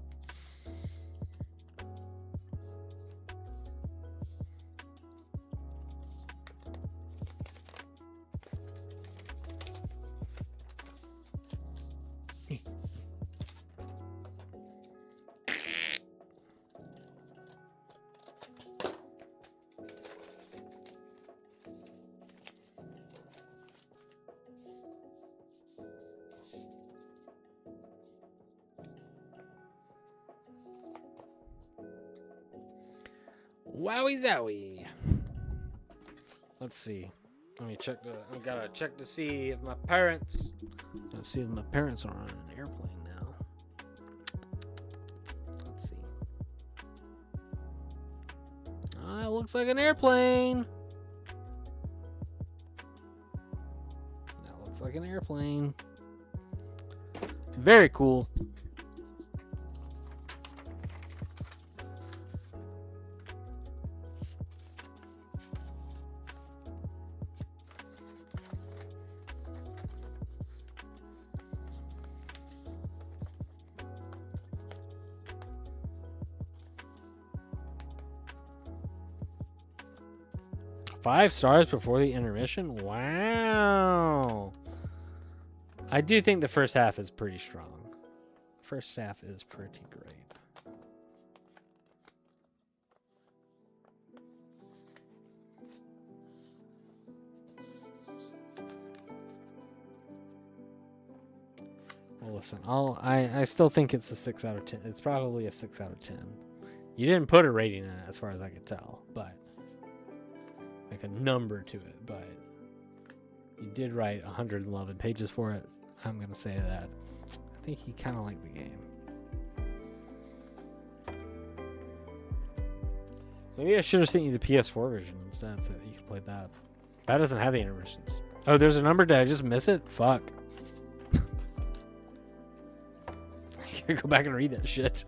'Wowie zowie. Let's see. Let me check I gotta check to see if my parents. Let's see if my parents are on an airplane now. Let's see. It looks like an airplane. That looks like an airplane. Very cool. Five stars before the intermission? Wow. I do think the first half is pretty strong. First half is pretty great. Well, listen, I still think it's a 6 out of 10. It's probably a 6 out of 10. You didn't put a rating in it as far as I could tell, but like a number to it, but you did write 111 pages for it. I'm gonna say that I think you kind of like the game. Maybe I should have sent you the PS4 version instead, so you could play that. That doesn't have the intermissions. Oh, there's a number. Did I just miss it? Fuck. I gotta go back and read that shit.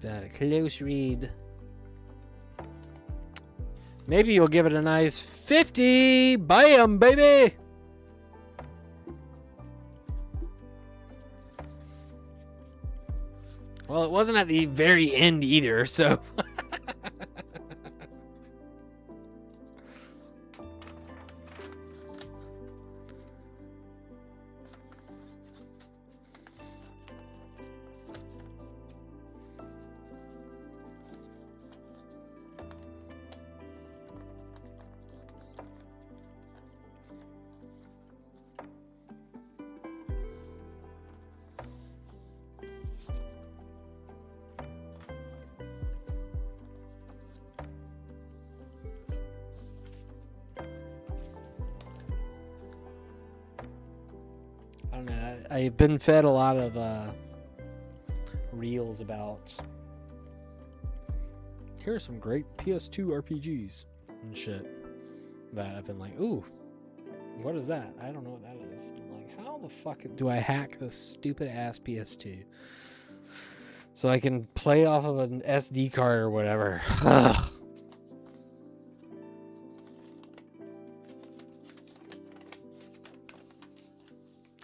That a close read. Maybe you'll give it a nice 50. Bam, baby. Well, it wasn't at the very end either, so. don't know. I've been fed a lot of reels about. Here are some great PS2 RPGs and shit. That I've been like, ooh, what is that? I don't know what that is. I'm like, how the fuck do I hack this stupid ass PS2 so I can play off of an SD card or whatever?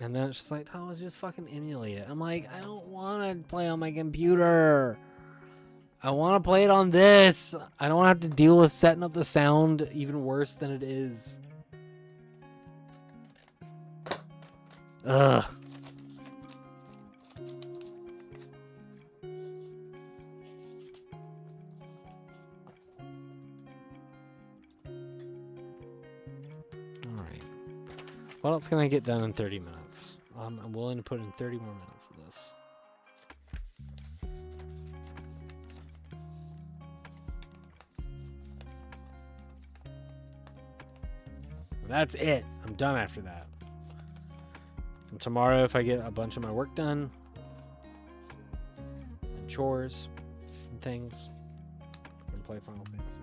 And then it's just like, Thomas, just fucking emulate it. I'm like, I don't want to play on my computer. I want to play it on this. I don't have to deal with setting up the sound even worse than it is. Ugh. Alright. What else can I get done in 30 minutes? I'm willing to put in 30 more minutes of this. That's it. I'm done after that. And tomorrow, if I get a bunch of my work done, and chores, and things, I can play Final Fantasy.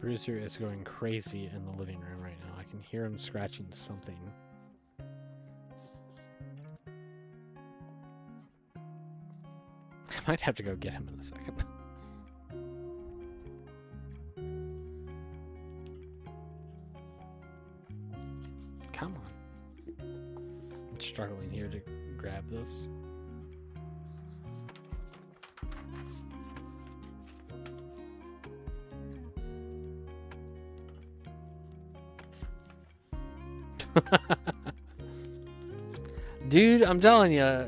Bruiser is going crazy in the living room right now. I can hear him scratching something. I might have to go get him in a second. Come on. I'm struggling here to grab this. Dude, I'm telling you,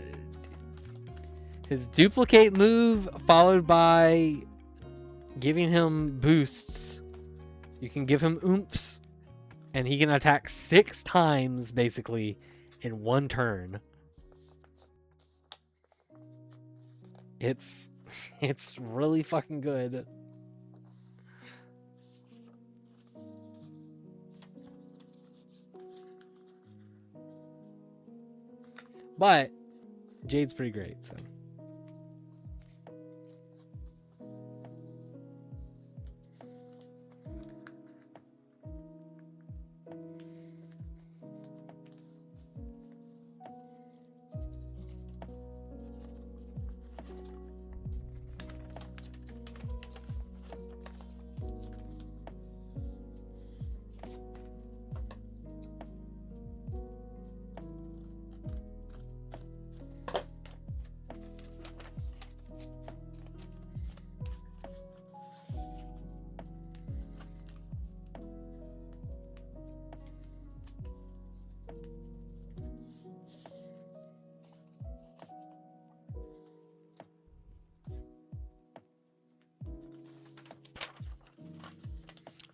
his duplicate move followed by giving him boosts. You can give him oomphs, and he can attack 6 times basically in one turn. It's really fucking good. But Jade's pretty great, so.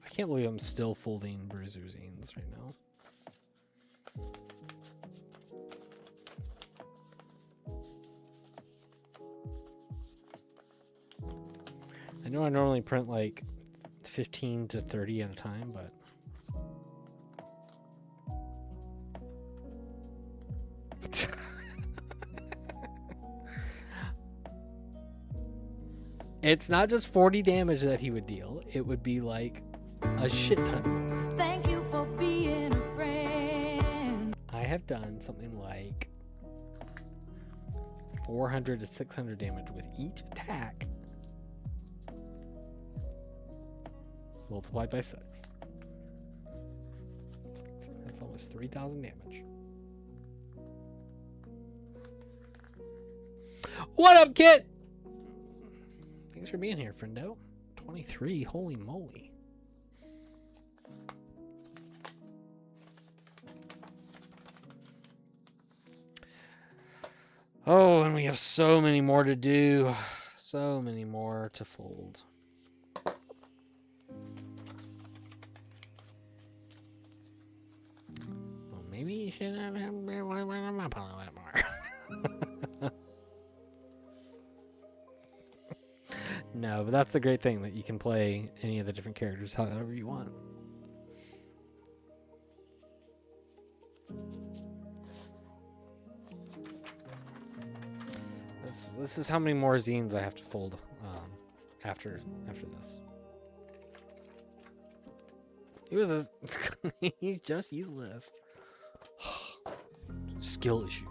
I can't believe I'm still folding Bruiser zines right now. I know I normally print like 15 to 30 at a time, but it's not just 40 damage that he would deal. It would be like a shit ton. Thank you for being a friend. I have done something like 400 to 600 damage with each attack multiplied by 6. That's almost 3,000 damage. What up, Kit? Thanks for being here, friendo. 23, holy moly. Oh, and we have so many more to do. So many more to fold. Well, maybe you should have him a little bit more. No, but that's the great thing, that you can play any of the different characters however you want. This is how many more zines I have to fold after this. He was a he's just useless. Skill issue.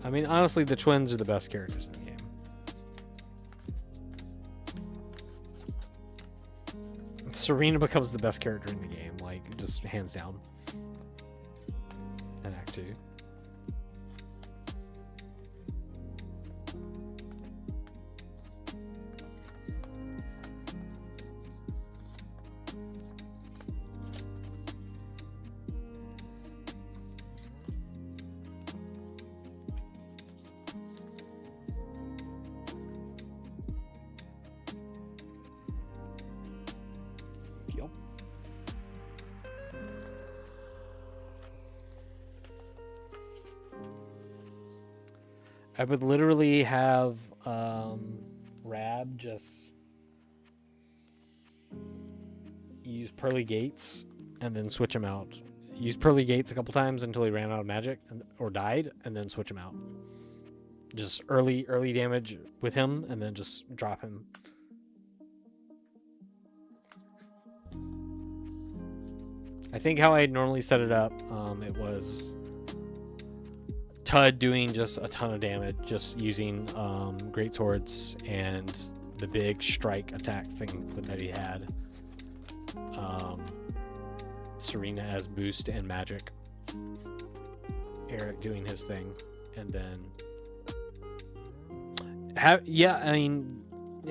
I mean, honestly, the twins are the best characters in the game. Serena becomes the best character in the game, like, just hands down. In Act 2. Yep. I would literally have Rab just use Pearly Gates and then switch him out. Use Pearly Gates a couple times until he ran out of magic or died, and then switch him out. Just early damage with him, and then just drop him. I think how I normally set it up, it was Tud doing just a ton of damage, just using great swords and the big strike attack thing that he had. Serena as boost and magic. Eric doing his thing, and then I mean,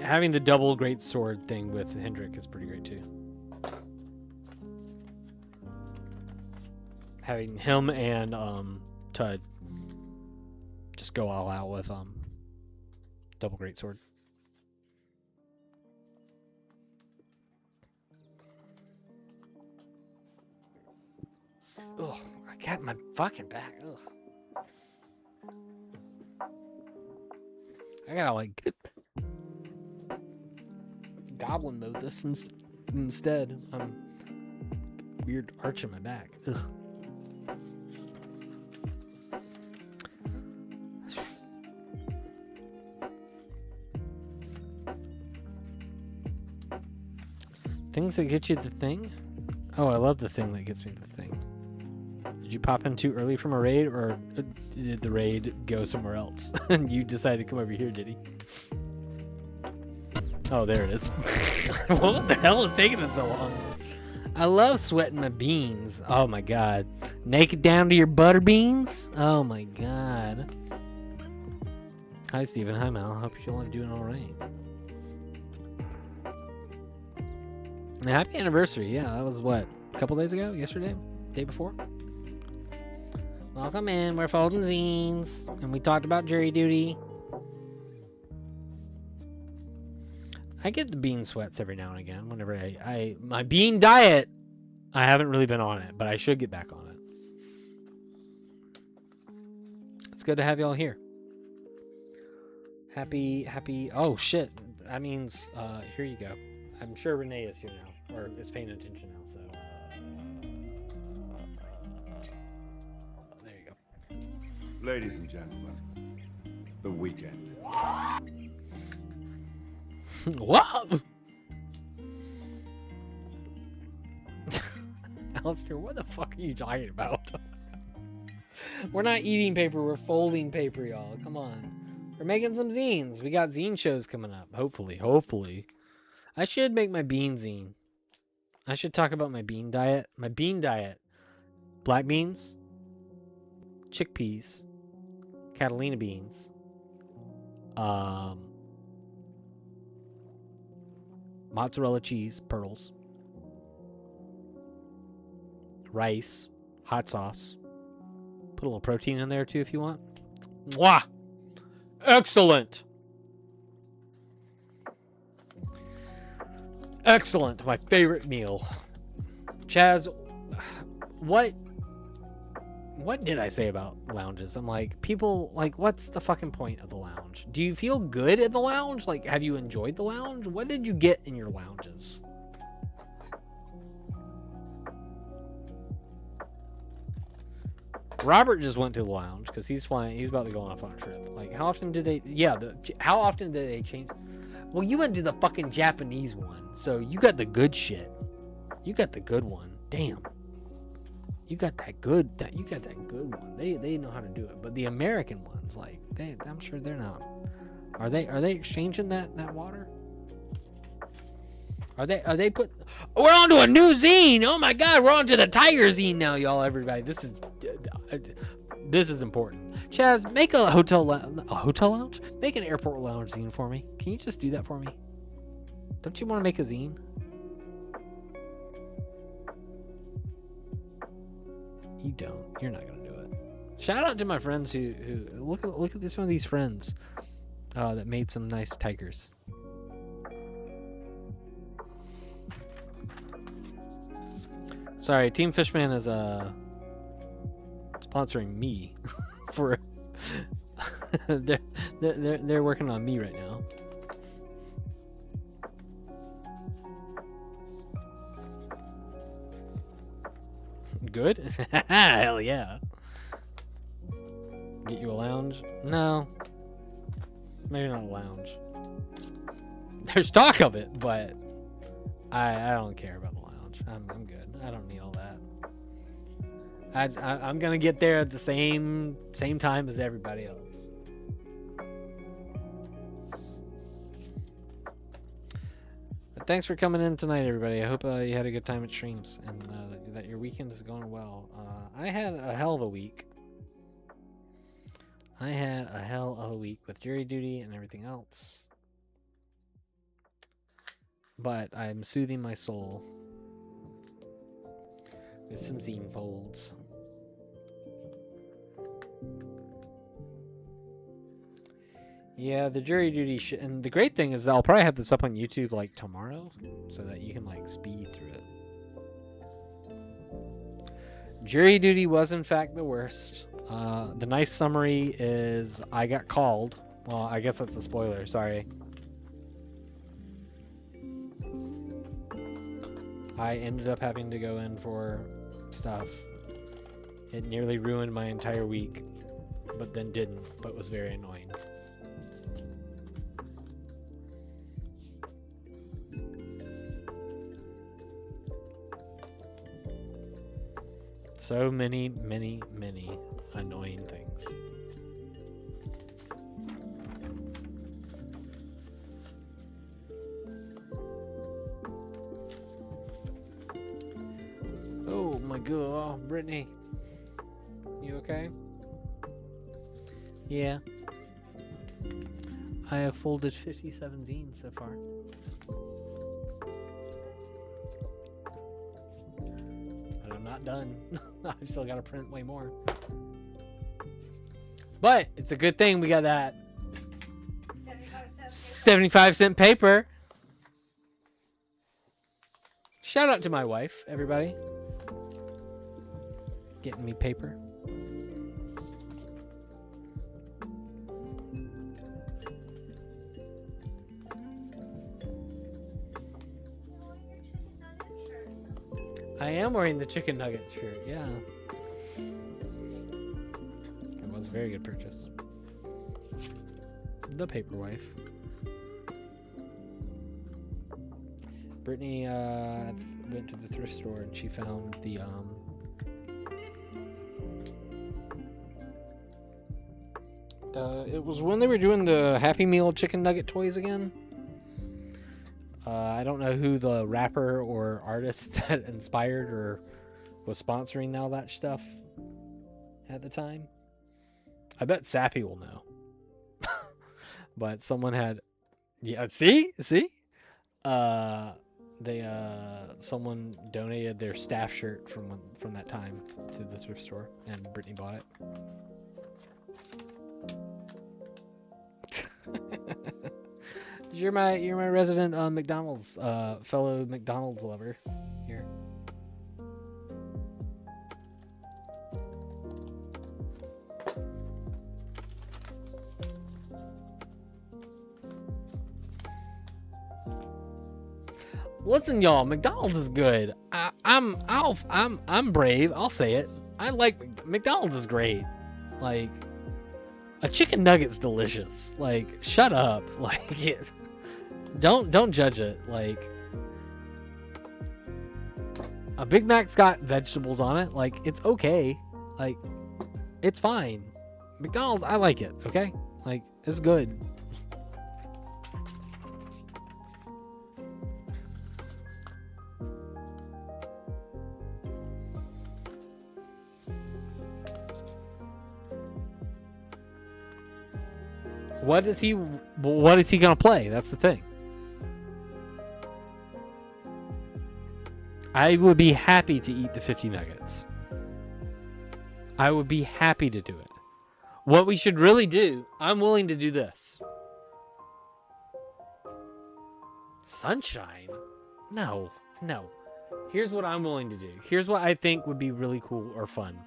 having the double great sword thing with Hendrik is pretty great too. Having him and Tud just go all out with double great sword. Ugh, I got my fucking back. Ugh. I gotta like goblin mode this instead. I'm weird arch in my back. Ugh. Things that get you the thing? Oh, I love the thing that gets me the thing. Did you pop in too early from a raid, or did the raid go somewhere else? And you decided to come over here, did he? Oh, there it is. What the hell is taking it so long? I love sweating my beans. Oh my god. Naked down to your butter beans? Oh my god. Hi, Steven. Hi, Mal. Hope you're all doing all right. And happy anniversary. Yeah, that was what? A couple days ago? Yesterday? Day before? Welcome in. We're folding zines. And we talked about jury duty. I get the bean sweats every now and again. Whenever my bean diet, I haven't really been on it, but I should get back on it. It's good to have y'all here. Happy. Oh, shit. That means, here you go. I'm sure Renee is here now, or is paying attention now, so. There you go. Ladies and gentlemen, the weekend. What? Alistair, what the fuck are you talking about? We're not eating paper, we're folding paper, y'all. Come on. We're making some zines. We got zine shows coming up. Hopefully. I should make my bean zine. I should talk about my bean diet. My bean diet. Black beans, chickpeas, Catalina beans, mozzarella cheese, pearls, rice, hot sauce. Put a little protein in there too if you want. Mwah! Excellent! Excellent. My favorite meal. Chaz, what did I say about lounges? I'm like, people, like, what's the fucking point of the lounge? Do you feel good in the lounge? Like, have you enjoyed the lounge? What did you get in your lounges? Robert just went to the lounge because he's flying. He's about to go off on a trip. Like, how often did they? Yeah, how often did they change? Well, you went to the fucking Japanese one, so you got the good shit. You got the good one. Damn. You got that good. You got that good one. They know how to do it. But the American ones, like, I'm sure they're not. Are they exchanging that water? Are they put? We're on to a new zine. Oh my God, we're on to the Tiger zine now, y'all. Everybody, this is important. Chaz, make a hotel lounge. Make an airport lounge zine for me. Can you just do that for me? Don't you want to make a zine? You don't. You're not gonna do it. Shout out to my friends who look at some of these friends that made some nice tigers. Sorry, Team Fishman is sponsoring me for they're working on me right now. Good? Hell yeah. Get you a lounge? No. Maybe not a lounge. There's talk of it, but I don't care about the lounge. I'm good. I don't need all that. I'm gonna get there at the same time as everybody else. But thanks for coming in tonight, everybody. I hope you had a good time at streams and that your weekend is going well. I had a hell of a week. I had a hell of a week with jury duty and everything else. But I'm soothing my soul with some zine folds. Yeah, the jury duty and the great thing is I'll probably have this up on YouTube like tomorrow so that you can like speed through it. Jury duty was in fact the worst. The nice summary is I got called. Well, I guess that's a spoiler, sorry. I ended up having to go in for stuff. It nearly ruined my entire week, but then didn't, but was very annoying. So many annoying things. Oh my God, Brittany. You okay? Yeah. I have folded 57 zines so far. And I'm not done. I've still got to print way more. But it's a good thing we got that 75-cent paper. Shout out to my wife, everybody. Getting me paper. I am wearing the chicken nuggets shirt, yeah. It was a very good purchase. The paper wife. Brittany went to the thrift store and she found the it was when they were doing the Happy Meal chicken nugget toys again. I don't know who the rapper or artist that inspired or was sponsoring all that stuff at the time. I bet Sappy will know. But someone had, yeah. See. Someone donated their staff shirt from that time to the thrift store, and Brittany bought it. You're my resident McDonald's fellow McDonald's lover here. Listen, y'all, McDonald's is good. I'm brave. I'll say it. I like McDonald's is great. Like, a chicken nugget's delicious. Like, shut up. Like, don't judge it. Like, a Big Mac's got vegetables on it. Like, it's okay. Like, it's fine. McDonald's, I like it. Okay, like, it's good. What is he gonna play? That's the thing. I would be happy to eat the 50 nuggets. I would be happy to do it. What we should really do, I'm willing to do this. Sunshine? No. Here's what I'm willing to do. Here's what I think would be really cool or fun.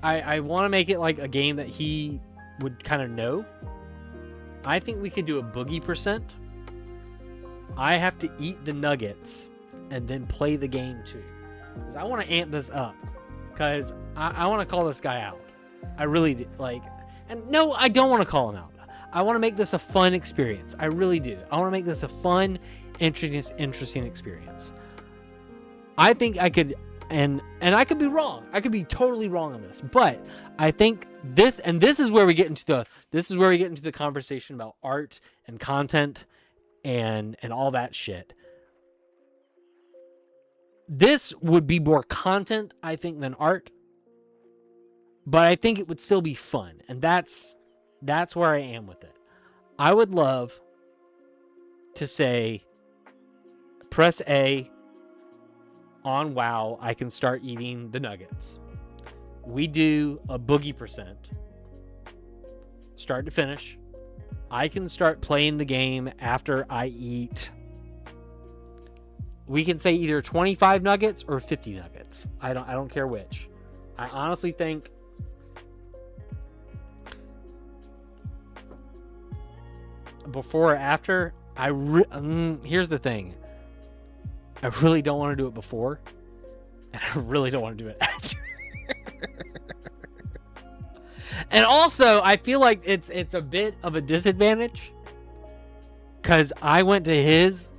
I want to make it like a game that he would kind of know. I think we could do a boogie percent. I have to eat the nuggets and then play the game too. Because I want to amp this up. Because I want to call this guy out. I really do. Like, and no, I don't want to call him out. I want to make this a fun experience. I really do. I want to make this a fun, interesting experience. I think I could... And I could be wrong. I could be totally wrong on this, but I think this is where we get into the conversation about art and content and all that shit. This would be more content, I think, than art, but I think it would still be fun, and that's where I am with it. I would love to say, press A. On WoW, I can start eating the nuggets. We do a boogie percent. Start to finish. I can start playing the game after I eat. We can say either 25 nuggets or 50 nuggets. I don't care which. I honestly think before or after, here's the thing. I really don't want to do it before, and I really don't want to do it after. And also, I feel like it's a bit of a disadvantage because I went to his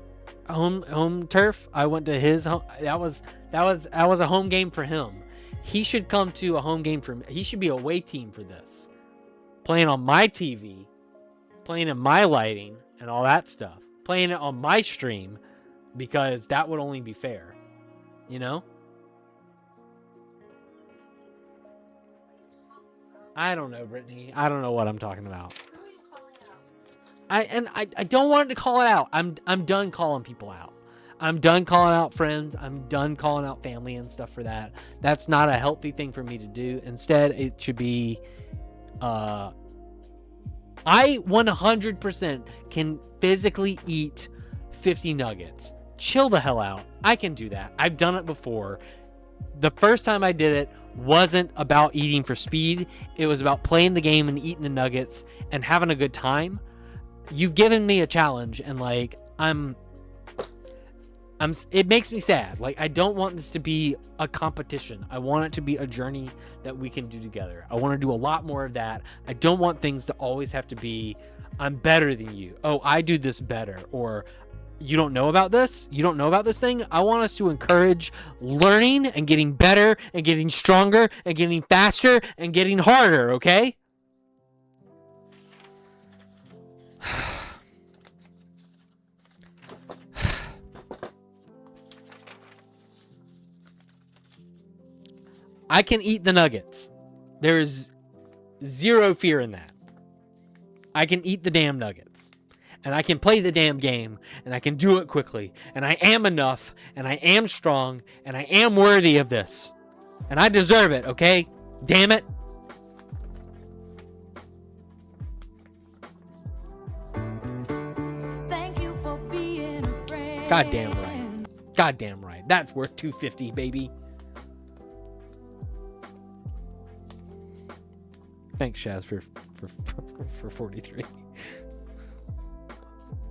home turf. I went to his home. That was a home game for him. He should come to a home game for me. He should be a away team for this, playing on my TV, playing in my lighting and all that stuff, playing it on my stream. Because that would only be fair, you know? I don't know, Brittany. I don't know what I'm talking about. I don't want to call it out. I'm done calling people out. I'm done calling out friends. I'm done calling out family and stuff for that. That's not a healthy thing for me to do. Instead, it should be I 100% can physically eat 50 nuggets. Chill the hell out. I can do that. I've done it before. The first time I did it wasn't about eating for speed. It was about playing the game and eating the nuggets and having a good time. You've given me a challenge, and like it makes me sad. Like, I don't want this to be a competition. I want it to be a journey that we can do together. I want to do a lot more of that. I don't want things to always have to be, I'm better than you. Oh, I do this better. Or you don't know about this? You don't know about this thing? I want us to encourage learning and getting better and getting stronger and getting faster and getting harder, okay? I can eat the nuggets. There is zero fear in that. I can eat the damn nuggets. And I can play the damn game. And I can do it quickly. And I am enough. And I am strong. And I am worthy of this. And I deserve it, okay? Damn it. Thank you for being a friend. Goddamn right. Goddamn right. That's worth $250, baby. Thanks, Shaz, for 43.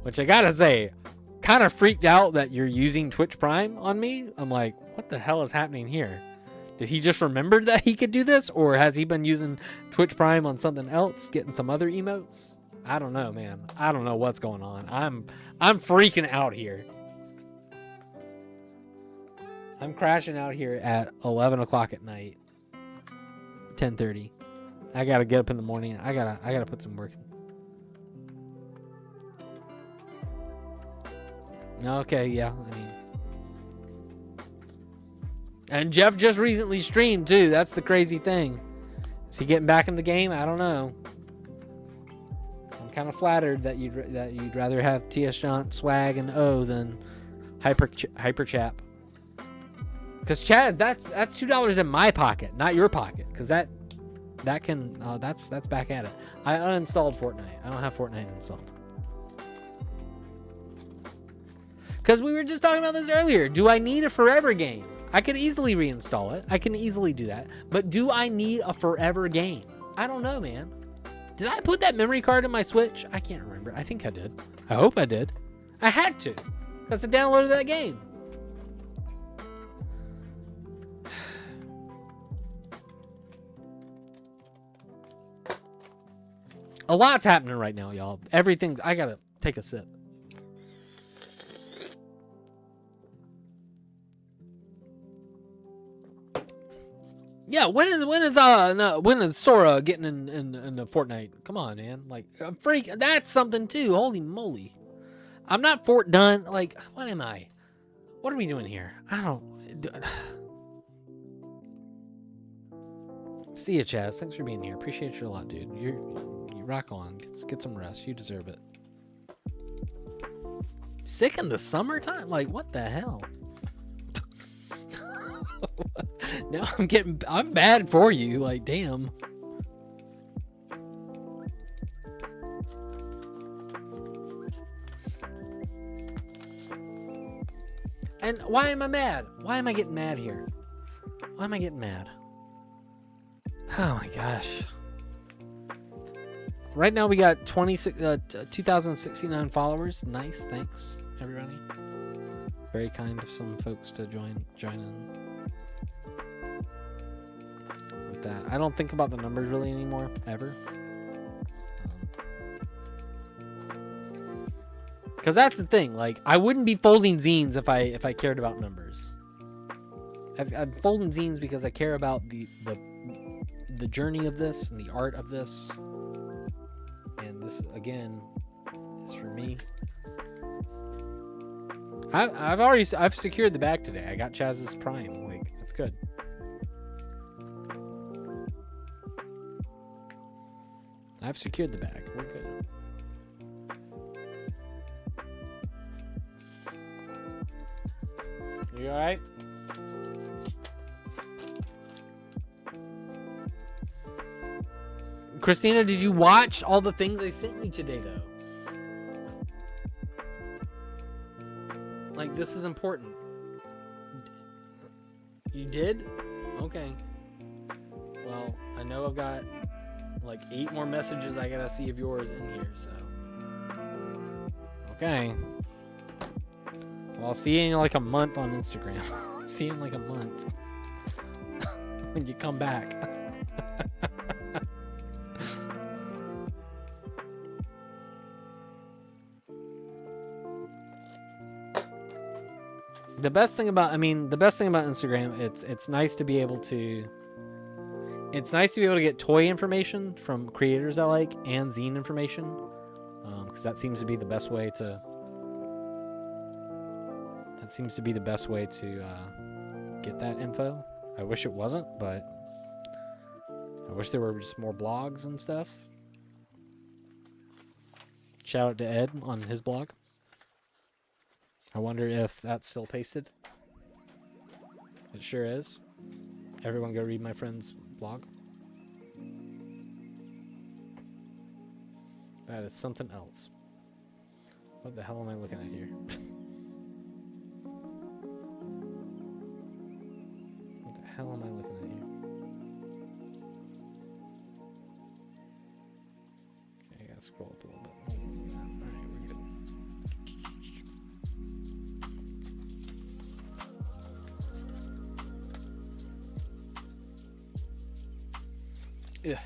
Which I gotta say, kind of freaked out that you're using Twitch Prime on me. I'm like, what the hell is happening here? Did he just remember that he could do this? Or has he been using Twitch Prime on something else, getting some other emotes? I don't know, man. I don't know what's going on. I'm freaking out here. I'm crashing out here at 11 o'clock at night. 10:30. I gotta get up in the morning. I gotta put some work in. Okay, yeah. I mean, and Jeff just recently streamed too. That's the crazy thing. Is he getting back in the game? I don't know. I'm kind of flattered that you'd rather have TS John swag and O than hyper chap. Because Chaz, that's $2 in my pocket, not your pocket. Because that's back at it. I uninstalled Fortnite. I don't have Fortnite installed. Because we were just talking about this earlier. Do I need a forever game? I could easily reinstall it. I can easily do that. But do I need a forever game? I don't know, man. Did I put that memory card in my Switch? I can't remember. I think I did. I hope I did. I had to. Because I downloaded that game. A lot's happening right now, y'all. Everything's... I gotta take a sip. Yeah, when is Sora getting in the Fortnite? Come on, man. Like, freak, that's something too. Holy moly. I'm not Fort done. Like, what am I? What are we doing here? I don't... See ya, Chaz. Thanks for being here. Appreciate you a lot, dude. You rock on. Get some rest. You deserve it. Sick in the summertime? Like, what the hell? Now I'm bad for you. Like, damn. And why am I mad? Why am I getting mad here? Why am I getting mad? Oh my gosh. Right now we got 2,069 followers. Nice, thanks everybody. Very kind of some folks to join in. With that, I don't think about the numbers really anymore, ever. Because that's the thing. Like, I wouldn't be folding zines if I cared about numbers. I'm folding zines because I care about the journey of this and the art of this. And this again is for me. I've secured the bag today. I got Chaz's Prime. Like, that's good. I've secured the bag. We're good. You alright? Christina, did you watch all the things I sent you today, though? Like, this is important. You did? Okay. Well, I know I've got like 8 more messages I gotta see of yours in here, so. Okay. Well, I'll see you in like a month on Instagram. See you in like a month. When you come back. The best thing about Instagram, it's nice to be able to get toy information from creators I like and zine information, because that seems to be the best way to get that info. I wish it wasn't, but I wish there were just more blogs and stuff. Shout out to Ed on his blog. I wonder if that's still pasted. It sure is. Everyone go read my friend's blog. That is something else. What the hell am I looking at here? What the hell am I looking at here? Okay, I gotta scroll up a little bit. Alright, we're good. Yeah.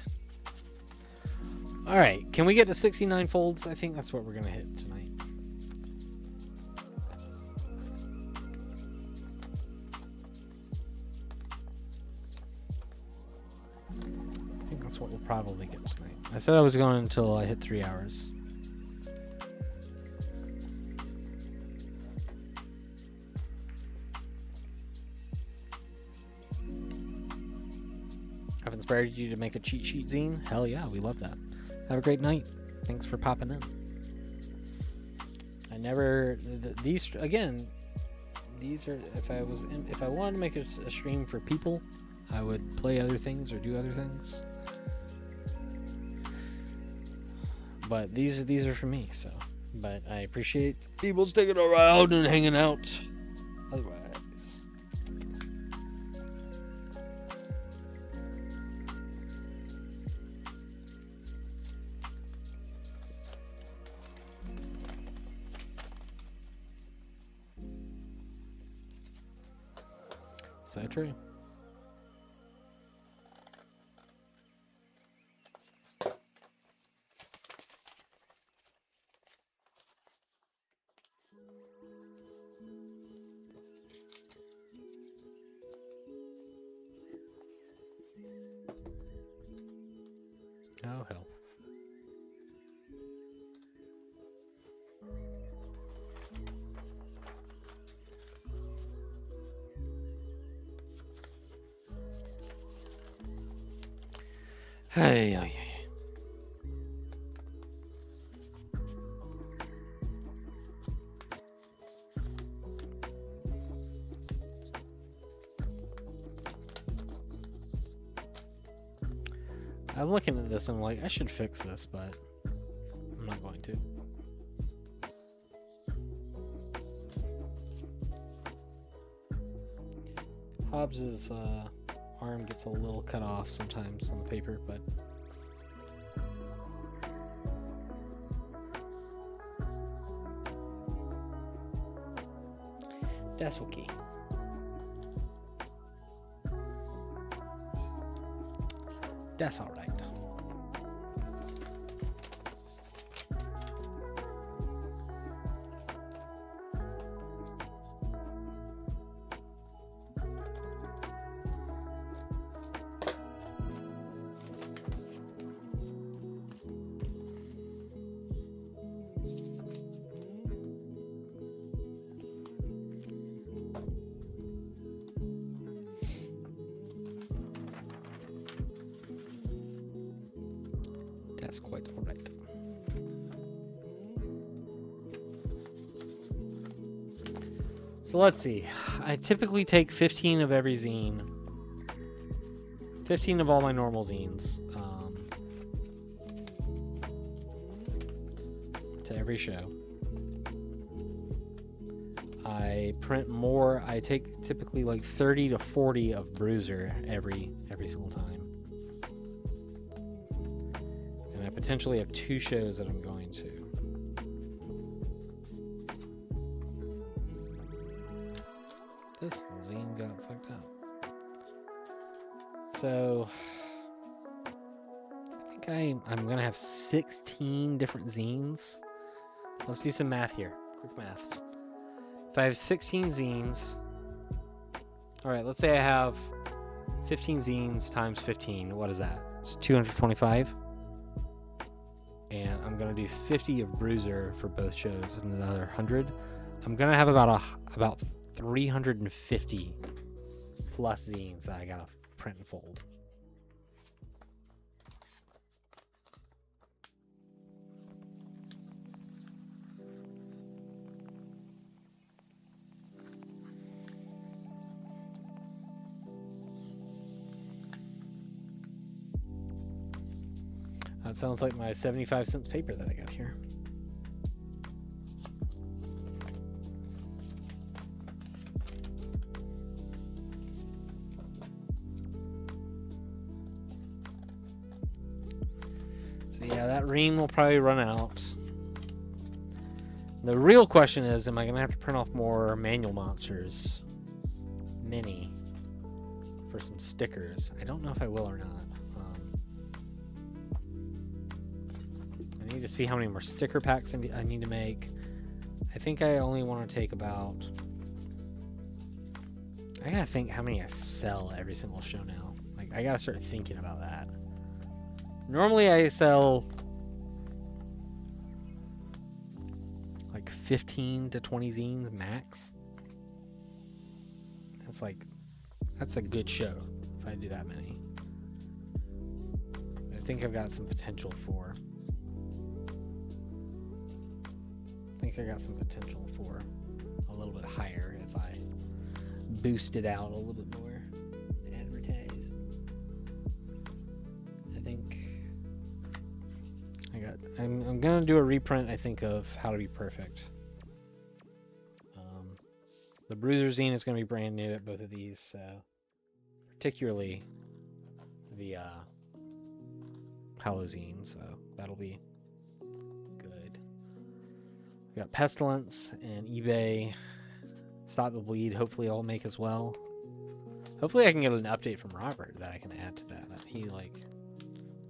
All right, can we get to 69 folds? I think that's what we're gonna hit tonight. I think that's what we'll probably get tonight. I said I was going until I hit 3 hours. I've inspired you to make a cheat sheet zine? Hell yeah, we love that. Have a great night. Thanks for popping in. I never these again. These are if I wanted to make a stream for people, I would play other things or do other things. But these are for me. So, but I appreciate people sticking around and hanging out. Otherwise. So true. Oh hell. Hey, hey, hey. I'm looking at this and I'm like, I should fix this, but I'm not going to. Hobbs's arm gets a little cut off sometimes on the paper, but that's okay. That's all right. That's quite all right. So let's see. I typically take 15 of every zine. 15 of all my normal zines. To every show. I print more. I take typically like 30 to 40 of Bruiser every single time. I potentially have 2 shows that I'm going to. This whole zine got fucked up. So I think I'm gonna have 16 different zines. Let's do some math here. Quick math. If I have 16 zines, all right, let's say I have 15 zines times 15. What is that? It's 225. And I'm gonna do 50 of Bruiser for both shows and another 100. I'm gonna have about 350 plus zines that I gotta print and fold. That sounds like my 75 cents paper that I got here. So yeah, that ream will probably run out. The real question is, am I going to have to print off more manual monsters mini for some stickers? I don't know if I will or not. I need to see how many more sticker packs I need to make. I think I only want to take about... I gotta think how many I sell at every single show now. Like, I gotta start thinking about that. Normally I sell like 15 to 20 zines max. That's a good show if I do that many. I think I've got some potential for a little bit higher if I boost it out a little bit more. Advertise. I think I'm gonna do a reprint, I think, of How to Be Perfect. The Bruiser zine is gonna be brand new at both of these, so particularly the Halloween, so that'll be good. We got Pestilence and eBay Stop the Bleed. Hopefully I'll make as well. Hopefully I can get an update from Robert that I can add to that. He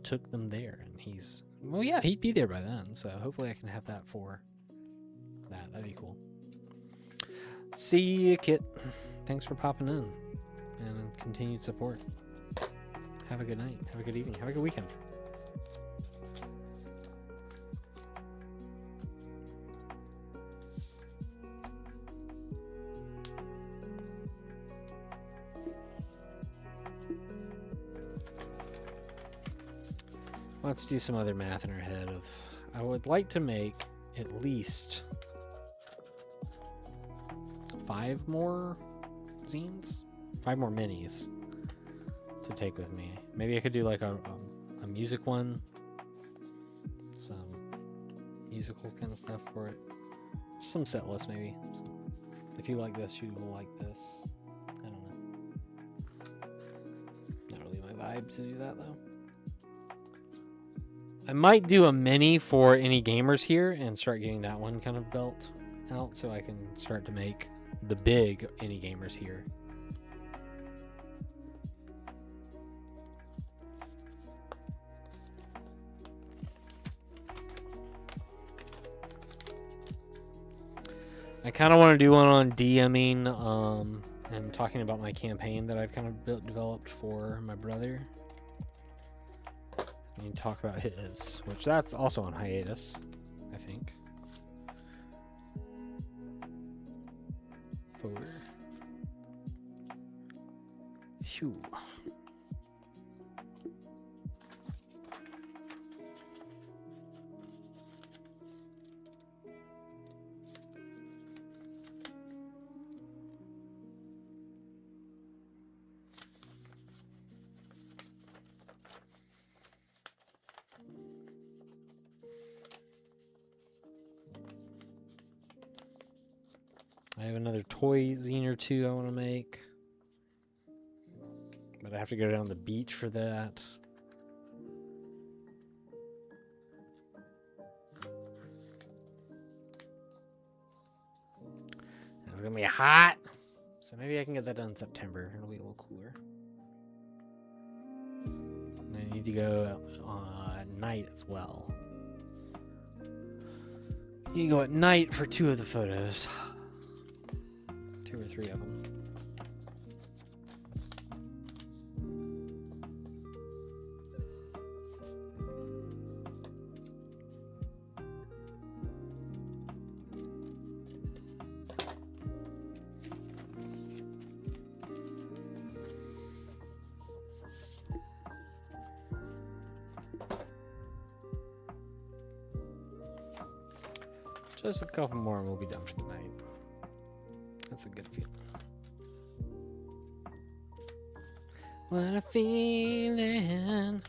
took them there, and he'd be there by then. So hopefully I can have that for that. That'd be cool. See you, Kit. Thanks for popping in and continued support. Have a good night. Have a good evening. Have a good weekend. Let's do some other math in our head of I would like to make at least 5 more zines, 5 more minis to take with me. Maybe I could do like a music one, some musical kind of stuff for it, some set list maybe. So if you like this, you will like this. I don't know. Not really my vibe to do that though. I might do a mini for any gamers here and start getting that one kind of built out so I can start to make the big any gamers here. I kind of want to do one on DMing and talking about my campaign that I've kind of developed for my brother. And talk about his, which that's also on hiatus, I think. 4. Phew. I have another toy zine or 2 I want to make. But I have to go down the beach for that. It's going to be hot. So maybe I can get that done in September. It'll be a little cooler. And I need to go at night as well. You can go at night for 2 of the photos. 2 or 3 of them. Just a couple more and we'll be done for the night. That's a good feeling. What a feeling.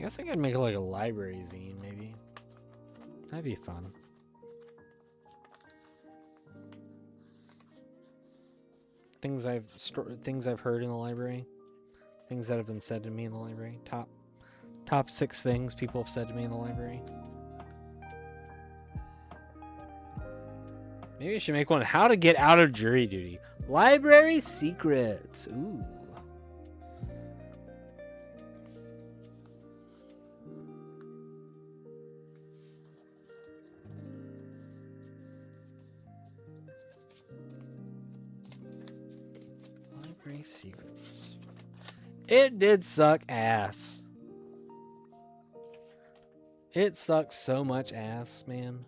guess I could make like a library zine, maybe. That'd be fun. Things I've heard in the library. Things that have been said to me in the library. Top 6 things people have said to me in the library. Maybe I should make one. How to get out of jury duty. Library secrets. Ooh. Library secrets. It did suck ass. It sucked so much ass, man.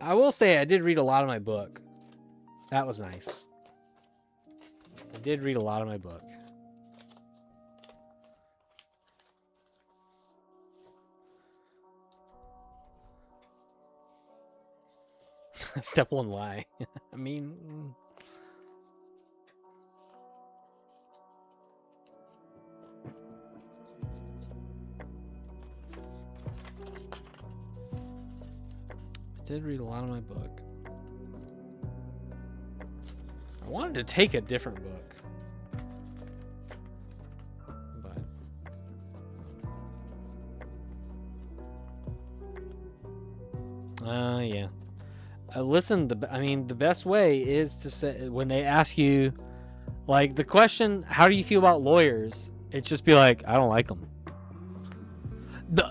I will say I did read a lot of my book. That was nice. I did read a lot of my book. Step 1 lie. I mean... I did read a lot of my book. I wanted to take a different book. But yeah. Listen, the best way is to say, when they ask you, like, the question, how do you feel about lawyers? It's just be like, I don't like them.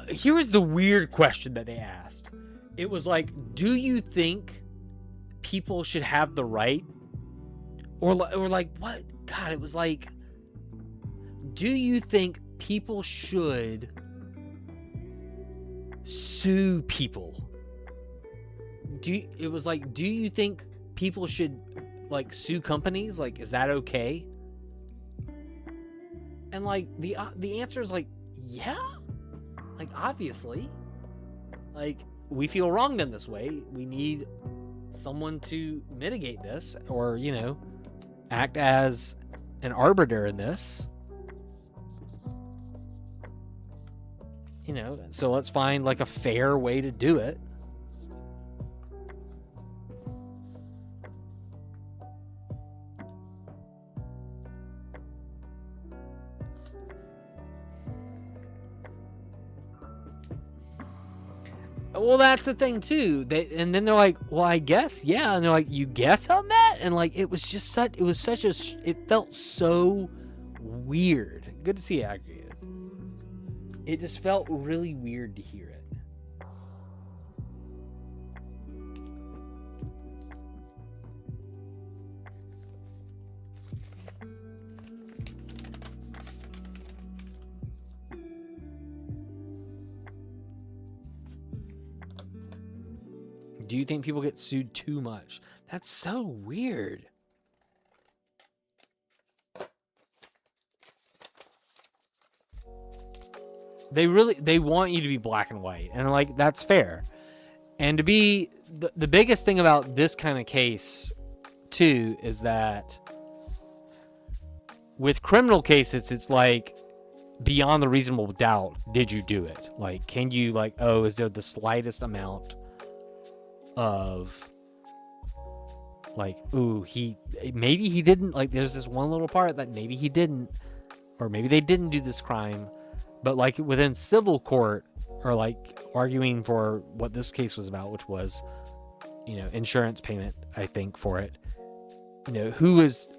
Here was the weird question that they asked. It was like, do you think people should have the right? Or like, what? God, it was like, do you think people should sue people? It was like, do you think people should, like, sue companies? Like, is that okay? And, like, the answer is, like, yeah. Like, obviously. Like, we feel wronged in this way. We need someone to mitigate this, or, you know, act as an arbiter in this. You know, so let's find, like, a fair way to do it. Well, that's the thing too. And then they're like, "Well, I guess, yeah." And they're like, "You guess on that?" And like, it felt so weird. Good to see it aggregated. It just felt really weird to hear it. Do you think people get sued too much? That's so weird. They want you to be black and white. And like, that's fair. And to be the biggest thing about this kind of case too is that with criminal cases, it's like beyond the reasonable doubt, did you do it? Like, can you, like, oh, is there the slightest amount of, like, ooh, maybe he didn't, like, there's this one little part that maybe he didn't, or maybe they didn't do this crime, but like within civil court, or like arguing for what this case was about, which was, you know, insurance payment, I think, for it, you know, who is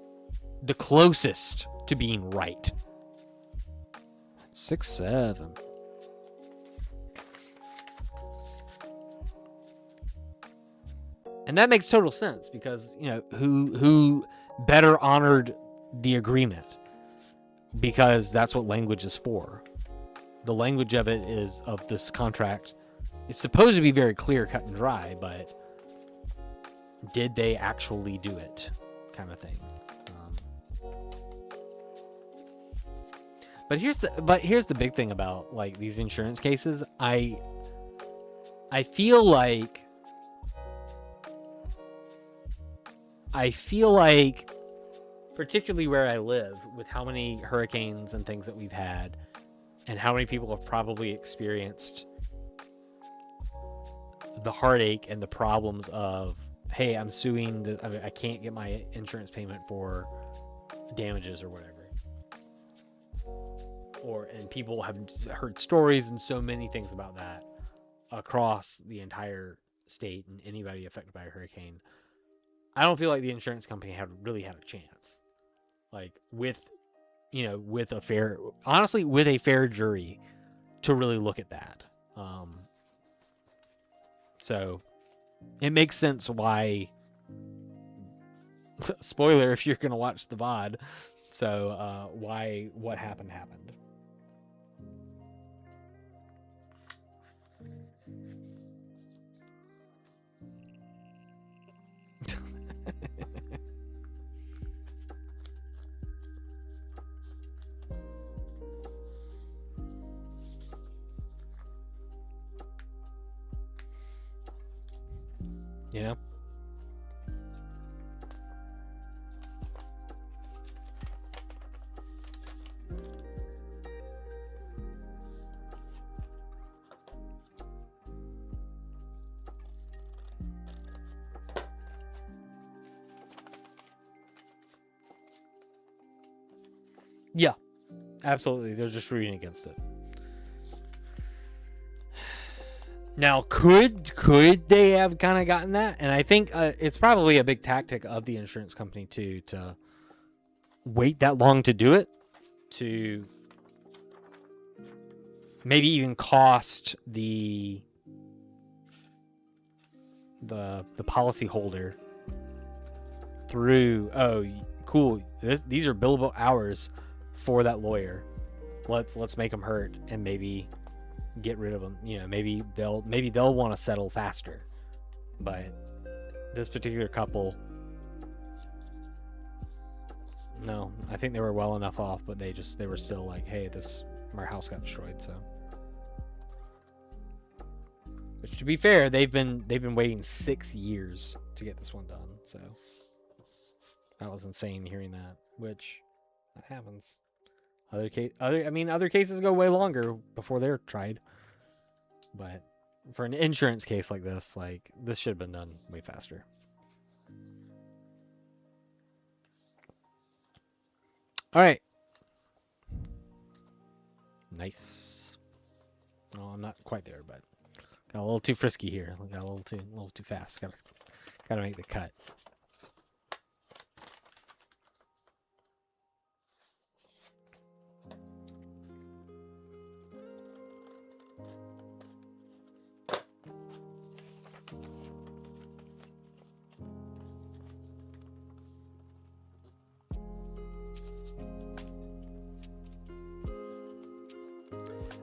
the closest to being right? 6-7. And that makes total sense because, you know, who better honored the agreement, because that's what language is for. The language of it is, of this contract, is supposed to be very clear, cut and dry, but did they actually do it, kind of thing. But here's the big thing about, like, these insurance cases. I feel like particularly where I live, with how many hurricanes and things that we've had, And how many people have probably experienced the heartache and the problems of, hey, I'm suing, I can't get my insurance payment for damages or whatever. And people have heard stories and so many things about that across the entire state and anybody affected by a hurricane. I don't feel like the insurance company really had a chance. Like with a fair jury to really look at that. So it makes sense why, spoiler if you're going to watch the VOD, so why what happened. You know? Yeah, absolutely. They're just rooting against it. Now, could they have kind of gotten that? And I think it's probably a big tactic of the insurance company too, to wait that long to do it, to maybe even cost the policy holder through, oh, cool, these are billable hours for that lawyer. Let's make them hurt and maybe get rid of them. Maybe they'll want to settle faster. But this particular couple, no, I think they were well enough off, but they were still like, hey, our house got destroyed. So, which, to be fair, they've been waiting 6 years to get this one done. So that was insane hearing that. Which, that happens. Other cases go way longer before they're tried. But for an insurance case like this should have been done way faster. All right. Nice. No, I'm not quite there, but got a little too frisky here. Got a little too fast. Gotta make the cut.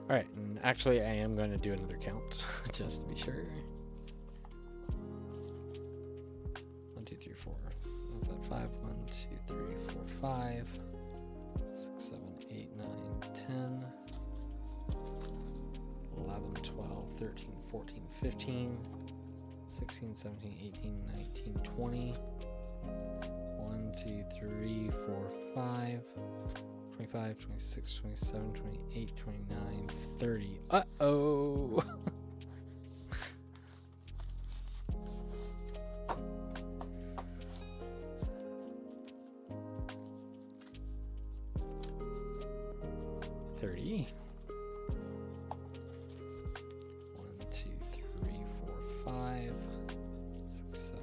All right, and actually, I am going to do another count just to be sure. 1, 2, 3, 4. That's at 5. 1, 2, 3, 4, 5. 6, 7, 8, 9, 10. 11, 12, 13, 14, 15. 16, 17, 18, 19, 20. 1, 2, 3, 4, 5. 25, 26, 27, 28, 29, 30. Uh-oh. $30. 1, 2, 3, 4, 5. 6, 7,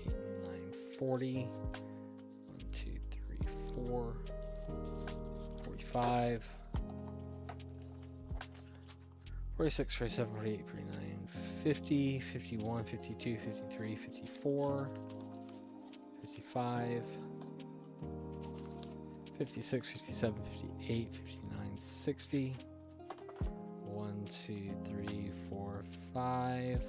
8, 9, 40. 1, 2, 3, 4. 45, 46, 47, 48, 49, 50, 51, 52, 53, 54, 55, 56, 57, 58, 59, 60. 1, 2, 3, 4, 5.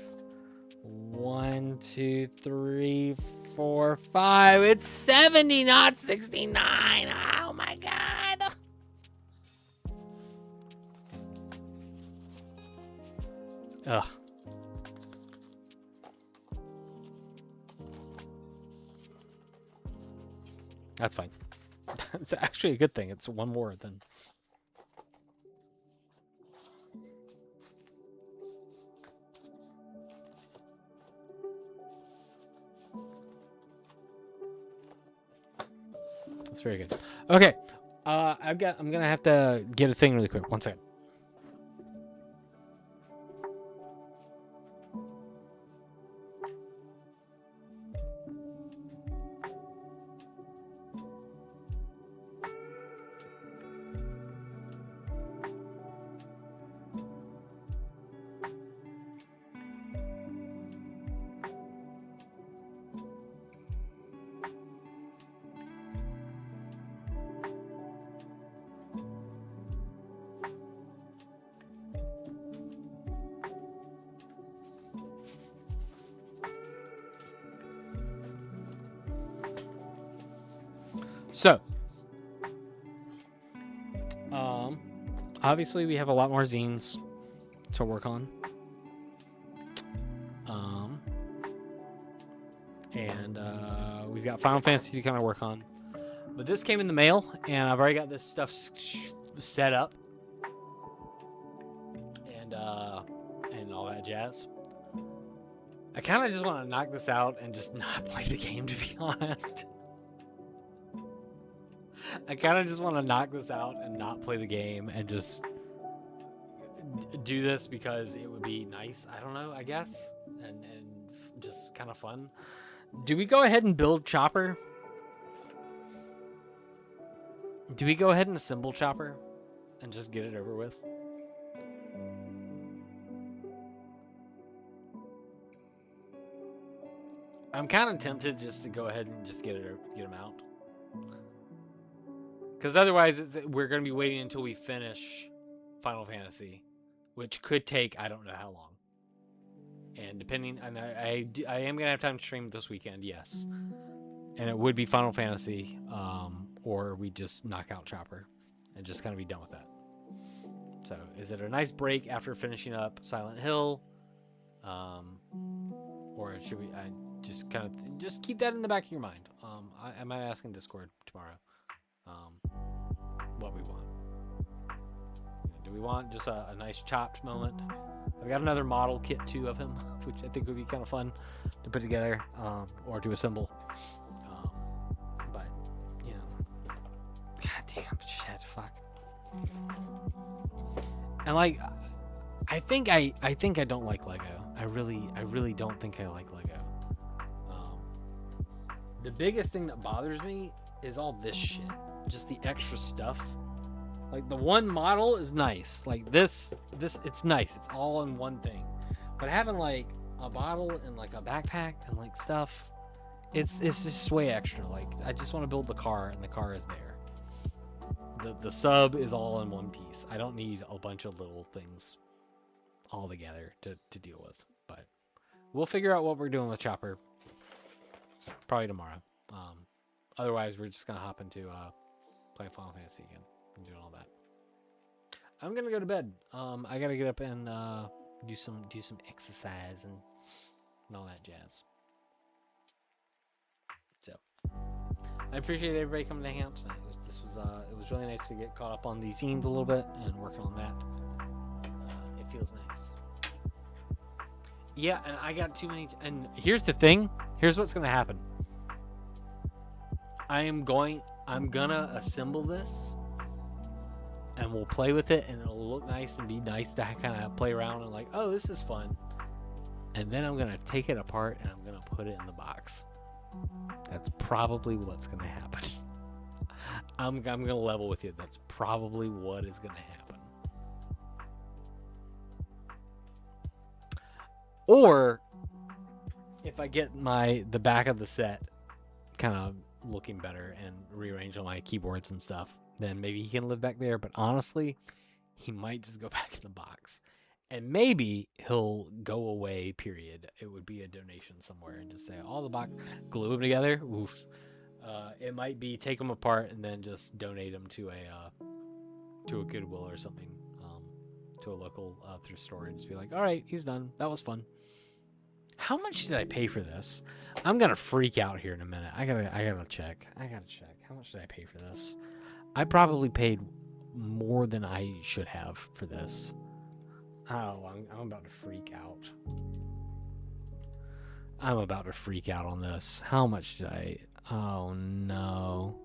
1, 2, 3, 4, 5. It's 70, not 69. Oh my God. Ugh. That's fine. It's actually a good thing. It's one more than. very good. Okay. I'm gonna have to get a thing really quick. One second. So, obviously we have a lot more zines to work on. And we've got Final Fantasy to kind of work on. But this came in the mail, and I've already got this stuff set up. And all that jazz. I kind of just want to knock this out and just not play the game, to be honest. I kind of just want to knock this out and not play the game and just do this because it would be nice. I don't know, I guess. And just kind of fun. Do we go ahead and build Chopper? Do we go ahead and assemble Chopper and just get it over with? I'm kind of tempted just to go ahead and just get him out. Because otherwise, we're going to be waiting until we finish Final Fantasy, which could take I don't know how long. And depending, and I am going to have time to stream this weekend, yes. And it would be Final Fantasy, or we just knock out Chopper and just kind of be done with that. So, is it a nice break after finishing up Silent Hill? Or should we just kind of just keep that in the back of your mind? I might ask in Discord tomorrow what we want. Do we want just a nice chopped moment? I've got another model kit too of him, which I think would be kind of fun to put together or to assemble. But you know, goddamn shit, fuck. And like, I think I don't like Lego. I really don't think I like Lego. The biggest thing that bothers me is all this shit. Just the extra stuff. Like the one model is nice. Like this it's nice. It's all in one thing. But having like a bottle and like a backpack and like stuff, it's just way extra. Like I just want to build the car and the car is there. The sub is all in one piece. I don't need a bunch of little things all together to deal with. But we'll figure out what we're doing with Chopper probably tomorrow. Otherwise we're just gonna hop into play Final Fantasy again and do all that. I'm gonna go to bed. I gotta get up and do some exercise and all that jazz. So I appreciate everybody coming to hang out tonight. It was really nice to get caught up on these scenes a little bit and working on that. It feels nice. Yeah, and I got too many. And here's the thing. Here's what's gonna happen. I'm gonna assemble this, and we'll play with it, and it'll look nice and be nice to kind of play around and like, oh, this is fun. And then I'm gonna take it apart and I'm gonna put it in the box. That's probably what's gonna happen. I'm gonna level with you. That's probably what is gonna happen. Or if I get the back of the set kind of looking better and rearrange all my keyboards and stuff, then maybe he can live back there. But honestly, he might just go back in the box. And maybe he'll go away, period. It would be a donation somewhere and just say, all the box, glue them together. Oof. It might be take them apart and then just donate them to a Goodwill or something, to a local thrift store and just be like, all right, he's done. That was fun. How much did I pay for this? I'm gonna freak out here in a minute. I gotta check. How much did I pay for this? I probably paid more than I should have for this. Oh, I'm about to freak out. I'm about to freak out on this. How much did I? Oh no.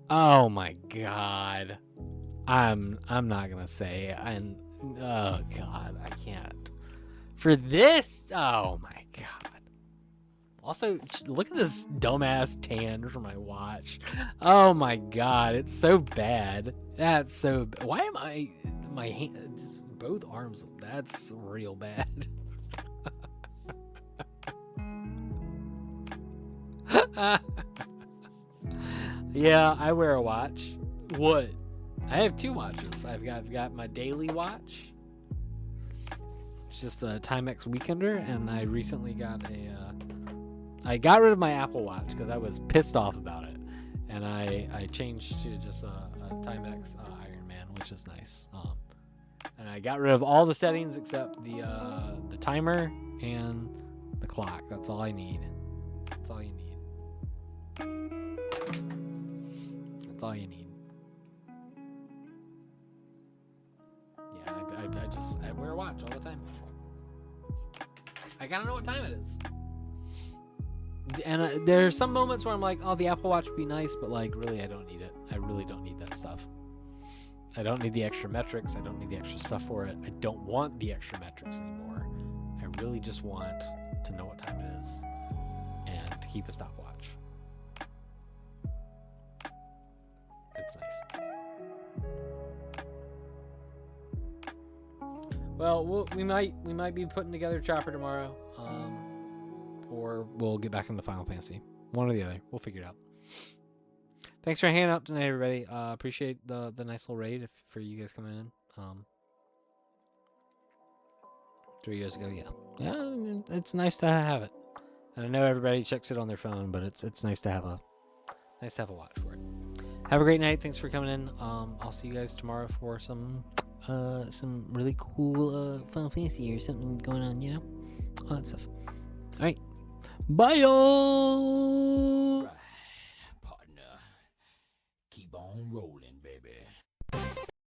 Oh my god. I'm not gonna say, and oh god, I can't. For this, oh my god. Also, look at this dumbass tan for my watch. Oh my god, it's so bad. That's so. Why am I my hand? Both arms. That's real bad. Yeah, I wear a watch. What? I have two watches. I've got my daily watch. It's just a Timex Weekender, and I recently got a. I got rid of my Apple Watch because I was pissed off about it, and I changed to just a Timex Iron Man, which is nice. And I got rid of all the settings except the timer and the clock. That's all I need. That's all you need. That's all you need. Yeah, I wear a watch all the time. I gotta know what time it is. And there's some moments where I'm like, oh, the Apple Watch would be nice, but like, really, I don't need it. I really don't need that stuff. I don't need the extra metrics. I don't need the extra stuff for it. I don't want the extra metrics anymore. I really just want to know what time it is and to keep a stopwatch. It's nice. Well, we might be putting together Chopper tomorrow, or we'll get back into Final Fantasy. One or the other. We'll figure it out. Thanks for hanging out tonight, everybody. Appreciate the nice little raid for you guys coming in. 3 years ago, yeah, it's nice to have it. And I know everybody checks it on their phone, but it's nice to have a watch for it. Have a great night. Thanks for coming in. I'll see you guys tomorrow for some really cool Final Fantasy or something going on, you know, all that stuff. All right, bye y'all. Right, partner. Keep on rolling.